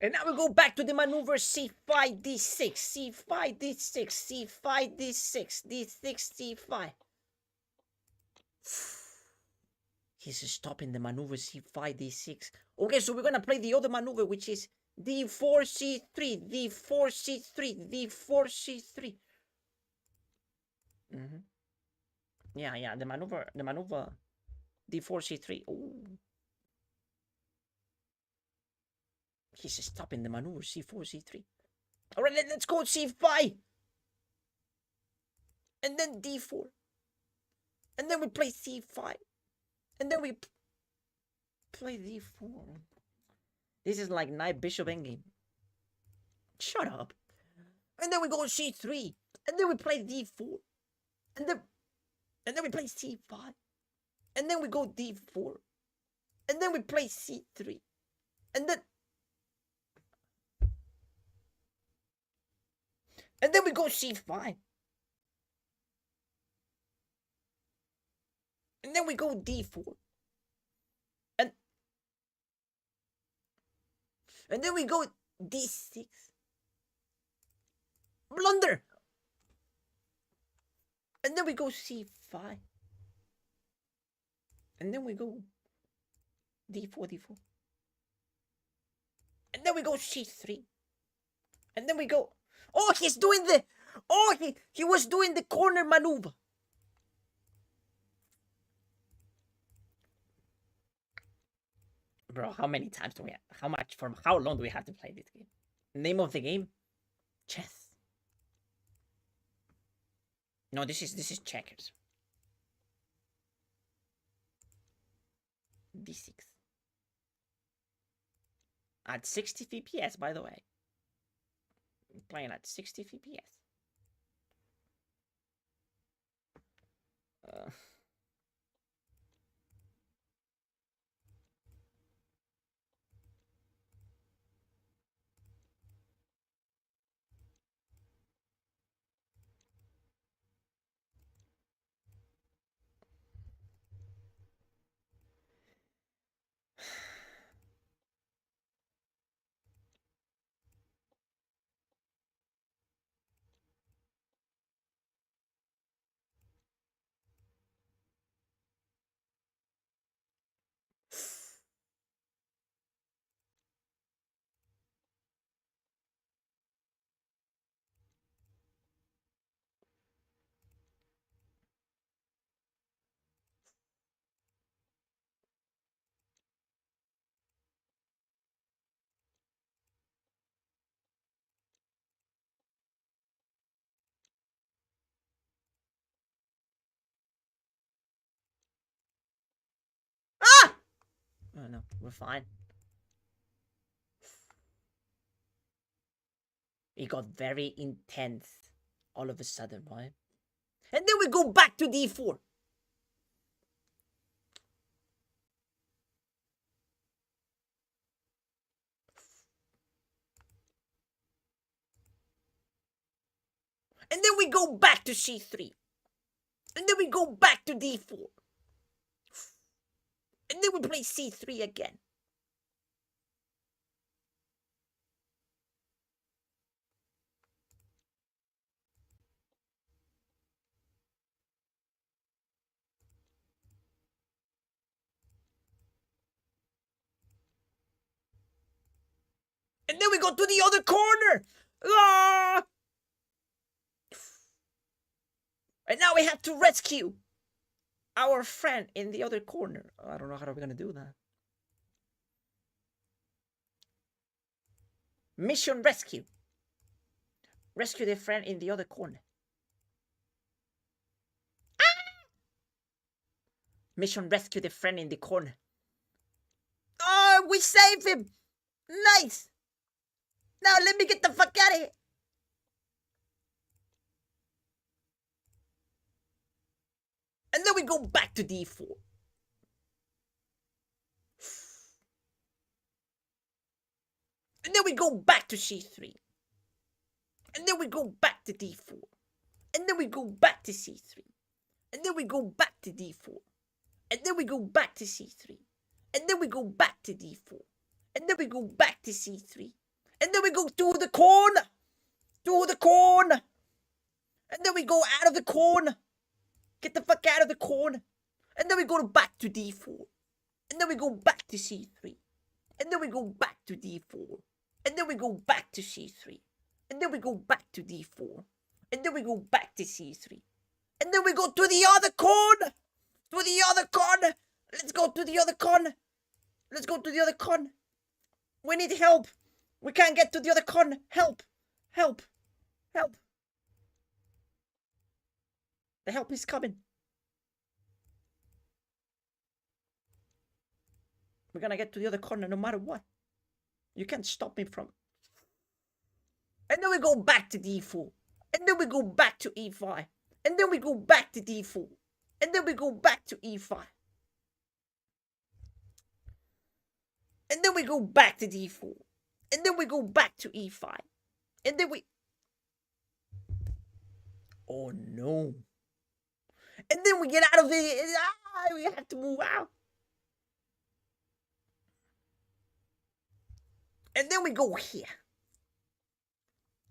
And now we go back to the maneuver c5, d6, c5, d6, c5, d6, d6, c5. He's stopping the maneuver c5, d6. Okay, so we're gonna play the other maneuver, which is d4, c3, d4, c3, d4, c3. Yeah, the maneuver, d4, c3. Ooh. He's stopping the maneuver c4, c3. All right, let's go c5. And then d4. And then we play c5. And then we play d4. This is like knight bishop endgame. Shut up. And then we go c3. And then we play d4. And then we play c5. And then we go d4. And then we play c3. And then we go c5. And then we go d4. And then we go d6. Blunder. And then we go c5. And then we go d4, d4. And then we go c3. And then we go... Oh, he's doing the... Oh, he was doing the corner maneuver. Bro, how many times do we have? How long do we have to play this game? Name of the game? Chess. No, this is checkers. D6. At 60 FPS, by the way. I'm playing at 60 FPS. Oh no, we're fine. It got very intense all of a sudden, right? And then we go back to d4. And then we go back to c3. And then we go back to d4. And then we play c3 again. And then we go to the other corner. Ah! And now we have to rescue our friend in the other corner. I don't know how we're gonna do that. Mission rescue. Rescue the friend in the other corner. Ah! Mission rescue the friend in the corner. Oh, we saved him. Nice. Now let me get the fuck out of here. And then we go back to d4. And then we go back to c3. And then we go back to d4. And then we go back to c3. And then we go back to d4. And then we go back to c3. And then we go back to d4. And then we go back to c3. And then we go to the corner. To the corner. And then we go out of the corner. Get the fuck out of the corner. And then we go back to d4. And then we go back to c3. And then we go back to d4. And then we go back to c3. And then we go back to d4. And then we go back to c3. And then we go to the other corner. To the other corner. Let's go to the other corner. Let's go to the other corner. We need help. We can't get to the other corner. Help. Help. Help. The help is coming. We're gonna get to the other corner no matter what. You can't stop me from... And then we go back to d4. And then we go back to e5. And then we go back to d4. And then we go back to e5. And then we go back to d4. And then we go back to e5. And then we... Oh no. And then we get out of it. We have to move out. And then we go here.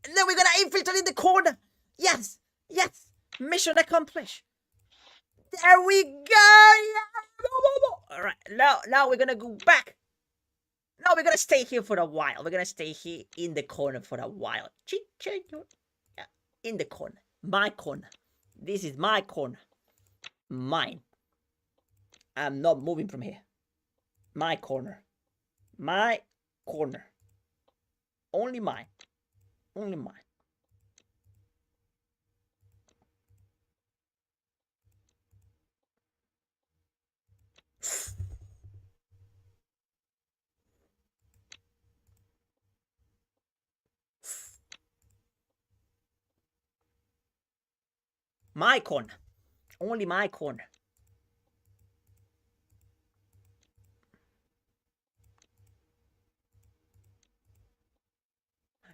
And then we're gonna infiltrate in the corner. Yes. Yes. Mission accomplished. There we go. All right. Now we're gonna go back. Now we're gonna stay here for a while. We're gonna stay here in the corner for a while. Yeah, in the corner. My corner. This is my corner. Mine. I'm not moving from here. My corner. My corner. Only mine. Only mine. My corner. Only my corner.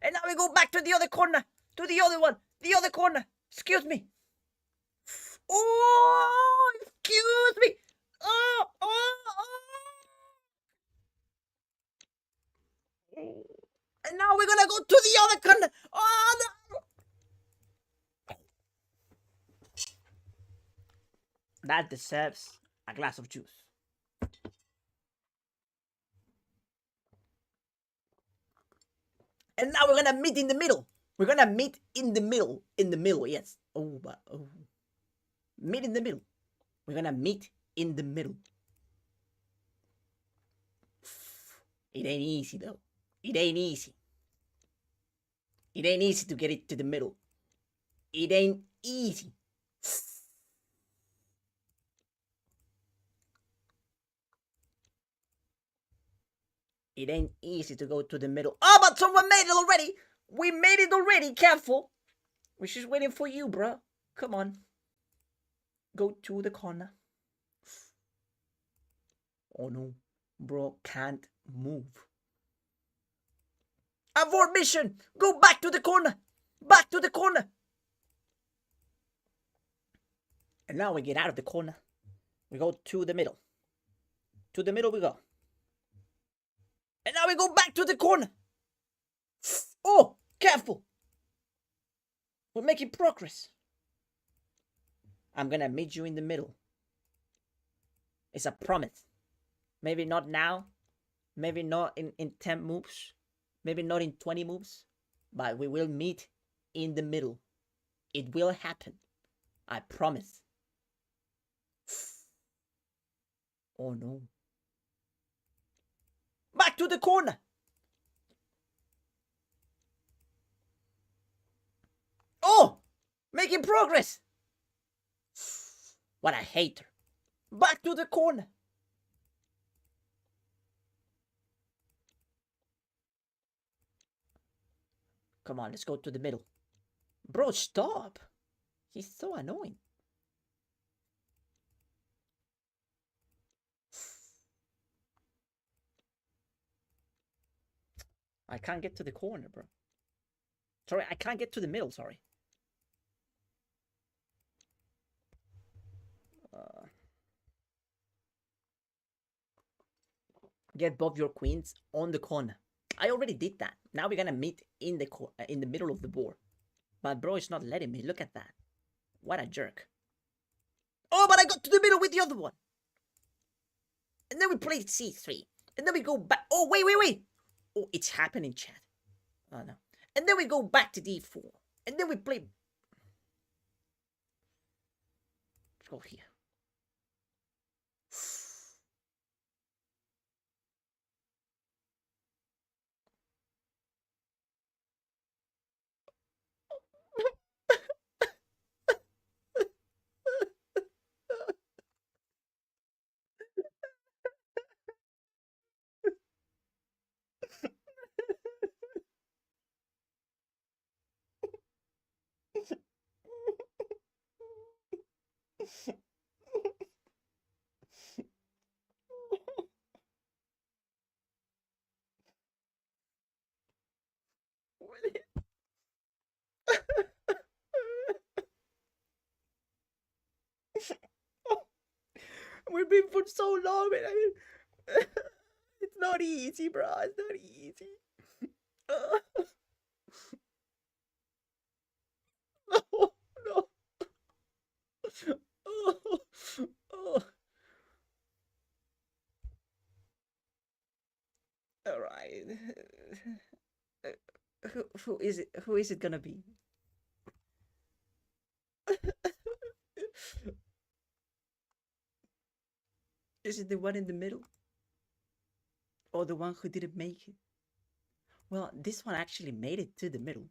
And now we go back to the other corner. To the other one. The other corner. Excuse me. Oh, excuse me. Oh. And now we're gonna go to the other corner. Oh, no. That deserves a glass of juice. And now we're gonna meet in the middle. We're gonna meet in the middle. In the middle, yes. Oh. Meet in the middle. We're gonna meet in the middle. It ain't easy though. It ain't easy. It ain't easy to get it to the middle. It ain't easy. It ain't easy to go to the middle. Oh, but someone made it already. We made it already. Careful. We're just waiting for you, bro. Come on. Go to the corner. Oh no. Bro can't move. Abort mission. Go back to the corner. Back to the corner. And now we get out of the corner. We go to the middle. To the middle we go. And now we go back to the corner. Oh, careful. We're making progress. I'm gonna meet you in the middle. It's a promise. Maybe not now. Maybe not in 10 moves. Maybe not in 20 moves. But we will meet in the middle. It will happen. I promise. Oh no. Back to the corner. Oh! Making progress. What a hater. Back to the corner. Come on, let's go to the middle. Bro, stop. He's so annoying. I can't get to the corner, bro. Sorry, I can't get to the middle, sorry. Get both your queens on the corner. I already did that. Now we're gonna meet in the middle of the board. But bro, it's not letting me. Look at that. What a jerk. Oh, but I got to the middle with the other one. And then we play c3. And then we go back. Oh, wait. Oh, it's happening, chat. Oh, no. And then we go back to d4. And then we play... Let's go here. We've been for so long, man. I mean, it's not easy, bro. It's not easy. Oh, no. Oh. All right. Who is it? Who is it gonna be? Is it the one in the middle? Or the one who didn't make it? Well, this one actually made it to the middle.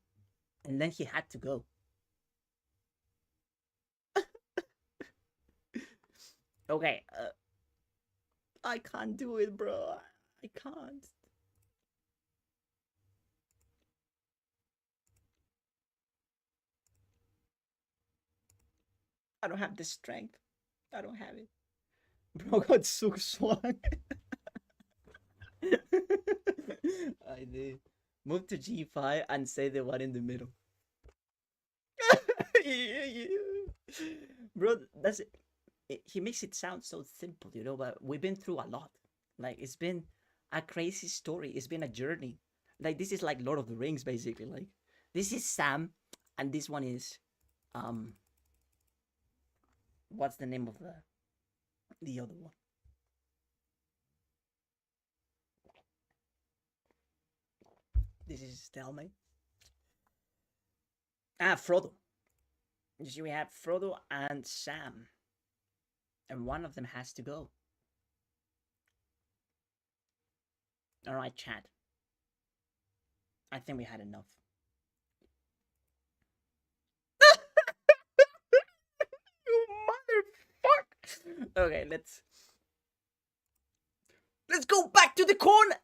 And then he had to go. Okay. I can't do it, bro. I can't. I don't have the strength. I don't have it. Bro got so swung. I did. Move to g5 and say the one in the middle. Yeah. Bro, that's it. He makes it sound so simple, you know, but we've been through a lot. Like, it's been a crazy story. It's been a journey. Like, this is like Lord of the Rings, basically. Like, this is Sam, and this one is, what's the name of the other one? This is Stalemate. Frodo. You see, we have Frodo and Sam. And one of them has to go. Alright, chat. I think we had enough. You motherfucker! Okay, let's go back to the corner!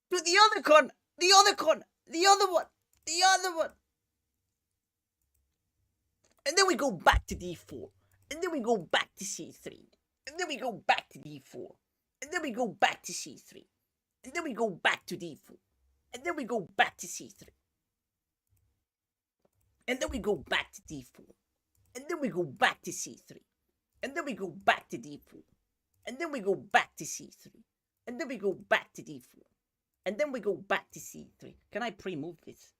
To the other corner. The other corner. The other one. The other one. And then we go back to d4. And then we go back to c3. And then we go back to d4. And then we go back to c3. And then we go back to d4. And then we go back to c3. And then we go back to d4. And then we go back to c3. And then we go back to d4. And then we go back to c3. And then we go back to d4. And then we go back to c3. Can I pre-move this?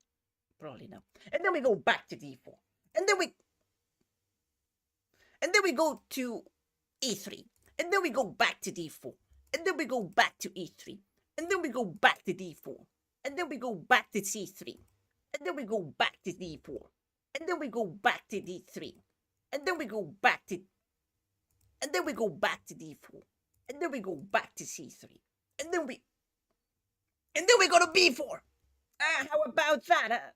Probably no. And then we go back to d4. And then we go to e3. And then we go back to d4. And then we go back to e3. And then we go back to d4. And then we go back to c3. And then we go back to d4. And then we go back to d3. And then we go back to... And then we go back to d4. And then we go back to c3. And then we go to b4. How about that?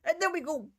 And then we go...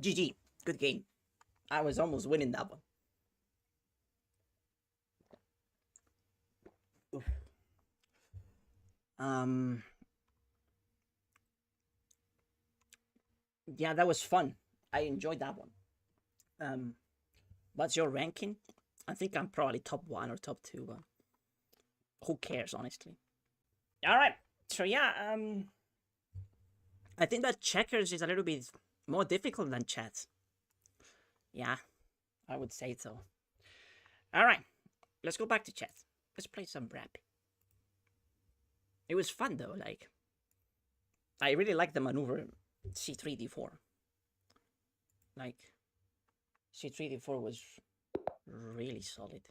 GG. Good game. I was almost winning that one. Oof. Yeah, that was fun. I enjoyed that one. What's your ranking? I think I'm probably top 1 or top 2, but who cares, honestly? Alright, so yeah, I think that checkers is a little bit more difficult than chess. Yeah, I would say so. Alright, let's go back to chess. Let's play some rap. It was fun though, like, I really like the maneuver c3 d4. Like, c3 d4 was really solid.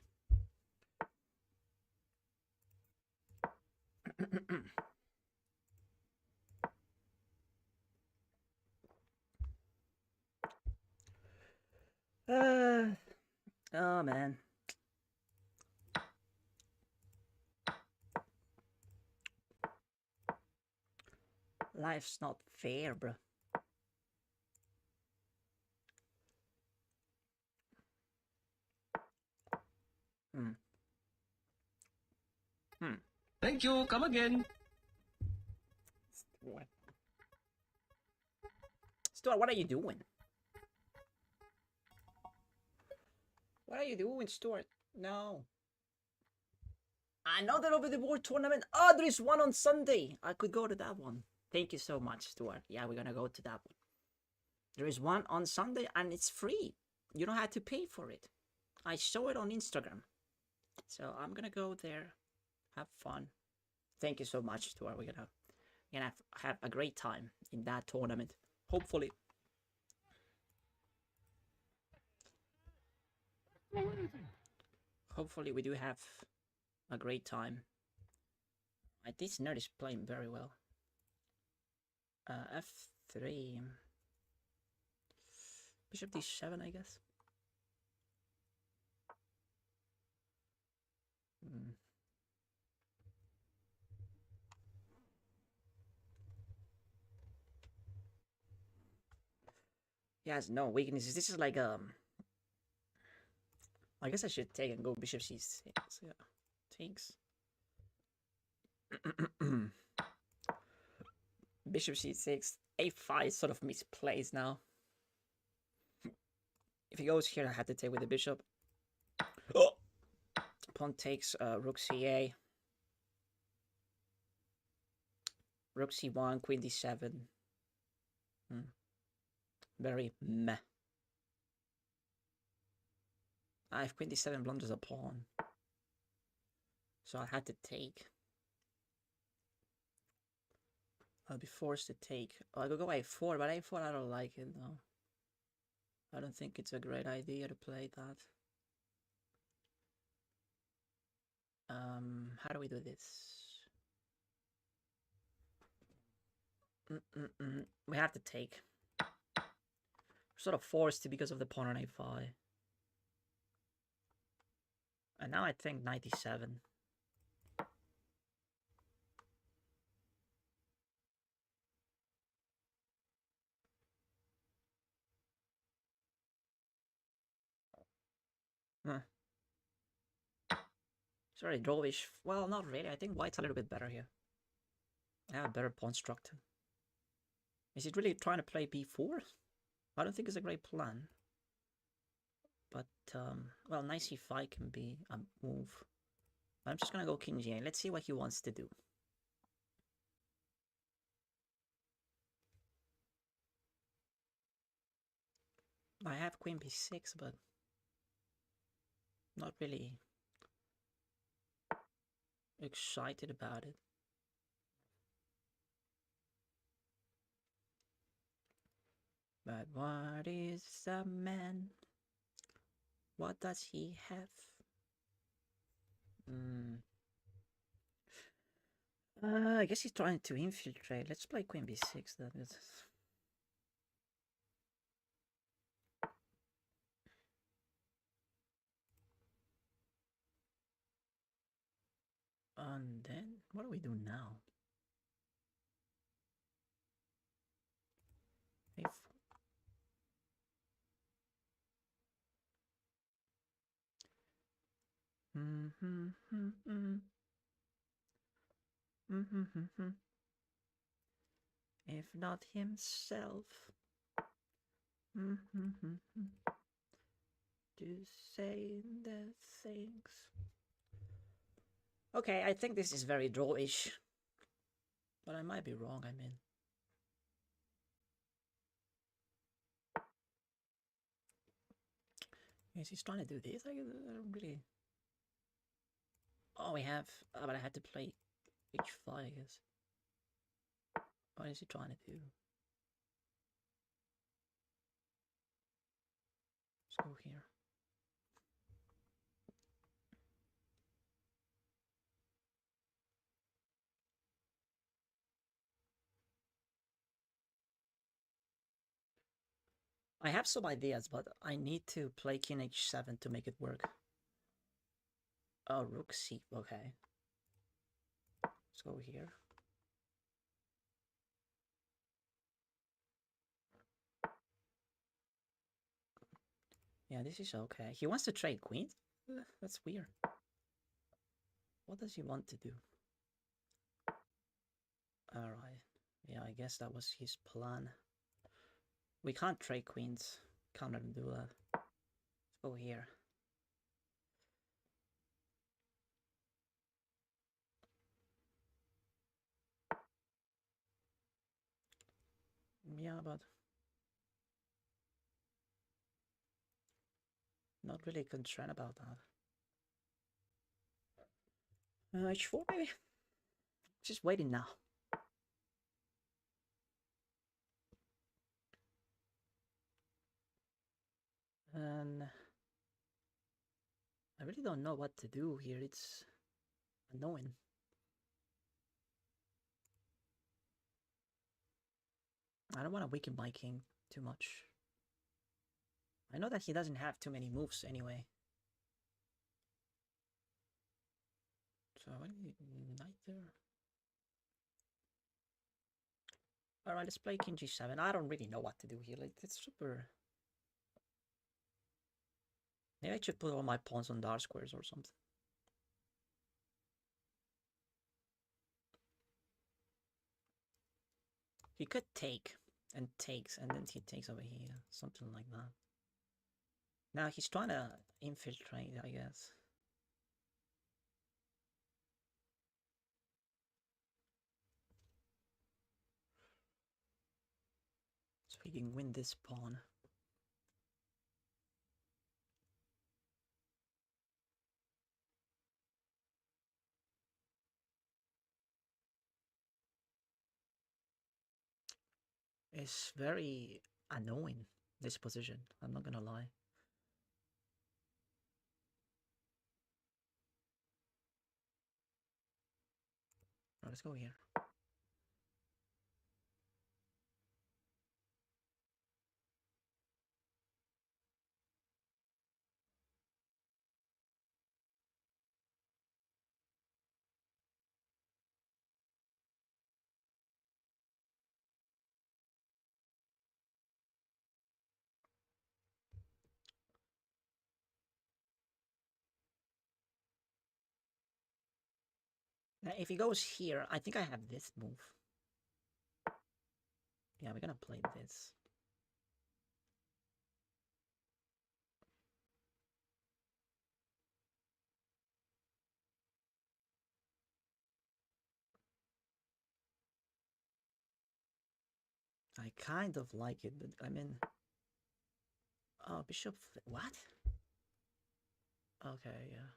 Oh man. Life's not fair, bro. Thank you. Come again. What? Stuart, what are you doing? What are you doing, Stuart? No. Another over the board tournament. Oh, there is one on Sunday. I could go to that one. Thank you so much, Stuart. Yeah, we're gonna go to that one. There is one on Sunday and it's free. You don't have to pay for it. I saw it on Instagram. So I'm gonna go there. Have fun. Thank you so much, Stuart. We're gonna have a great time in that tournament. Hopefully. Hopefully we do have a great time. This nerd is playing very well. F3. Bishop D7, I guess. He has no weaknesses. This is like I guess I should take and go bishop c6. Yeah, takes. Bishop c6. a5 is sort of misplaced now. If he goes here, I have to take with the bishop. Oh! Pawn takes rook ca. Rook c1, queen d7. Very meh. I have queen d7 blunders a pawn. So I had to take. I'll be forced to take. Oh, I could go a4, but a4 I don't like it though. I don't think it's a great idea to play that. How do we do this? We have to take. We're sort of forced to because of the pawn on a5. And now I think 97. Sorry, drawish. Well, not really. I think white's a little bit better here. I have a better pawn structure. Is it really trying to play b4? I don't think it's a great plan. But, well, knight c5 can be a move. I'm just gonna go king g8. Let's see what he wants to do. I have queen b6, but not really excited about it. But what is a man? What does he have? I guess he's trying to infiltrate. Let's play queen b6 then. And then, what do we do now? A4. If not himself. To say the things. Okay, I think this is very drawish. But I might be wrong, I mean. Yes, he's trying to do this. I don't really. Oh, we have. Oh, but I had to play h5, I guess. What is he trying to do? Let's go here. I have some ideas, but I need to play king h7 to make it work. Oh, rook c. Okay. Let's go here. Yeah, this is okay. He wants to trade queens? That's weird. What does he want to do? Alright. Yeah, I guess that was his plan. We can't trade queens. Can't let him do that. Let's go here. Yeah, but not really concerned about that. H4 maybe? Just waiting now. And I really don't know what to do here. It's annoying. I don't want to weaken my king too much. I know that he doesn't have too many moves anyway. So knight there. Alright, let's play king g7. I don't really know what to do here. Like, it's super... Maybe I should put all my pawns on dark squares or something. He could take and takes, and then he takes over here. Something like that. Now he's trying to infiltrate, I guess. So he can win this pawn. It's very annoying, this position. I'm not gonna lie. Right, let's go here. Now, if he goes here, I think I have this move. Yeah, we're gonna play this. I kind of like it, but I mean... Oh, bishop... What? Okay, yeah.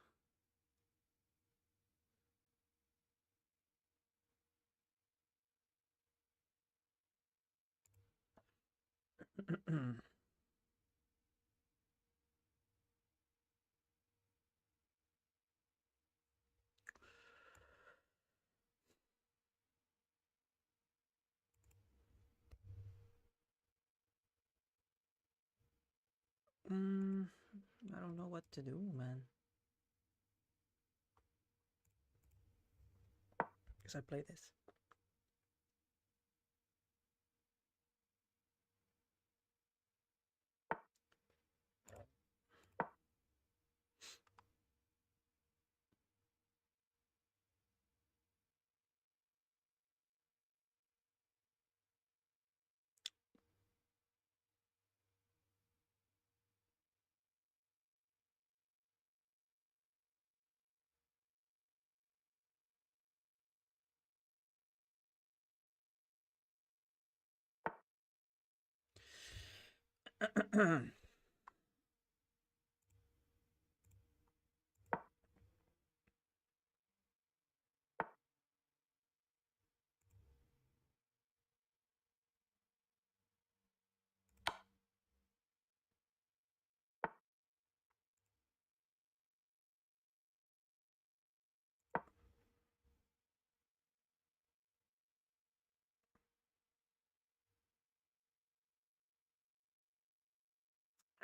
I don't know what to do, man. Guess I play this.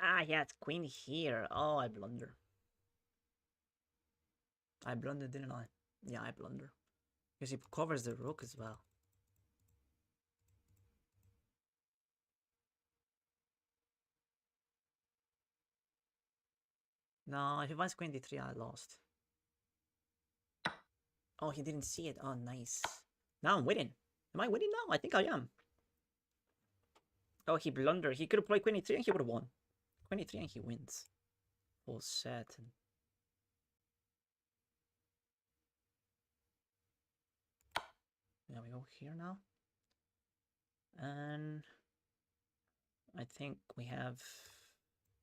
Ah, yeah, it's queen here. Oh, I blunder. I blundered, didn't I? Yeah, I blunder. Because he covers the rook as well. No, if he finds queen d3, I lost. Oh, he didn't see it. Oh, nice. Now I'm winning. Am I winning now? I think I am. Oh, he blundered. He could have played queen e3 and he would have won. Queen e3 and he wins. All set. Yeah, we go here now. And I think we have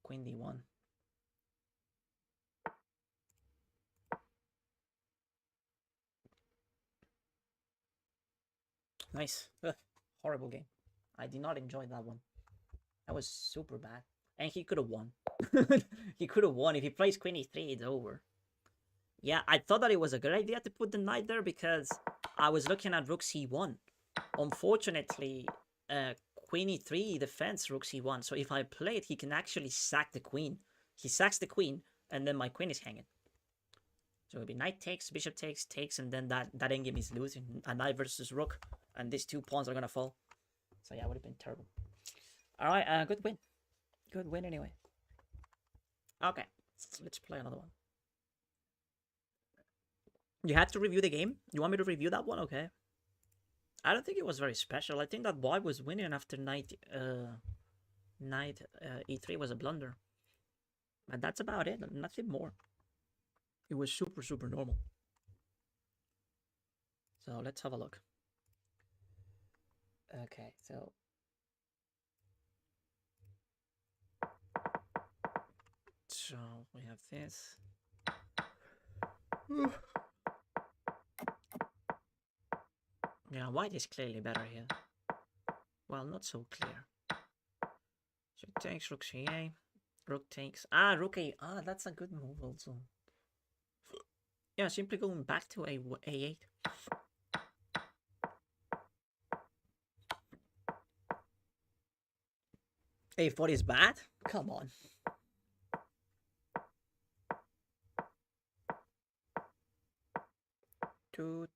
queen d1. Nice. Ugh, horrible game. I did not enjoy that one. That was super bad. And he could have won. He could have won. If he plays queen e3, it's over. Yeah, I thought that it was a good idea to put the knight there because I was looking at rook c1. Unfortunately, queen e3 defends rook c1. So if I play it, he can actually sack the queen. He sacks the queen, and then my queen is hanging. So it'll be knight takes, bishop takes, and then that endgame is losing. A knight versus rook, and these 2 pawns are gonna fall. So yeah, it would have been terrible. Alright, good win. Good win anyway. Okay, let's play another one. You had to review the game? You want me to review that one? Okay. I don't think it was very special. I think that white was winning after knight e3 was a blunder. But that's about it. Nothing more. It was super, super normal. So let's have a look. Okay, so... So we have this. Yeah, white is clearly better here. Well, not so clear. So it takes rook c8. Rook takes... rook a... that's a good move also. Yeah, simply going back to a8. a4 is bad? Come on. Two.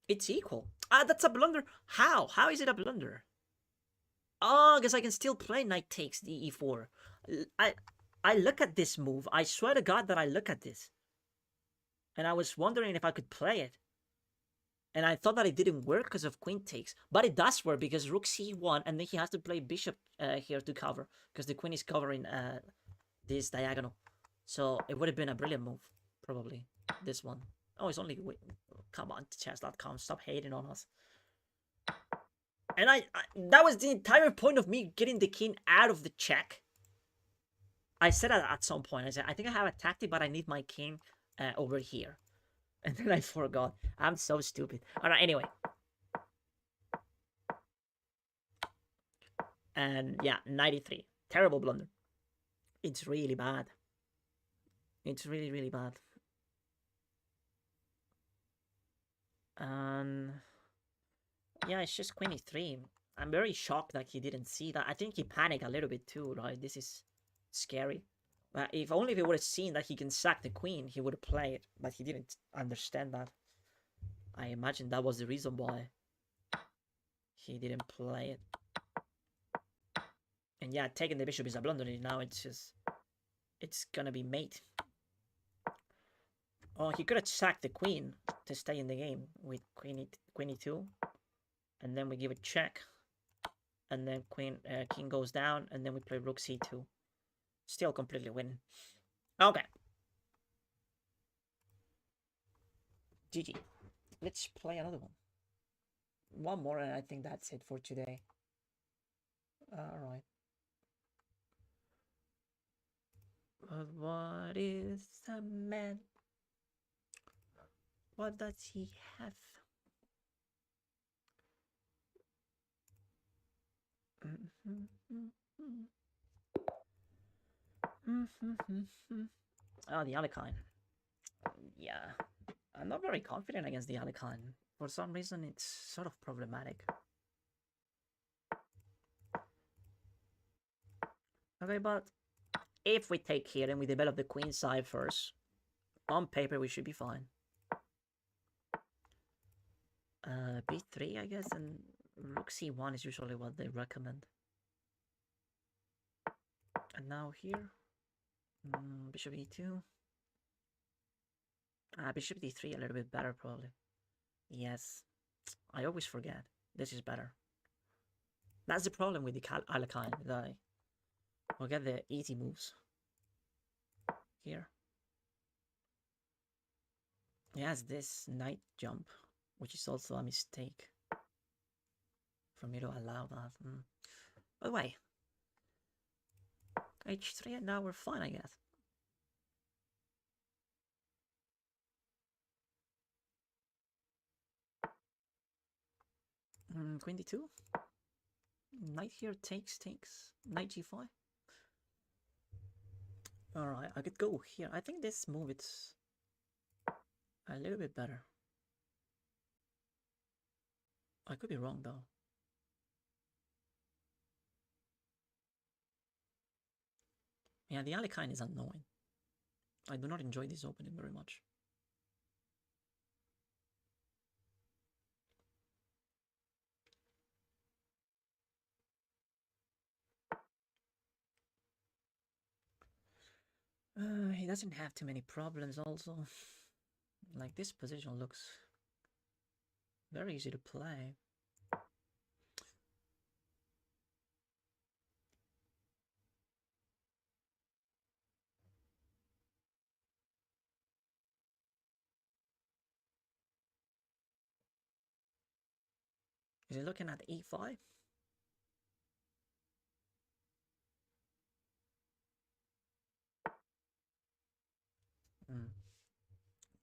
It's equal. That's a blunder. How? How is it a blunder? Oh, because I can still play knight takes the e4. I look at this move. I swear to God that I look at this. And I was wondering if I could play it. And I thought that it didn't work because of queen takes. But it does work because rook c1, and then he has to play bishop here to cover. Because the queen is covering this diagonal. So it would have been a brilliant move. Probably. This one. Oh, it's only... Wait, come on, chess.com. Stop hating on us. And that was the entire point of me getting the king out of the check. I said at some point, I said, I think I have a tactic, but I need my king over here. And then I forgot. I'm so stupid. Alright, anyway. And yeah, 93. Terrible blunder. It's really bad. It's really, really bad. Yeah, it's just queen e3. I'm very shocked that he didn't see that. I think he panicked a little bit too, right? This is scary. But if only if he would have seen that he can sack the queen, he would have played. But he didn't understand that. I imagine that was the reason why he didn't play it. And yeah, taking the bishop is a blunder. Now it's just... It's gonna be mate. Oh, he could have sacked the queen to stay in the game with queen e2. And then we give a check. And then king goes down. And then we play rook c2. Still completely winning. Okay. GG. Let's play another one. One more and I think that's it for today. Alright. But what is a man? What does he have? Oh, the Alekhine. Yeah. I'm not very confident against the Alekhine. For some reason, it's sort of problematic. Okay, but if we take here and we develop the queen side first, on paper we should be fine. B3, I guess, and rook c1 is usually what they recommend. And now here, bishop e2. Bishop d3 a little bit better probably. Yes, I always forget. This is better. That's the problem with the Alekhine, that I forget the easy moves. Here. He has this knight jump, which is also a mistake for me to allow that. By the way, h3 and now we're fine, I guess. Queen d2. Knight here takes. Knight g5. Alright, I could go here. I think this move it's a little bit better. I could be wrong though. Yeah, the Alekhine is annoying. I do not enjoy this opening very much. He doesn't have too many problems also. Like, this position looks very easy to play. Is he looking at e5?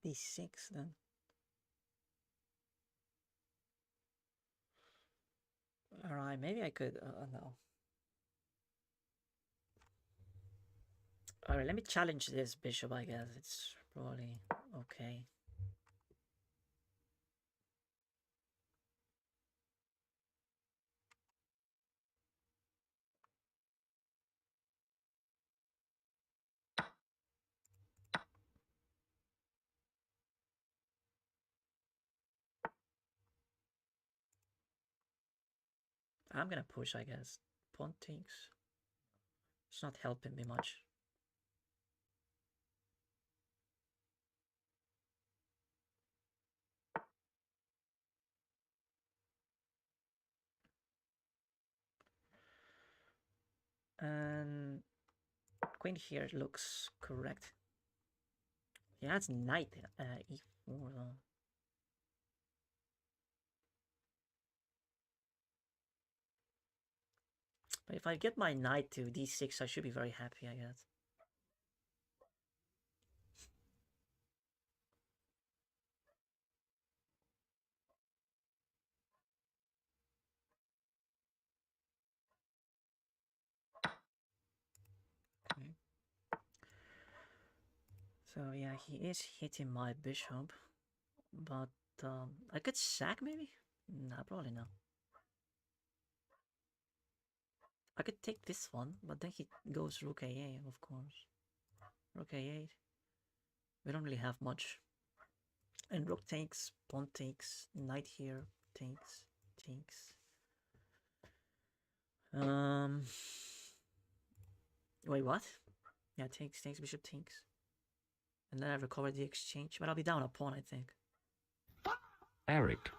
b6 then. Alright, maybe I could, no. Alright, let me challenge this bishop, I guess. It's probably okay. I'm gonna push, I guess. Pawn takes. It's not helping me much. And queen here looks correct. Yeah, it's knight e4 though. But if I get my knight to d6, I should be very happy, I guess. Okay. So yeah, he is hitting my bishop, but I could sack maybe? Nah, probably not. I could take this one, but then he goes rook a8, of course. Rook a8. We don't really have much. And rook takes, pawn takes, knight here takes. Wait, what? Yeah, takes, bishop takes. And then I recover the exchange, but I'll be down a pawn, I think. Eric.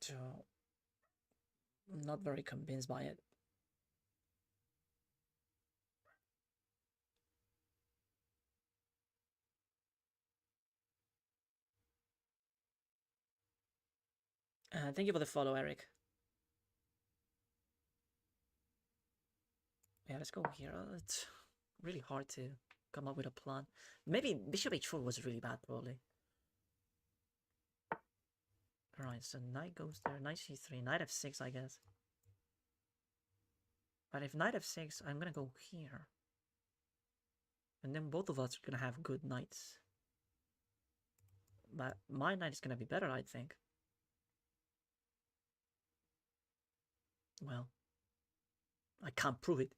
So, I'm not very convinced by it. Thank you for the follow, Eric. Yeah, let's go here. It's really hard to come up with a plan. Maybe bishop h4 was really bad, probably. Alright, so knight goes there, knight c3, knight f6, I guess. But if knight f6, I'm gonna go here. And then both of us are gonna have good knights. But my knight is gonna be better, I think. Well, I can't prove it.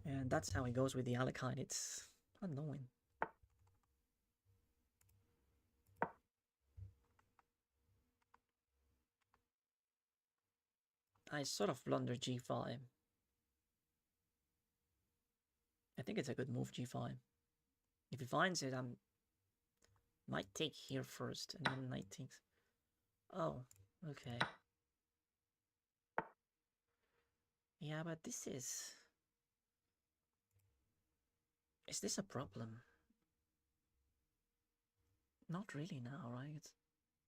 And that's how it goes with the Alekhine. It's annoying. I sort of blunder g5. I think it's a good move, g5. If he finds it, I might take here first, and then knight takes. Oh, okay. Yeah, but this is... Is this a problem? Not really now, right?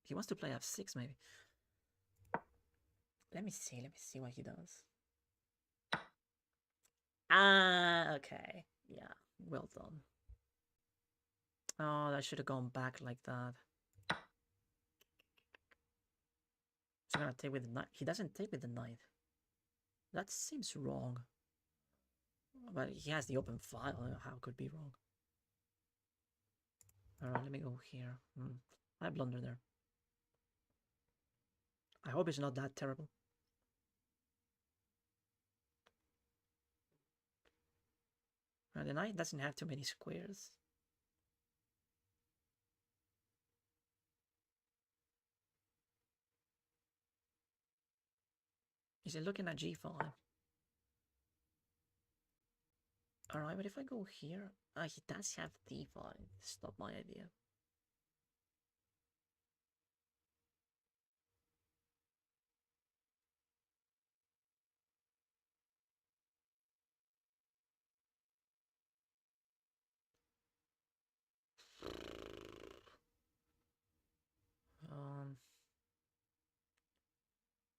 He wants to play f6 maybe. Let me see what he does. Ah, okay. Yeah, well done. Oh, I should have gone back like that. He's gonna take with the knight. He doesn't take with the knight. That seems wrong. But he has the open file. How could it be wrong? Alright, let me go here. I blundered there. I hope it's not that terrible. The knight doesn't have too many squares. Is he looking at g5? Alright, but if I go here... he does have d5. It's not my idea.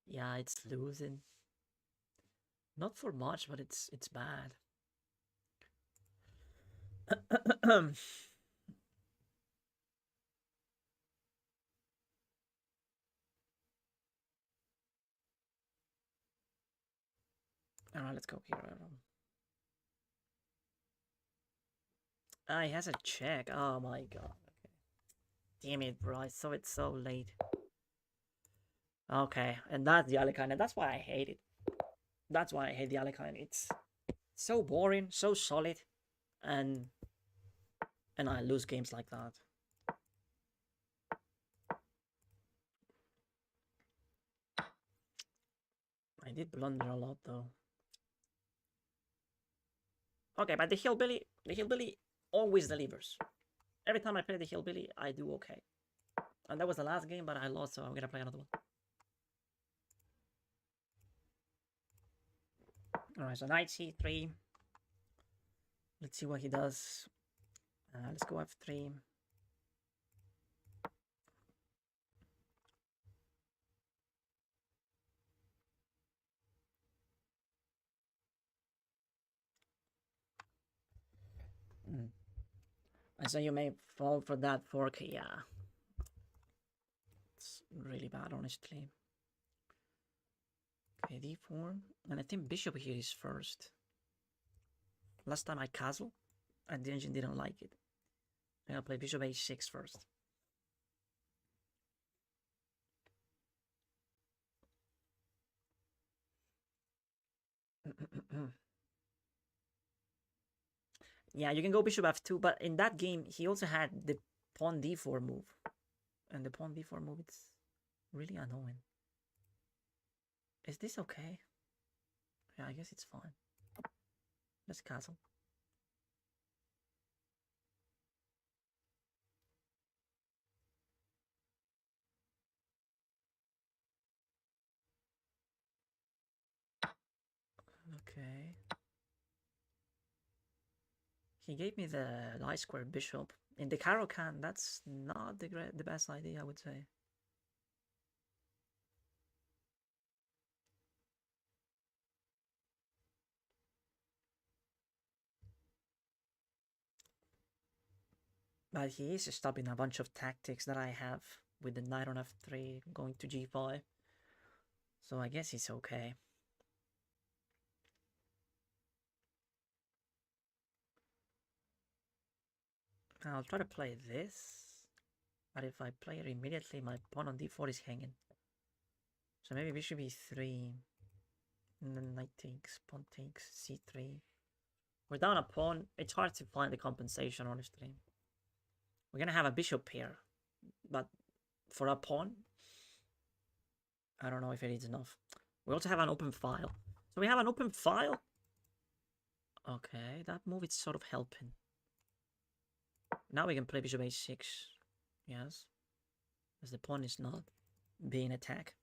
Yeah, it's losing. Not for much, but it's bad. Alright, let's go here. He has a check. Oh my god. Okay. Damn it, bro. I saw it so late. Okay, and that's the Alekhine, and that's why I hate it. That's why I hate the Alekhine. It's so boring, so solid, and I lose games like that. I did blunder a lot though. Okay, but the hillbilly always delivers. Every time I play the hillbilly, I do okay. And that was the last game, but I lost, so I'm gonna play another one. Alright, so knight c3. Let's see what he does. Let's go f3. And so you may fall for that fork, yeah. It's really bad, honestly. Okay, d4. And I think bishop here is first. Last time I castle, and the engine didn't like it. I'm gonna play bishop h6 first. Yeah, you can go bishop f2, but in that game, he also had the pawn d4 move. And the pawn d4 move, it's really annoying. Is this okay? Yeah, I guess it's fine. Let's castle. Okay. He gave me the light square bishop. In the Caro-Kann, that's not the best idea, I would say. But he is stopping a bunch of tactics that I have with the knight on f3, going to g5. So I guess it's okay. I'll try to play this. But if I play it immediately, my pawn on d4 is hanging. So maybe bishop e3. And then knight takes, pawn takes, c3. We're down a pawn. It's hard to find the compensation, honestly. We're gonna have a bishop here. But for a pawn, I don't know if it is enough. We also have an open file. So we have an open file. Okay, that move is sort of helping. Now we can play bishop h6. Yes. As the pawn is not being attacked.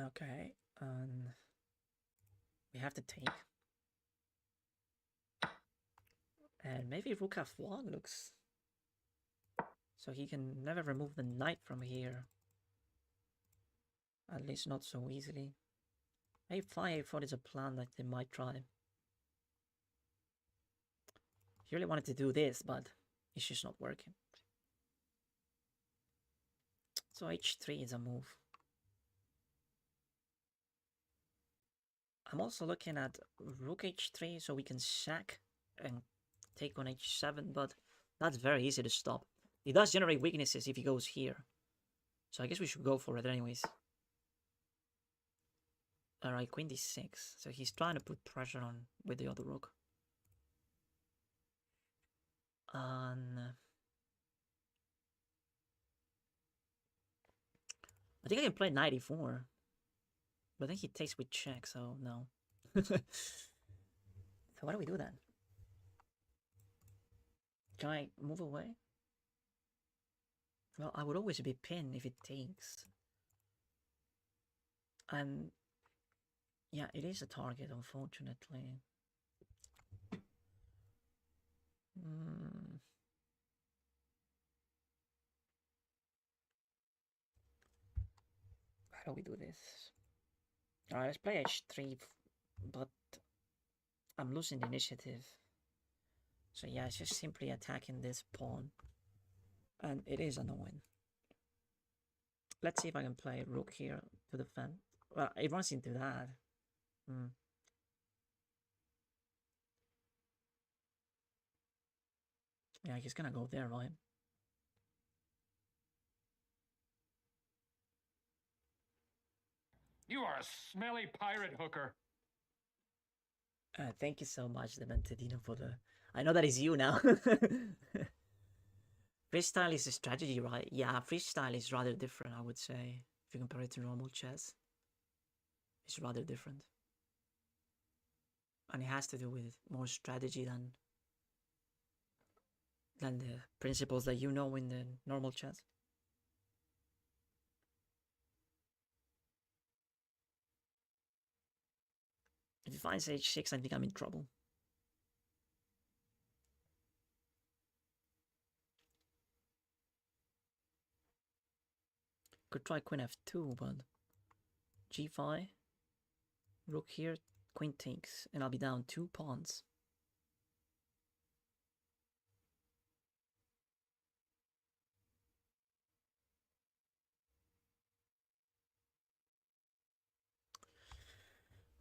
Okay, we have to take. And maybe rook f1 looks... So he can never remove the knight from here. At least not so easily. a5, a4 is a plan that they might try. He really wanted to do this, but it's just not working. So h3 is a move. I'm also looking at rook h3 so we can sack and take on h7, but that's very easy to stop. It does generate weaknesses if he goes here. So I guess we should go for it anyways. Alright, queen d6. So he's trying to put pressure on with the other rook. And I think I can play knight e4. But then he takes with check, so no. So what do we do then? Can I move away? Well, I would always be pinned if it takes. And yeah, it is a target, unfortunately. How do we do this? Alright, let's play h3, but I'm losing the initiative. So yeah, it's just simply attacking this pawn. And it is annoying. Let's see if I can play rook here to defend. Well, it runs into that. Yeah, he's gonna go there, right? You are a smelly pirate hooker. Thank you so much, Dementadino, for the... I know that is you now. Freestyle is a strategy, right? Yeah, freestyle is rather different, I would say. If you compare it to normal chess. It's rather different. And it has to do with more strategy than the principles that you know in the normal chess. If he finds h6, I think I'm in trouble. Could try queen f2, but g5, rook here, queen takes, and I'll be down 2 pawns.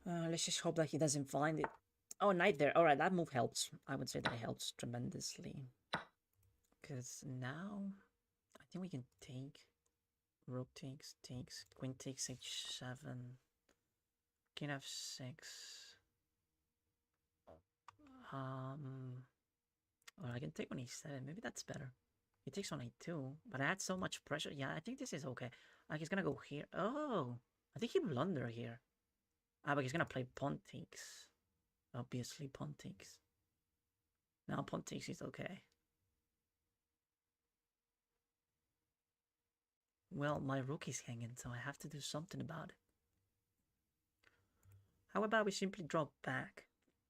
Let's just hope that he doesn't find it. Oh, knight there. Alright, that move helps. I would say that it helps tremendously. Because now, I think we can take. Rook takes, queen takes h7. King f6. Or I can take on e7. Maybe that's better. He takes on a2, but I had so much pressure. Yeah, I think this is okay. Like he's gonna go here. Oh, I think he blundered here. But he's gonna play pawn takes. Obviously, pawn takes. Now pawn takes is okay. Well, my rook is hanging, so I have to do something about it. How about we simply drop back?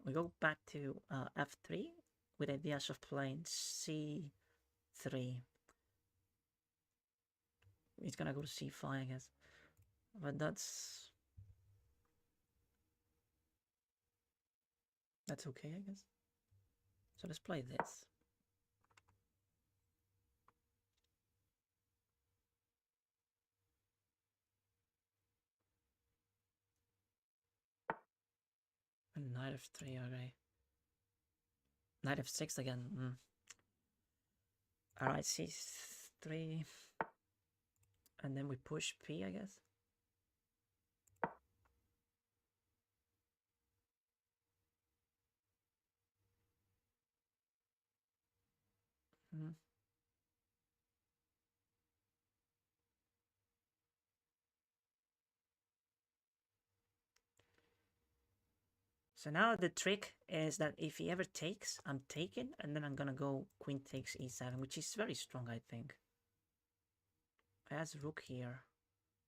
We go back to f3 with ideas of playing c3. He's gonna go to c5, I guess. But that's okay, I guess. So let's play this. And knight f3, okay. Knight f6 again. Alright, c3. And then we push p, I guess. So now the trick is that if he ever takes, I'm taking, and then I'm gonna go queen takes e7, which is very strong, I think. He has rook here.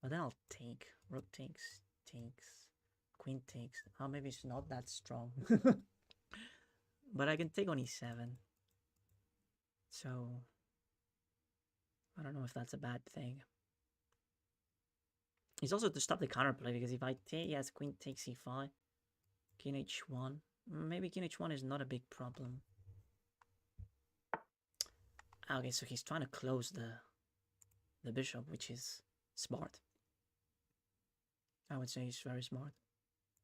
But then I'll take. Rook takes. Queen takes. Oh, maybe it's not that strong. But I can take on e7. So, I don't know if that's a bad thing. It's also to stop the counterplay, because if I take, yes, queen takes e5, king h1. Maybe king h1 is not a big problem. Okay, so he's trying to close the bishop, which is smart. I would say he's very smart.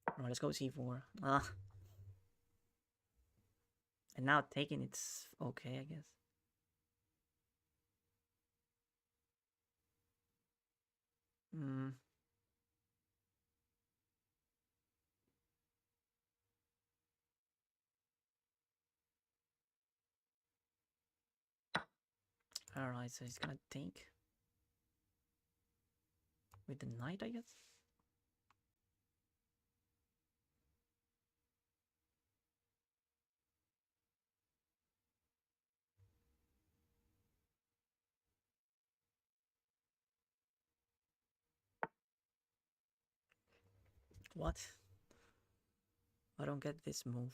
Alright, let's go c4. And now taking it's okay, I guess. Alright, so he's gonna take with the knight, I guess. What? I don't get this move.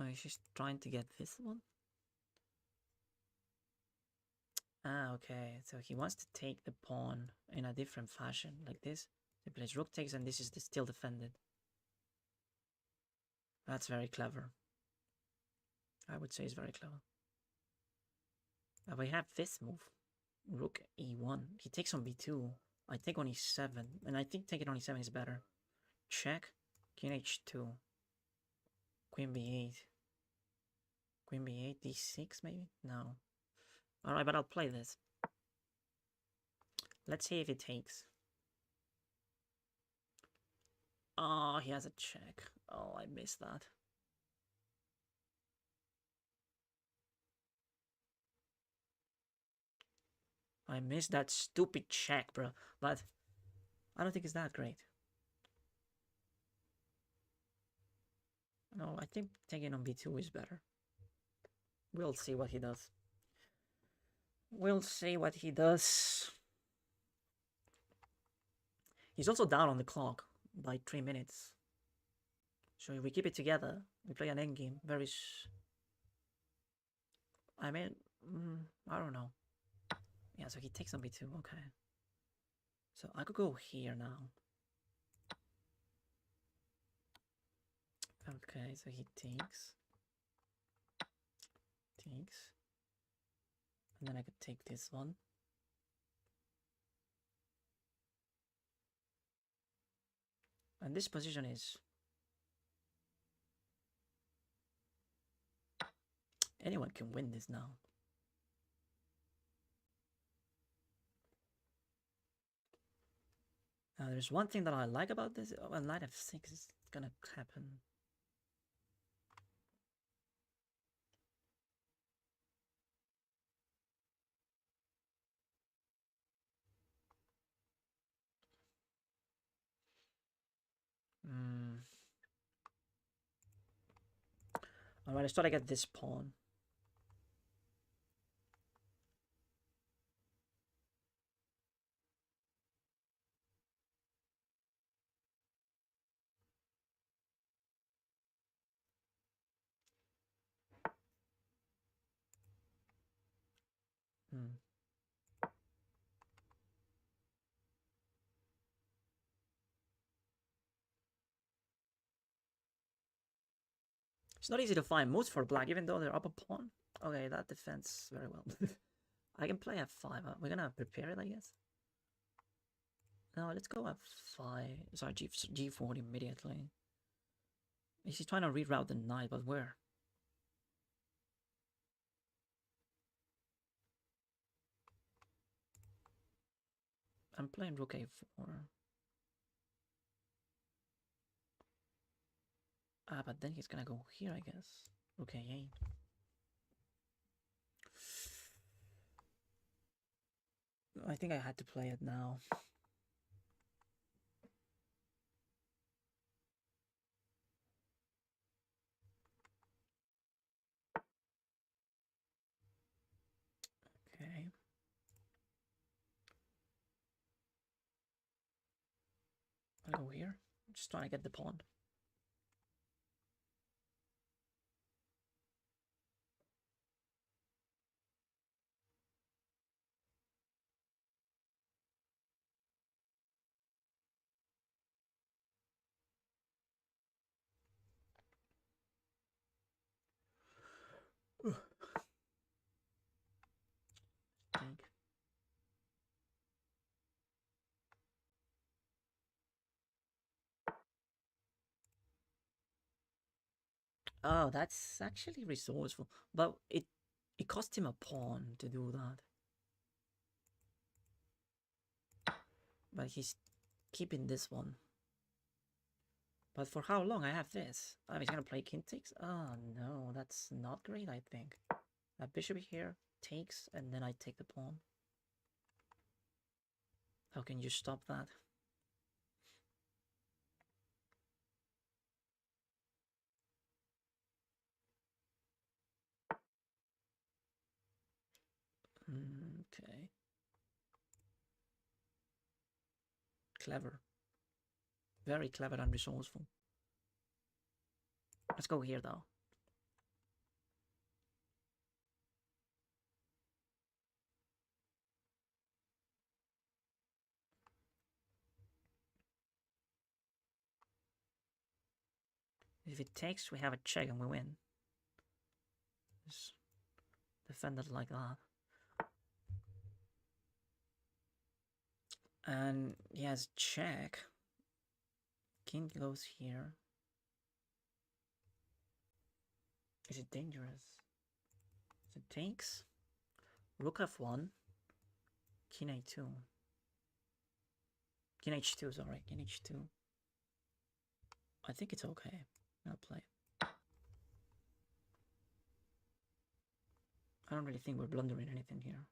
Oh, she's trying to get this one? Ah, okay. So he wants to take the pawn in a different fashion, like this. He plays rook takes, and this is still defended. That's very clever. I would say it's very clever. We have this move. Rook e1. He takes on b2. I take on e7. And I think taking on e7 is better. Check. King h2. Queen b8. Queen b8, d6 maybe? No. Alright, but I'll play this. Let's see if he takes. Oh, he has a check. Oh, I missed that. I missed that stupid check, bro. But I don't think it's that great. No, I think taking on b2 is better. We'll see what he does. We'll see what he does. He's also down on the clock by 3 minutes. So if we keep it together, we play an endgame. I mean, I don't know. Yeah, so he takes on b2, okay. So I could go here now. Okay, so he takes. And then I could take this one. And this position is... anyone can win this now. Now, there's one thing that I like about this. When knight f6 is gonna happen. Alright, let's try to get this pawn. It's not easy to find moves for black, even though they're up a pawn. Okay, that defends very well. I can play f5. We're gonna prepare it, I guess. No, let's go f5. Sorry, g4 immediately. He's trying to reroute the knight, but where? I'm playing rook a4. Ah, but then he's gonna go here, I guess. Rook a8. I think I had to play it now. Okay. go here. I'm just trying to get the pawn. Take. Oh, that's actually resourceful, but it cost him a pawn to do that. But he's keeping this one. But for how long? I have this. Oh, he's gonna play king takes? Oh no, that's not great, I think. Bishop here takes, and then I take the pawn. How can you stop that? Okay. Clever. Very clever and resourceful. Let's go here, though. If it takes, we have a check and we win. Just defend it like that. And he has check. King goes here. Is it dangerous? It takes. Rook f1. King a2. King h2, sorry. King h2. I think it's okay. I'll play. I don't really think we're blundering anything here.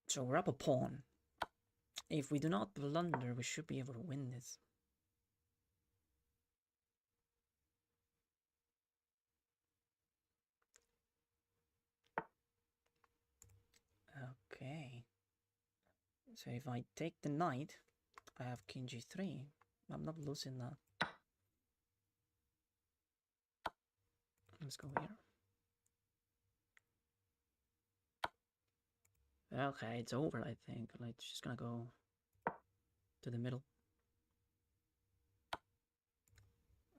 So we're up a pawn. If we do not blunder, we should be able to win this. Okay. So if I take the knight, I have king g3. I'm not losing that. Let's go here. Okay, it's over, I think. Like, just gonna go to the middle.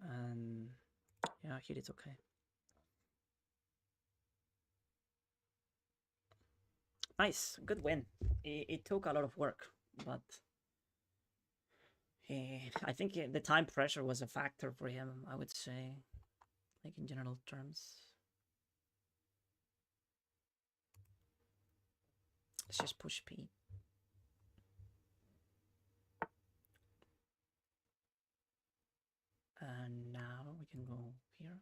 And yeah, here it's okay. Nice, good win. It took a lot of work, but I think the time pressure was a factor for him, I would say, like in general terms. Let's just push P. And now we can go here.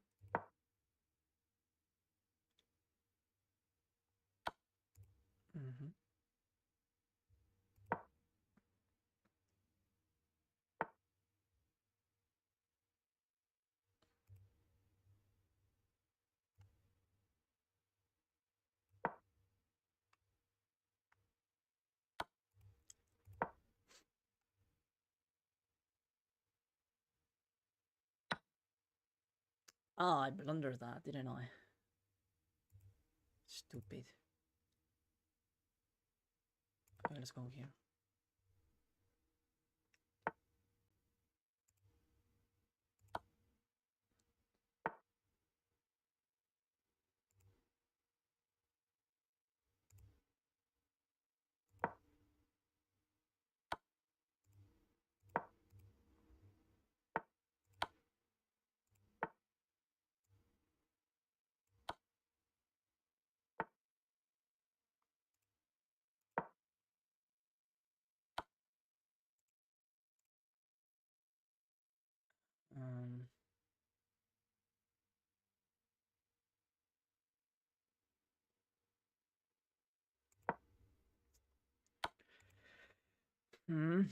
Ah, I blundered that, didn't I? Stupid. Okay, let's go here. Um, hmm.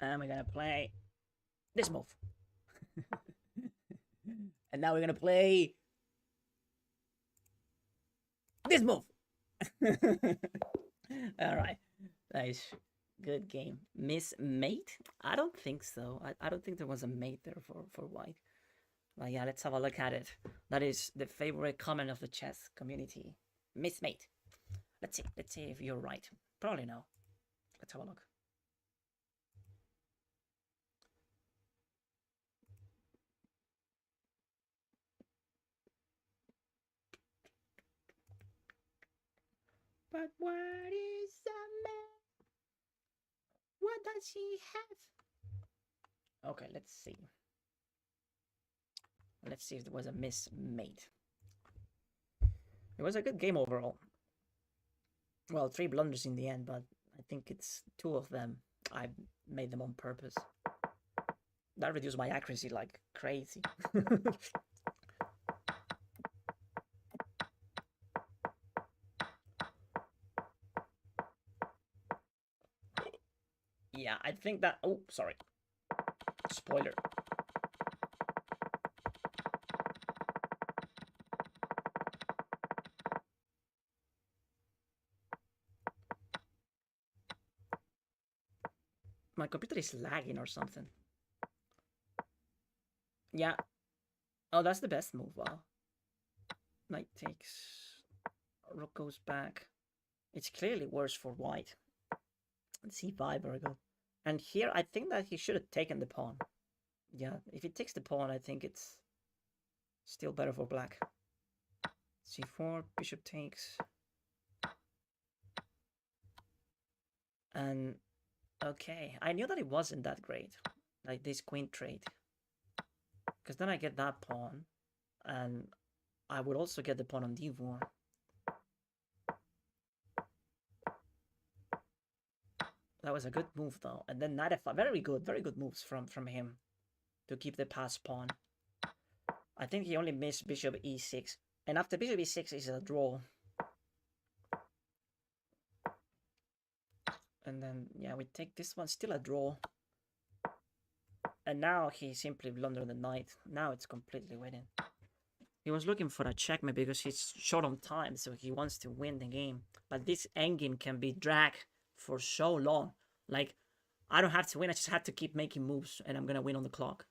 And we're gonna play this move. And now we're gonna play this move. All right, nice, good game. Miss mate? I don't think so. I don't think there was a mate there for white. But yeah, let's have a look at it. That is the favorite comment of the chess community. Miss mate. Let's see if you're right. Probably no. Let's have a look. But what is a man? What does he have? Okay, let's see. Let's see if there was a miss mate. It was a good game overall. Well, 3 blunders in the end, but I think it's 2 of them. I made them on purpose. That reduced my accuracy like crazy. Yeah, I think that... Oh, sorry. Spoiler. My computer is lagging or something. Yeah. Oh, that's the best move. Wow. Knight takes. Rook goes back. It's clearly worse for white. C5 very good. And here, I think that he should have taken the pawn. Yeah, if he takes the pawn, I think it's still better for black. C4, bishop takes. And okay, I knew that it wasn't that great, like this queen trade, because then I get that pawn, and I would also get the pawn on d4. That was a good move though, and then knight f5, very good moves from him to keep the passed pawn. I think he only missed bishop e6, and after bishop e6 is a draw. And then, yeah, we take this one, still a draw. And now he simply blundered the knight. Now it's completely winning. He was looking for a checkmate because he's short on time, so he wants to win the game. But this endgame can be dragged for so long. Like, I don't have to win, I just have to keep making moves, and I'm gonna win on the clock.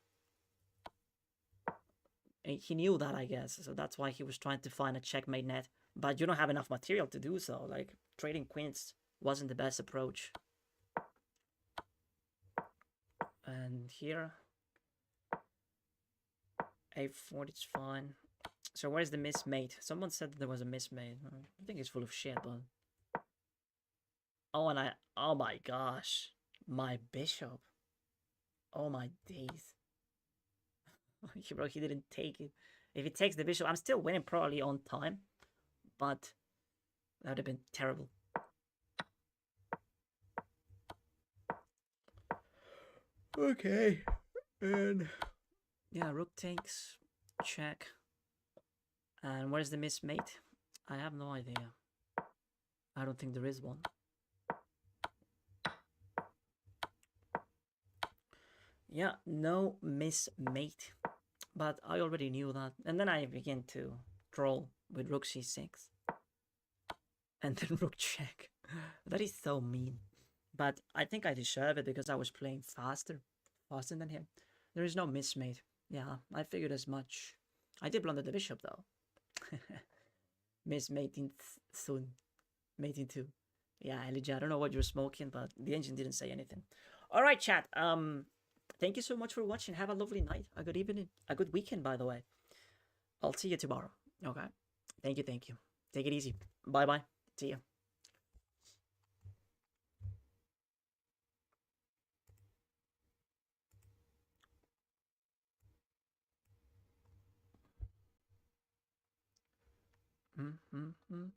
And he knew that, I guess, so that's why he was trying to find a checkmate net. But you don't have enough material to do so. Like, trading queens wasn't the best approach. And here, a4, it's fine. So where's the mismate? Someone said that there was a mismate. I think it's full of shit, but... Oh, and oh my gosh. My bishop. Oh my days. Bro, he didn't take it. If he takes the bishop, I'm still winning probably on time. But that would have been terrible. Okay, and yeah, rook takes, check. And where's the mismate? I have no idea. I don't think there is one. Yeah, no mismate. But I already knew that. And then I began to troll with rook c6. And then rook check. That is so mean. But I think I deserve it because I was playing faster than him. There is no mismate. Yeah, I figured as much. I did blunder the bishop though. Mismating soon. Mating too. Yeah, Elijah, I don't know what you're smoking, but the engine didn't say anything. Alright, chat. Thank you so much for watching. Have a lovely night, a good evening, a good weekend, by the way. I'll see you tomorrow. Okay? Thank you, thank you. Take it easy. Bye-bye. See ya. Mm-hmm.